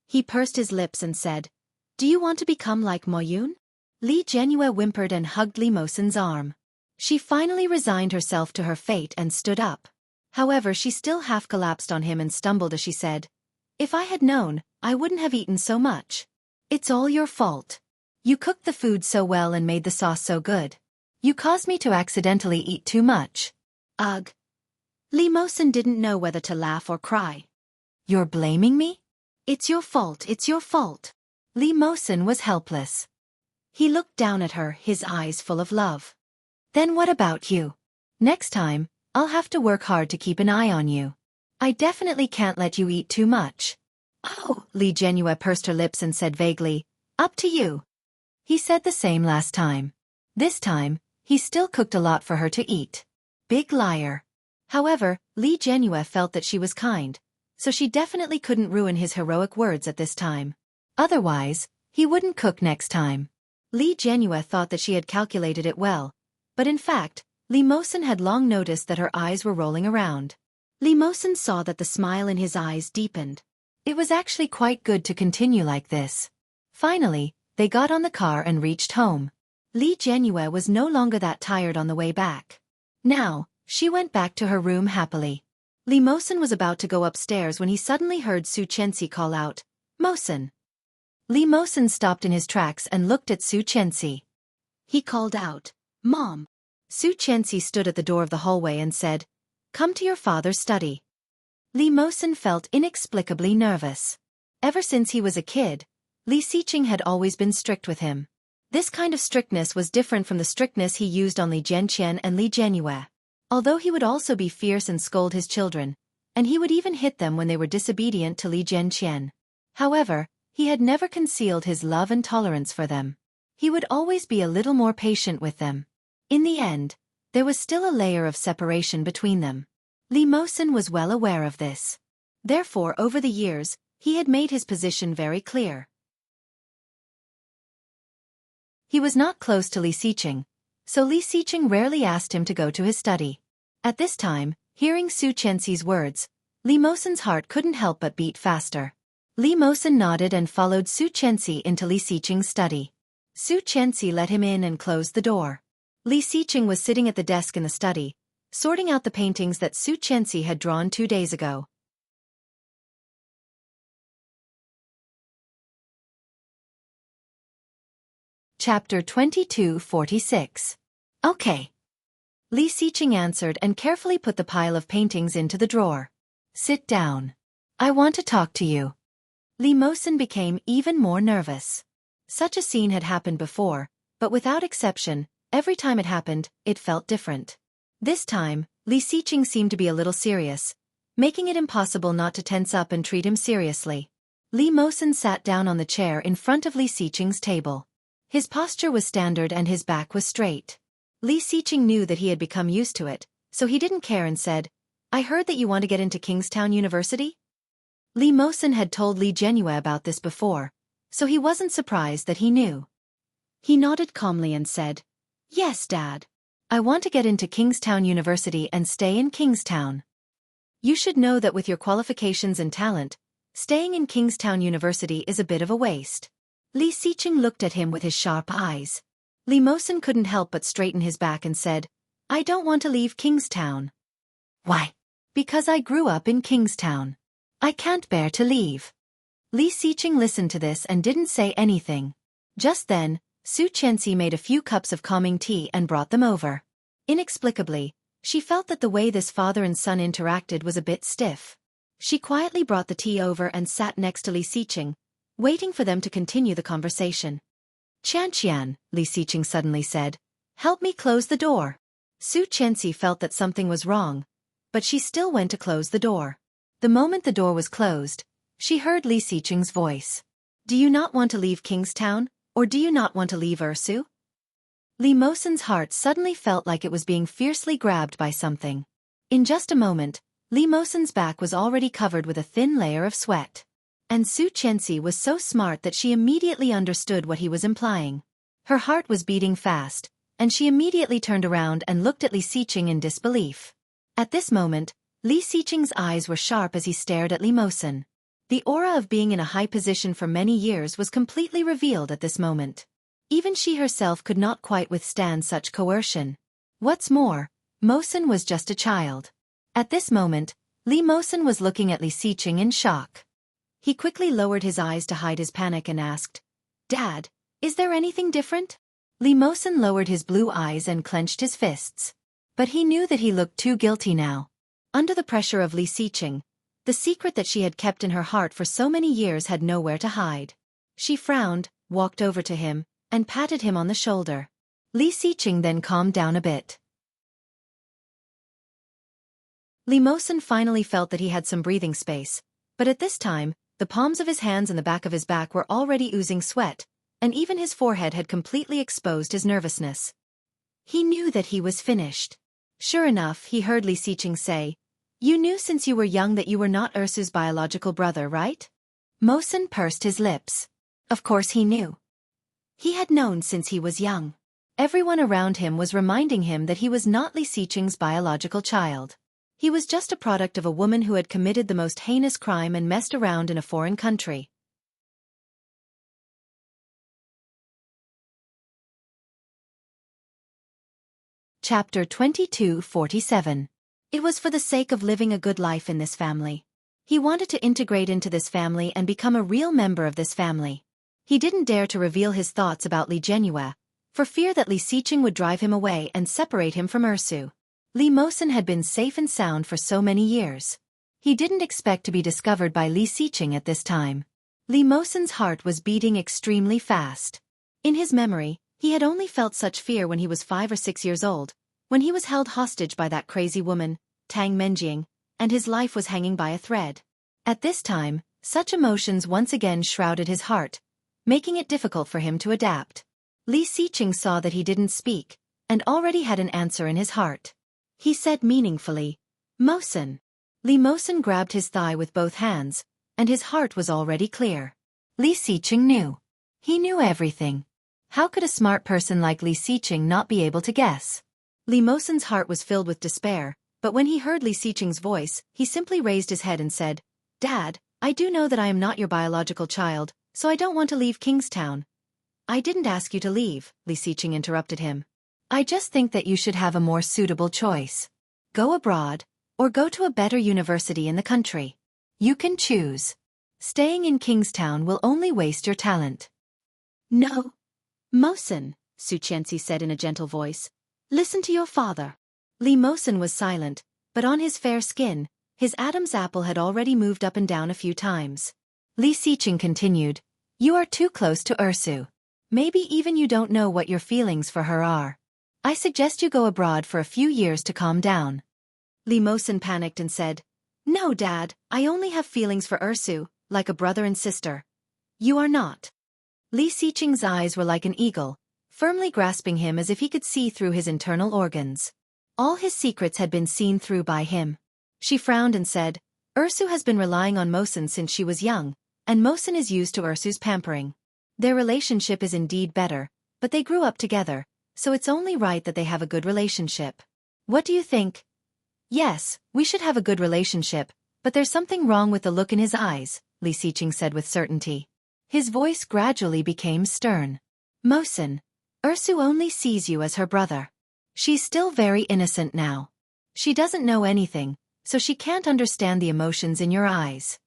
He pursed his lips and said, "Do you want to become like Mo Yun?" Li Jianyue whimpered and hugged Li Mosen's arm. She finally resigned herself to her fate and stood up. However, she still half collapsed on him and stumbled as she said, "If I had known, I wouldn't have eaten so much. It's all your fault. You cooked the food so well and made the sauce so good. You caused me to accidentally eat too much." Ugh. Li Mosen didn't know whether to laugh or cry. "You're blaming me? It's your fault, it's your fault." Li Mosen was helpless. He looked down at her, his eyes full of love. "Then what about you? Next time, I'll have to work hard to keep an eye on you. I definitely can't let you eat too much." "Oh," Li Jianyue pursed her lips and said vaguely, "Up to you." He said the same last time. This time, he still cooked a lot for her to eat. Big liar. However, Li Jianyue felt that she was kind, so she definitely couldn't ruin his heroic words at this time. Otherwise, he wouldn't cook next time. Li Jianyue thought that she had calculated it well, but in fact, Li Mosen had long noticed that her eyes were rolling around. Li Mosen saw that the smile in his eyes deepened. It was actually quite good to continue like this. Finally, they got on the car and reached home. Li Jianyue was no longer that tired on the way back. Now, she went back to her room happily. Li Mosen was about to go upstairs when he suddenly heard Xueqi call out, "Mosen." Li Mosen stopped in his tracks and looked at Xueqi. He called out, "Mom." Xueqi stood at the door of the hallway and said, "Come to your father's study." Li Mosen felt inexplicably nervous. Ever since he was a kid, Li Xiqing had always been strict with him. This kind of strictness was different from the strictness he used on Li Jianqian and Li Jianyue. Although he would also be fierce and scold his children, and he would even hit them when they were disobedient to Li Jianqian. However, he had never concealed his love and tolerance for them. He would always be a little more patient with them. In the end, there was still a layer of separation between them. Li Mosen was well aware of this. Therefore, over the years, he had made his position very clear. He was not close to Li Xiqing, so Li Xiqing rarely asked him to go to his study. At this time, hearing Xueqi's words, Li Mosen's heart couldn't help but beat faster. Li Mosen nodded and followed Xueqi into Li Xiqing's study. Xueqi let him in and closed the door. Li Xiqing was sitting at the desk in the study, sorting out the paintings that Xueqi had drawn 2 days ago. Chapter 22:46. Okay. Li Xiqing answered and carefully put the pile of paintings into the drawer. Sit down. I want to talk to you. Li Mosen became even more nervous. Such a scene had happened before, but without exception, every time it happened, it felt different. This time, Li Xiqing seemed to be a little serious, making it impossible not to tense up and treat him seriously. Li Mosen sat down on the chair in front of Li Xiqing's table. His posture was standard and his back was straight. Li Xiqing knew that he had become used to it, so he didn't care and said, "I heard that you want to get into Kingstown University?" Li Mosen had told Li Jianyue about this before, so he wasn't surprised that he knew. He nodded calmly and said, "Yes, Dad. I want to get into Kingstown University and stay in Kingstown. You should know that with your qualifications and talent, staying in Kingstown University is a bit of a waste." Li Xiqing looked at him with his sharp eyes. Li Mosen couldn't help but straighten his back and said, "I don't want to leave Kingstown." "Why?" "Because I grew up in Kingstown. I can't bear to leave." Li Xiqing listened to this and didn't say anything. Just then, Xueqi made a few cups of calming tea and brought them over. Inexplicably, she felt that the way this father and son interacted was a bit stiff. She quietly brought the tea over and sat next to Li Xiqing, waiting for them to continue the conversation. "Qianqian," Li Xiqing suddenly said, "help me close the door." Xueqi felt that something was wrong, but she still went to close the door. The moment the door was closed, she heard Li Xiqing's voice. "Do you not want to leave Kingstown, or do you not want to leave Ursu?" Li Mosen's heart suddenly felt like it was being fiercely grabbed by something. In just a moment, Li Mosen's back was already covered with a thin layer of sweat. And Xueqi was so smart that she immediately understood what he was implying. Her heart was beating fast, and she immediately turned around and looked at Li Xiqing in disbelief. At this moment, Li Xiqing's eyes were sharp as he stared at Li Mosen. The aura of being in a high position for many years was completely revealed at this moment. Even she herself could not quite withstand such coercion. What's more, Mosen was just a child. At this moment, Li Mosen was looking at Li Xiqing in shock. He quickly lowered his eyes to hide his panic and asked, "Dad, is there anything different?" Li Mosen lowered his blue eyes and clenched his fists. But he knew that he looked too guilty now. Under the pressure of Li Xiqing, the secret that she had kept in her heart for so many years had nowhere to hide. She frowned, walked over to him, and patted him on the shoulder. Li Xiqing then calmed down a bit. Li Mosen finally felt that he had some breathing space, but at this time, the palms of his hands and the back of his back were already oozing sweat, and even his forehead had completely exposed his nervousness. He knew that he was finished. Sure enough, he heard Li Xiqing say, "You knew since you were young that you were not Ursu's biological brother, right?" Mosen pursed his lips. Of course he knew. He had known since he was young. Everyone around him was reminding him that he was not Li Xiqing's biological child. He was just a product of a woman who had committed the most heinous crime and messed around in a foreign country. Chapter 22:47. It was for the sake of living a good life in this family. He wanted to integrate into this family and become a real member of this family. He didn't dare to reveal his thoughts about Li Jianyue, for fear that Li Xiqing would drive him away and separate him from Ursu. Li Mosen had been safe and sound for so many years. He didn't expect to be discovered by Li Xiqing at this time. Li Mosen's heart was beating extremely fast. In his memory, he had only felt such fear when he was 5 or 6 years old, when he was held hostage by that crazy woman, Tang Menjing, and his life was hanging by a thread. At this time, such emotions once again shrouded his heart, making it difficult for him to adapt. Li Xiqing saw that he didn't speak, and already had an answer in his heart. He said meaningfully, "Mosen." Li Mosen grabbed his thigh with both hands, and his heart was already clear. Li Xiqing knew. He knew everything. How could a smart person like Li Xiqing not be able to guess? Li Mosen's heart was filled with despair, but when he heard Li Xiqing's voice, he simply raised his head and said, "Dad, I do know that I am not your biological child, so I don't want to leave Kingstown." "I didn't ask you to leave," Li Xiqing interrupted him. "I just think that you should have a more suitable choice. Go abroad, or go to a better university in the country. You can choose. Staying in Kingstown will only waste your talent." "No. Mosen," Xueqi said in a gentle voice. "Listen to your father." Li Mosen was silent, but on his fair skin, his Adam's apple had already moved up and down a few times. Li Xiqing continued, "You are too close to Ursu. Maybe even you don't know what your feelings for her are. I suggest you go abroad for a few years to calm down." Li Mosen panicked and said, No, Dad, I only have feelings for Ursu, like a brother and sister. You are not. Li Xiqing's eyes were like an eagle, firmly grasping him as if he could see through his internal organs. All his secrets had been seen through by him. She frowned and said, Ursu has been relying on Mosen since she was young, and Mosen is used to Ursu's pampering. Their relationship is indeed better, but they grew up together, so it's only right that they have a good relationship. What do you think? Yes, we should have a good relationship, but there's something wrong with the look in his eyes, Li Xiqing said with certainty. His voice gradually became stern. Mosen, Ursu only sees you as her brother. She's still very innocent now. She doesn't know anything, so she can't understand the emotions in your eyes.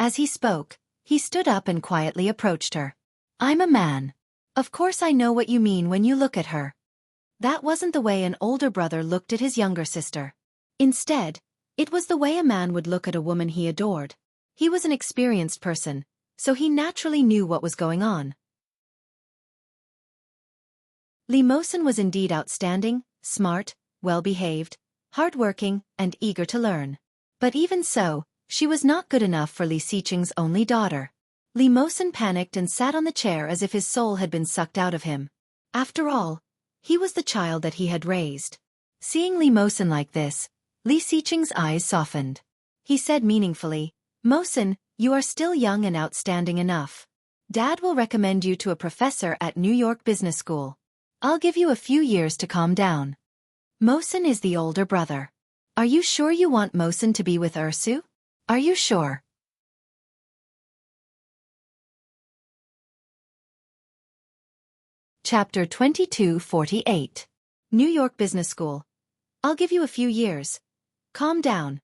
As he spoke, he stood up and quietly approached her. I'm a man. Of course I know what you mean when you look at her. That wasn't the way an older brother looked at his younger sister. Instead, it was the way a man would look at a woman he adored. He was an experienced person, so he naturally knew what was going on. Li Mosen was indeed outstanding, smart, well-behaved, hard-working, and eager to learn. But even so, she was not good enough for Li Xiqing's only daughter. Li Mosen panicked and sat on the chair as if his soul had been sucked out of him. After all, he was the child that he had raised. Seeing Li Mosen like this, Li Xiqing's eyes softened. He said meaningfully, Mosen, you are still young and outstanding enough. Dad will recommend you to a professor at New York Business School. I'll give you a few years to calm down. Mosen is the older brother. Are you sure you want Mosen to be with Ursu? Are you sure? Chapter 2248. New York Business School. I'll give you a few years. Calm down.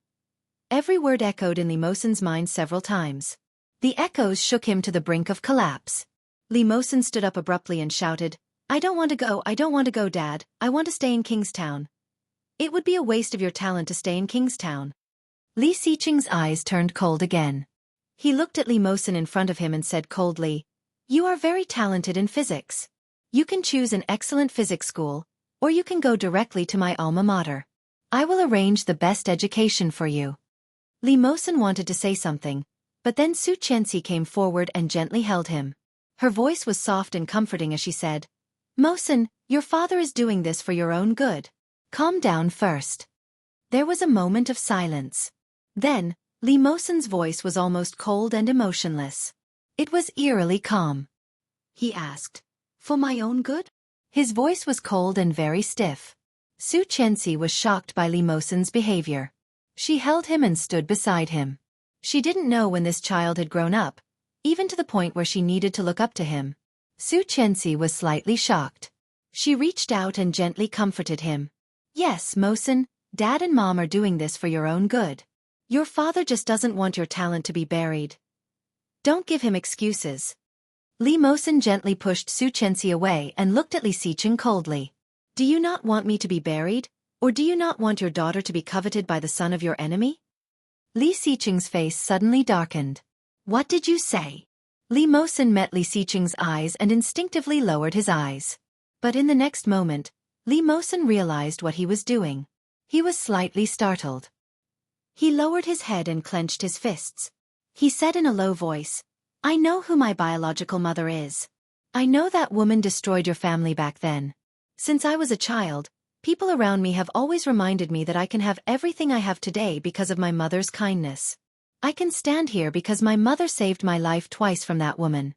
Every word echoed in Li Mosen's mind several times. The echoes shook him to the brink of collapse. Li Mosen stood up abruptly and shouted, I don't want to go, Dad. I want to stay in Kingstown. It would be a waste of your talent to stay in Kingstown. Li Xiqing's eyes turned cold again. He looked at Li Mosen in front of him and said coldly, You are very talented in physics. You can choose an excellent physics school, or you can go directly to my alma mater. I will arrange the best education for you. Li Mosen wanted to say something, but then Xueqi came forward and gently held him. Her voice was soft and comforting as she said, Mosen, your father is doing this for your own good. Calm down first. There was a moment of silence. Then, Li Mosen's voice was almost cold and emotionless. It was eerily calm. He asked, For my own good? His voice was cold and very stiff. Xueqi was shocked by Li Mosen's behavior. She held him and stood beside him. She didn't know when this child had grown up, even to the point where she needed to look up to him. Xueqi was slightly shocked. She reached out and gently comforted him. Yes, Mosen, Dad and Mom are doing this for your own good. Your father just doesn't want your talent to be buried. Don't give him excuses. Li Mosen gently pushed Xueqi away and looked at Li Xiqing coldly. Do you not want me to be buried, or do you not want your daughter to be coveted by the son of your enemy? Li Xiqing's face suddenly darkened. What did you say? Li Mosen met Li Xiqing's eyes and instinctively lowered his eyes. But in the next moment, Li Mosen realized what he was doing. He was slightly startled. He lowered his head and clenched his fists. He said in a low voice, I know who my biological mother is. I know that woman destroyed your family back then. Since I was a child, people around me have always reminded me that I can have everything I have today because of my mother's kindness. I can stand here because my mother saved my life twice from that woman.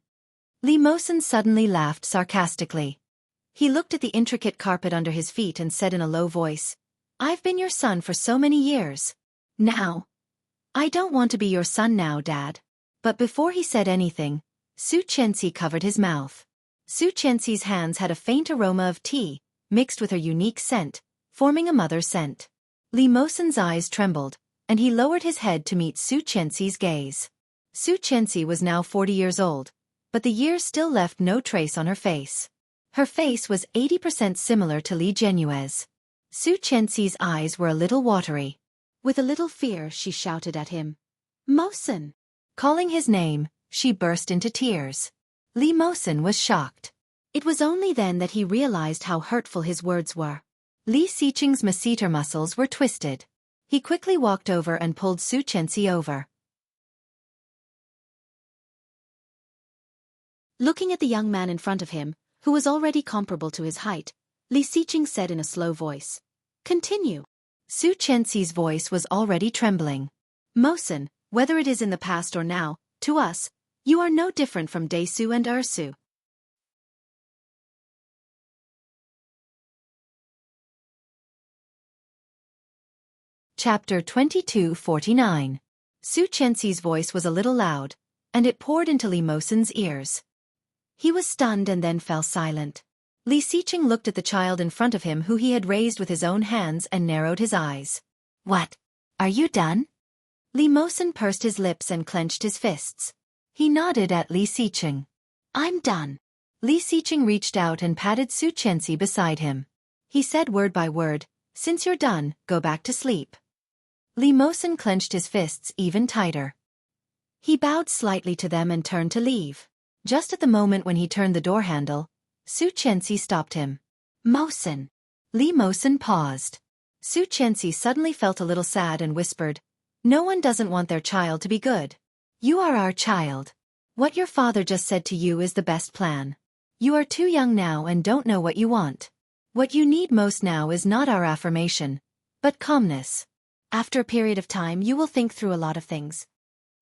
Li Mosen suddenly laughed sarcastically. He looked at the intricate carpet under his feet and said in a low voice, I've been your son for so many years. Now, I don't want to be your son now, Dad. But before he said anything, Xueqi covered his mouth. Xueqi's hands had a faint aroma of tea, mixed with her unique scent, forming a mother scent. Li Mosen's eyes trembled, and he lowered his head to meet Xueqi's gaze. Xueqi was now 40 years old, but the years still left no trace on her face. Her face was 80% similar to Li Genue's. Xueqi's eyes were a little watery. With a little fear, she shouted at him, Mosen! Calling his name, she burst into tears. Li Mosen was shocked. It was only then that he realized how hurtful his words were. Li Xiqing's masseter muscles were twisted. He quickly walked over and pulled Xueqi over. Looking at the young man in front of him, who was already comparable to his height, Li Xiqing said in a slow voice, "Continue." Xueqi's voice was already trembling. "Mosen, whether it is in the past or now, to us, you are no different from Desu and Ersu. Chapter 22:49. Xueqi's voice was a little loud, and it poured into Li Mosen's ears. He was stunned and then fell silent. Li Xiqing looked at the child in front of him who he had raised with his own hands and narrowed his eyes. "What? Are you done?" Li Mosen pursed his lips and clenched his fists. He nodded at Li Xiqing. "I'm done." Li Xiqing reached out and patted Xueqi beside him. He said word by word, "Since you're done, go back to sleep." Li Mosen clenched his fists even tighter. He bowed slightly to them and turned to leave. Just at the moment when he turned the door handle, Xueqi stopped him. "Mosen." Li Mosen paused. Xueqi suddenly felt a little sad and whispered, "No one doesn't want their child to be good. You are our child. What your father just said to you is the best plan. You are too young now and don't know what you want. What you need most now is not our affirmation, but calmness. After a period of time you will think through a lot of things."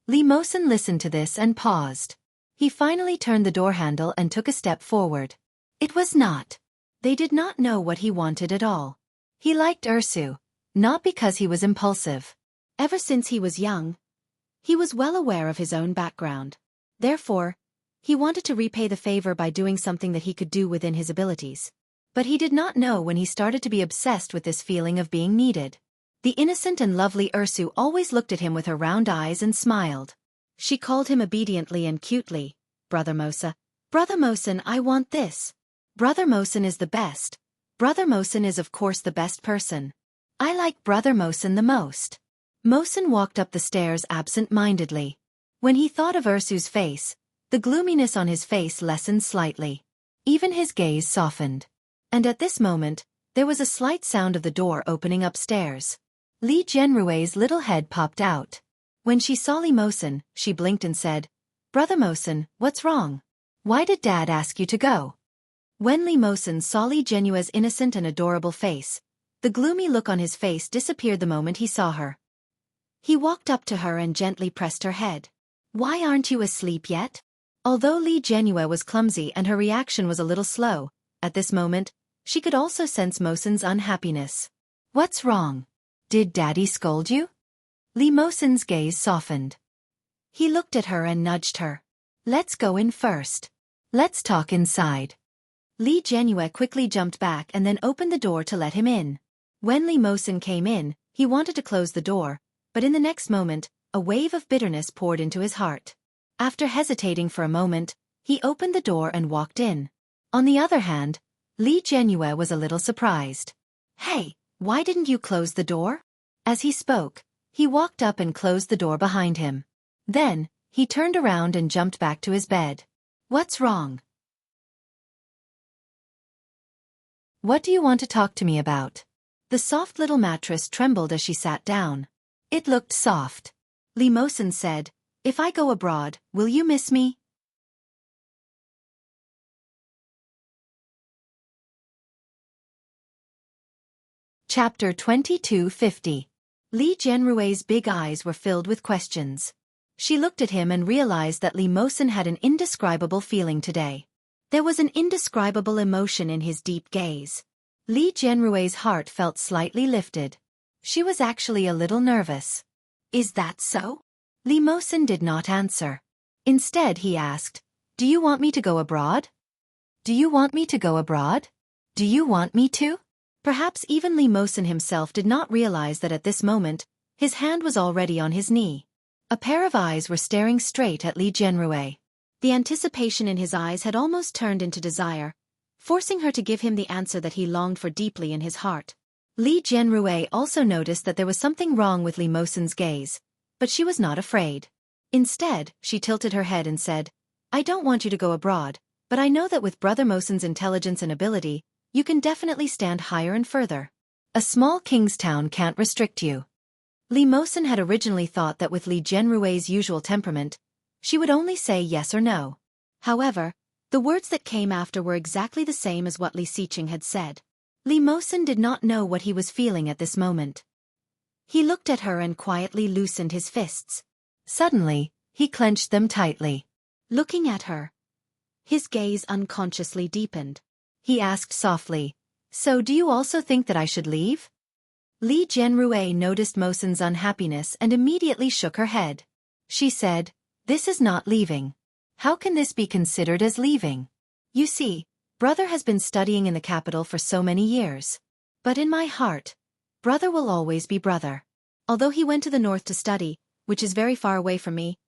Li Mosen listened to this and paused. He finally turned the door handle and took a step forward. It was not. They did not know what he wanted at all. He liked Ersu, not because he was impulsive. Ever since he was young, he was well aware of his own background. Therefore, he wanted to repay the favor by doing something that he could do within his abilities. But he did not know when he started to be obsessed with this feeling of being needed. The innocent and lovely Ersu always looked at him with her round eyes and smiled. She called him obediently and cutely, "Brother Mosa. Brother Mosen, I want this. Brother Mosen is the best. Brother Mosen is of course the best person. I like Brother Mosen the most." Mosen walked up the stairs absent-mindedly. When he thought of Ersu's face, the gloominess on his face lessened slightly. Even his gaze softened. And at this moment, there was a slight sound of the door opening upstairs. Li Jianrui's little head popped out. When she saw Li Mosen, she blinked and said, "Brother Mosen, what's wrong? Why did Dad ask you to go?" When Li Mosen saw Li Jianrui's innocent and adorable face, the gloomy look on his face disappeared the moment he saw her. He walked up to her and gently pressed her head. "Why aren't you asleep yet?" Although Li Jianrui was clumsy and her reaction was a little slow, at this moment, she could also sense Mosen's unhappiness. "What's wrong? Did Daddy scold you?" Li Mosen's gaze softened. He looked at her and nudged her. "Let's go in first. Let's talk inside." Li Jianrui quickly jumped back and then opened the door to let him in. When Li Mosen came in, he wanted to close the door, but in the next moment, a wave of bitterness poured into his heart. After hesitating for a moment, he opened the door and walked in. On the other hand, Li Jianrui was a little surprised. "Hey, why didn't you close the door?" As he spoke, he walked up and closed the door behind him. Then, he turned around and jumped back to his bed. "What's wrong? What do you want to talk to me about?" The soft little mattress trembled as she sat down. It looked soft. Li Mosen said, "If I go abroad, will you miss me?" Chapter 22:50. Li Jianrui's big eyes were filled with questions. She looked at him and realized that Li Mosen had an indescribable feeling today. There was an indescribable emotion in his deep gaze. Li Jianrui's heart felt slightly lifted. She was actually a little nervous. "Is that so?" Li Mosen did not answer. Instead he asked, "Do you want me to go abroad? Do you want me to go abroad? Do you want me to?" Perhaps even Li Mosen himself did not realize that at this moment, his hand was already on his knee. A pair of eyes were staring straight at Li Jianrui. The anticipation in his eyes had almost turned into desire, forcing her to give him the answer that he longed for deeply in his heart. Li Jianrui also noticed that there was something wrong with Li Mosen's gaze, but she was not afraid. Instead, she tilted her head and said, "I don't want you to go abroad, but I know that with Brother Mosen's intelligence and ability, you can definitely stand higher and further. A small king's town can't restrict you." Li Mosen had originally thought that with Li Jianrui's usual temperament, she would only say yes or no. However, the words that came after were exactly the same as what Li Xiqing had said. Li Mosen did not know what he was feeling at this moment. He looked at her and quietly loosened his fists. Suddenly, he clenched them tightly. Looking at her, his gaze unconsciously deepened. He asked softly, "So do you also think that I should leave?" Li Jianrui noticed Mosen's unhappiness and immediately shook her head. She said, "This is not leaving. How can this be considered as leaving? You see, brother has been studying in the capital for so many years. But in my heart, brother will always be brother. Although he went to the north to study, which is very far away from me,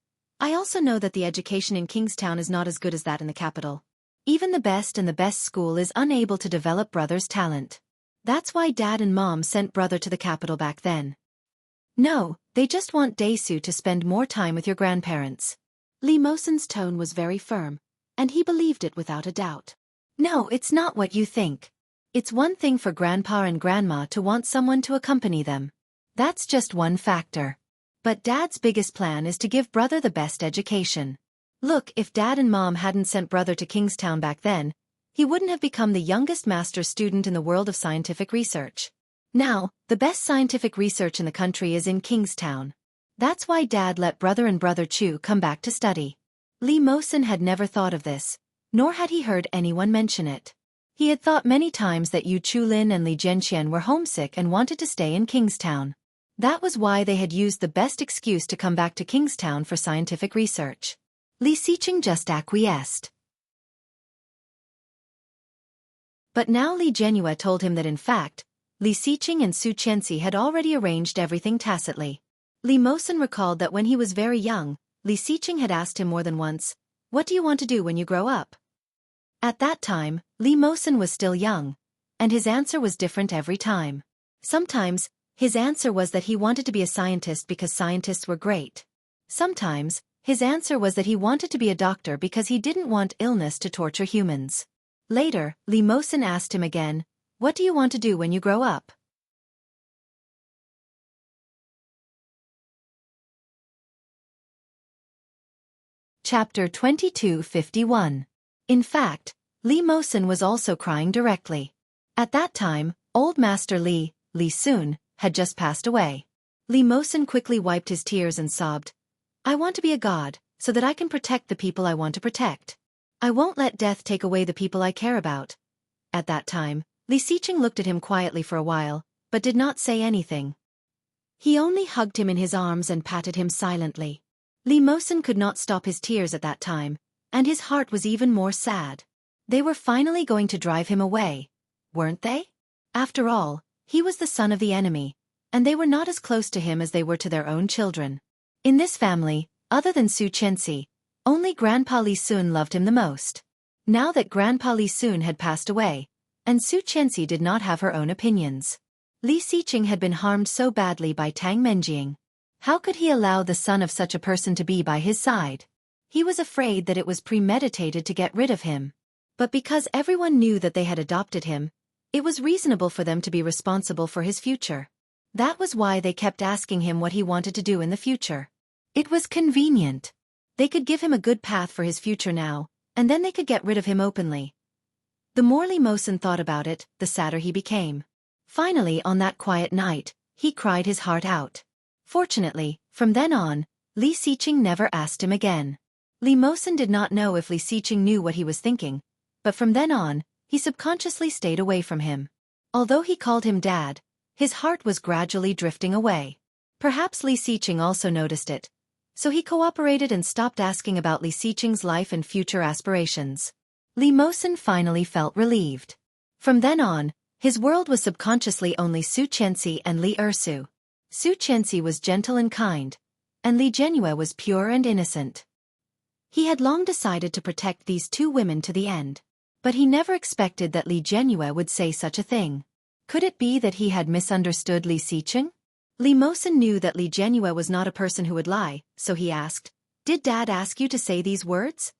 I also know that the education in Kingstown is not as good as that in the capital. Even the best school is unable to develop brother's talent. That's why Dad and Mom sent brother to the capital back then. No, they just want Daesu to spend more time with your grandparents." Li Mosen's tone was very firm, and he believed it without a doubt. "No, it's not what you think. It's one thing for Grandpa and Grandma to want someone to accompany them. That's just one factor. But Dad's biggest plan is to give brother the best education. Look, if Dad and Mom hadn't sent brother to Kingstown back then, he wouldn't have become the youngest master student in the world of scientific research. Now, the best scientific research in the country is in Kingstown. That's why Dad let brother and brother Chu come back to study." Li Mosen had never thought of this, nor had he heard anyone mention it. He had thought many times that Yu Chulin and Li Zhenxian were homesick and wanted to stay in Kingstown. That was why they had used the best excuse to come back to Kingstown for scientific research. Li Xiqing just acquiesced. But now Li Jianyue told him that in fact, Li Xiqing and Su Qianxi had already arranged everything tacitly. Li Mosen recalled that when he was very young, Li Xiqing had asked him more than once, "What do you want to do when you grow up?" At that time, Li Mosen was still young, and his answer was different every time. Sometimes, his answer was that he wanted to be a scientist because scientists were great. Sometimes, his answer was that he wanted to be a doctor because he didn't want illness to torture humans. Later, Li Mosen asked him again, "What do you want to do when you grow up?" Chapter 2251. In fact, Li Mosen was also crying directly. At that time, old Master Li Sun, had just passed away. Li Mosen quickly wiped his tears and sobbed, "I want to be a god, so that I can protect the people I want to protect. I won't let death take away the people I care about." At that time, Li Xiqing looked at him quietly for a while, but did not say anything. He only hugged him in his arms and patted him silently. Li Mosen could not stop his tears at that time, and his heart was even more sad. They were finally going to drive him away, weren't they? After all, he was the son of the enemy, and they were not as close to him as they were to their own children. In this family, other than Su Qianxi, only Grandpa Li Sun loved him the most. Now that Grandpa Li Sun had passed away, and Su Qianxi did not have her own opinions, Li Xiqing had been harmed so badly by Tang Menjing. How could he allow the son of such a person to be by his side? He was afraid that it was premeditated to get rid of him. But because everyone knew that they had adopted him, it was reasonable for them to be responsible for his future. That was why they kept asking him what he wanted to do in the future. It was convenient. They could give him a good path for his future now, and then they could get rid of him openly. The more Li Mosen thought about it, the sadder he became. Finally, on that quiet night, he cried his heart out. Fortunately, from then on, Li Xiqing never asked him again. Li Mosen did not know if Li Xiqing knew what he was thinking, but from then on, he subconsciously stayed away from him. Although he called him Dad, his heart was gradually drifting away. Perhaps Li Xiqing also noticed it, so he cooperated and stopped asking about Li Xiqing's life and future aspirations. Li Mosen finally felt relieved. From then on, his world was subconsciously only Su Qianxi and Li Ersu. Su Qianxi was gentle and kind, and Li Jianyue was pure and innocent. He had long decided to protect these two women to the end. But he never expected that Li Jianyue would say such a thing. Could it be that he had misunderstood Li Xiqing? Li Mosen knew that Li Jianyue was not a person who would lie, so he asked, "Did Dad ask you to say these words?"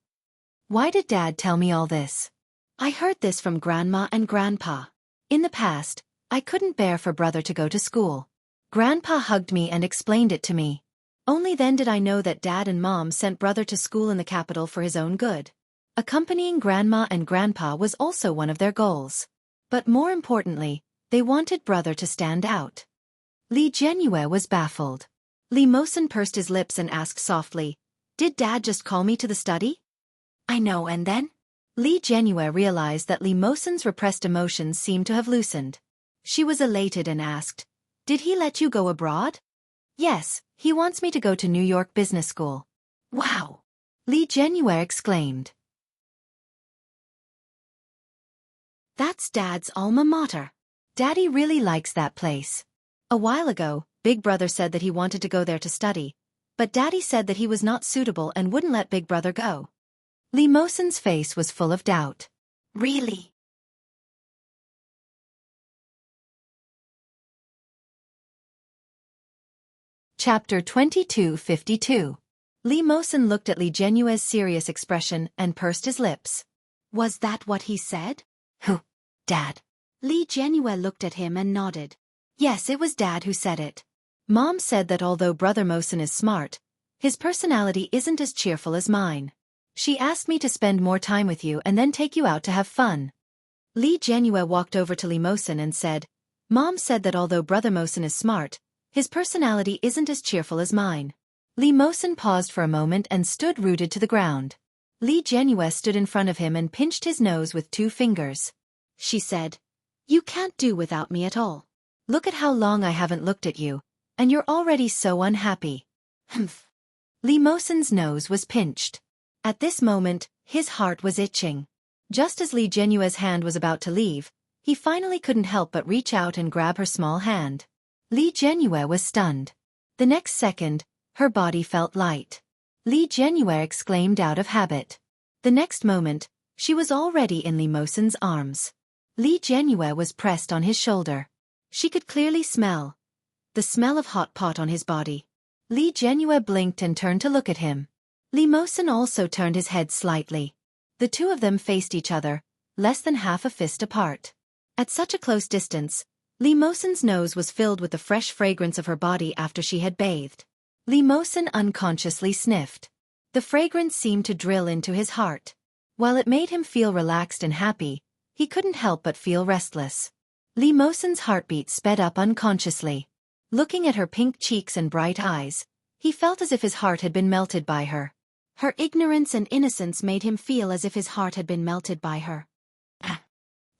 "Why did Dad tell me all this?" "I heard this from Grandma and Grandpa. In the past, I couldn't bear for brother to go to school. Grandpa hugged me and explained it to me. Only then did I know that Dad and Mom sent brother to school in the capital for his own good. Accompanying Grandma and Grandpa was also one of their goals. But more importantly, they wanted brother to stand out. Li Jianyue was baffled. Li Mosen pursed his lips and asked softly, "Did Dad just call me to the study?" "I know, and then?" Li Jianyue realized that Li Mosen's repressed emotions seemed to have loosened. She was elated and asked, "Did he let you go abroad?" "Yes, he wants me to go to New York Business School." "Wow!" Li Jianyue exclaimed. "That's Dad's alma mater. Daddy really likes that place." A while ago, Big Brother said that he wanted to go there to study, but Daddy said that he was not suitable and wouldn't let Big Brother go. Li Mosen's face was full of doubt. "Really?" Chapter 2252. Li Mosen looked at Li Jianyue's serious expression and pursed his lips. "Was that what he said?" "Who? Dad?" Li Jianyue looked at him and nodded. "Yes, it was Dad who said it. Mom said that although Brother Mosen is smart, his personality isn't as cheerful as mine. She asked me to spend more time with you and then take you out to have fun." Li Jianyue walked over to Li Mosen and said, "Mom said that although Brother Mosen is smart, his personality isn't as cheerful as mine." Li Mosen paused for a moment and stood rooted to the ground. Li Jianyue stood in front of him and pinched his nose with 2 fingers. She said, "You can't do without me at all. Look at how long I haven't looked at you, and you're already so unhappy." Humph. Li Mosen's nose was pinched. At this moment, his heart was itching. Just as Li Jianyue's hand was about to leave, he finally couldn't help but reach out and grab her small hand. Li Jianyue was stunned. The next second, her body felt light. Li Jianyue exclaimed out of habit. The next moment, she was already in Li Mosen's arms. Li Jianyue was pressed on his shoulder. She could clearly smell the smell of hot pot on his body. Li Jianyue blinked and turned to look at him. Li Mosen also turned his head slightly. The two of them faced each other, less than half a fist apart. At such a close distance, Li Mosen's nose was filled with the fresh fragrance of her body after she had bathed. Li Mosen unconsciously sniffed. The fragrance seemed to drill into his heart. While it made him feel relaxed and happy, he couldn't help but feel restless. Li Mosen's heartbeat sped up unconsciously. Looking at her pink cheeks and bright eyes, he felt as if his heart had been melted by her. Her ignorance and innocence made him feel as if his heart had been melted by her.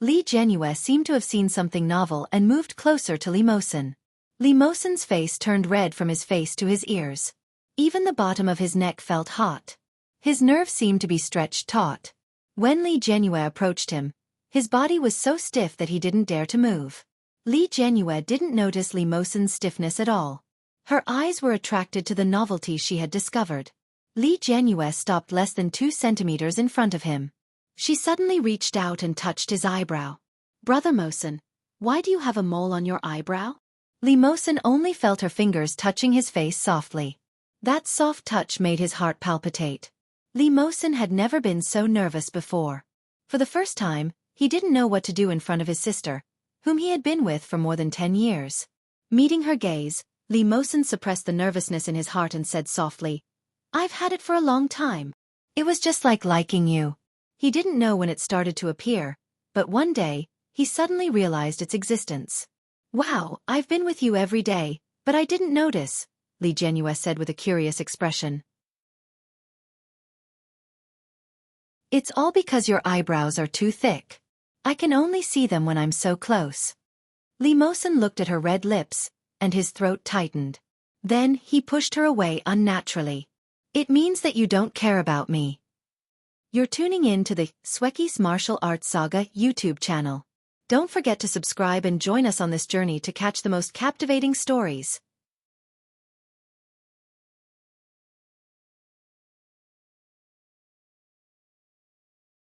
Li Jianyue seemed to have seen something novel and moved closer to Li Mosen. Li Mosen's face turned red from his face to his ears. Even the bottom of his neck felt hot. His nerves seemed to be stretched taut. When Li Jianyue approached him, his body was so stiff that he didn't dare to move. Li Jianyue didn't notice Li Mosen's stiffness at all. Her eyes were attracted to the novelty she had discovered. Li Jianyue stopped less than 2 centimeters in front of him. She suddenly reached out and touched his eyebrow. "Brother Mosen, why do you have a mole on your eyebrow?" Li Mosen only felt her fingers touching his face softly. That soft touch made his heart palpitate. Li Mosen had never been so nervous before. For the first time, he didn't know what to do in front of his sister, whom he had been with for more than 10 years. Meeting her gaze, Li Mosen suppressed the nervousness in his heart and said softly, "I've had it for a long time. It was just like liking you." He didn't know when it started to appear, but one day, he suddenly realized its existence. "Wow, I've been with you every day, but I didn't notice," Li Jianyue said with a curious expression. "It's all because your eyebrows are too thick. I can only see them when I'm so close." Li Mosen looked at her red lips, and his throat tightened. Then he pushed her away unnaturally. "It means that you don't care about me." You're tuning in to the Xueqi's Martial Arts Saga YouTube channel. Don't forget to subscribe and join us on this journey to catch the most captivating stories.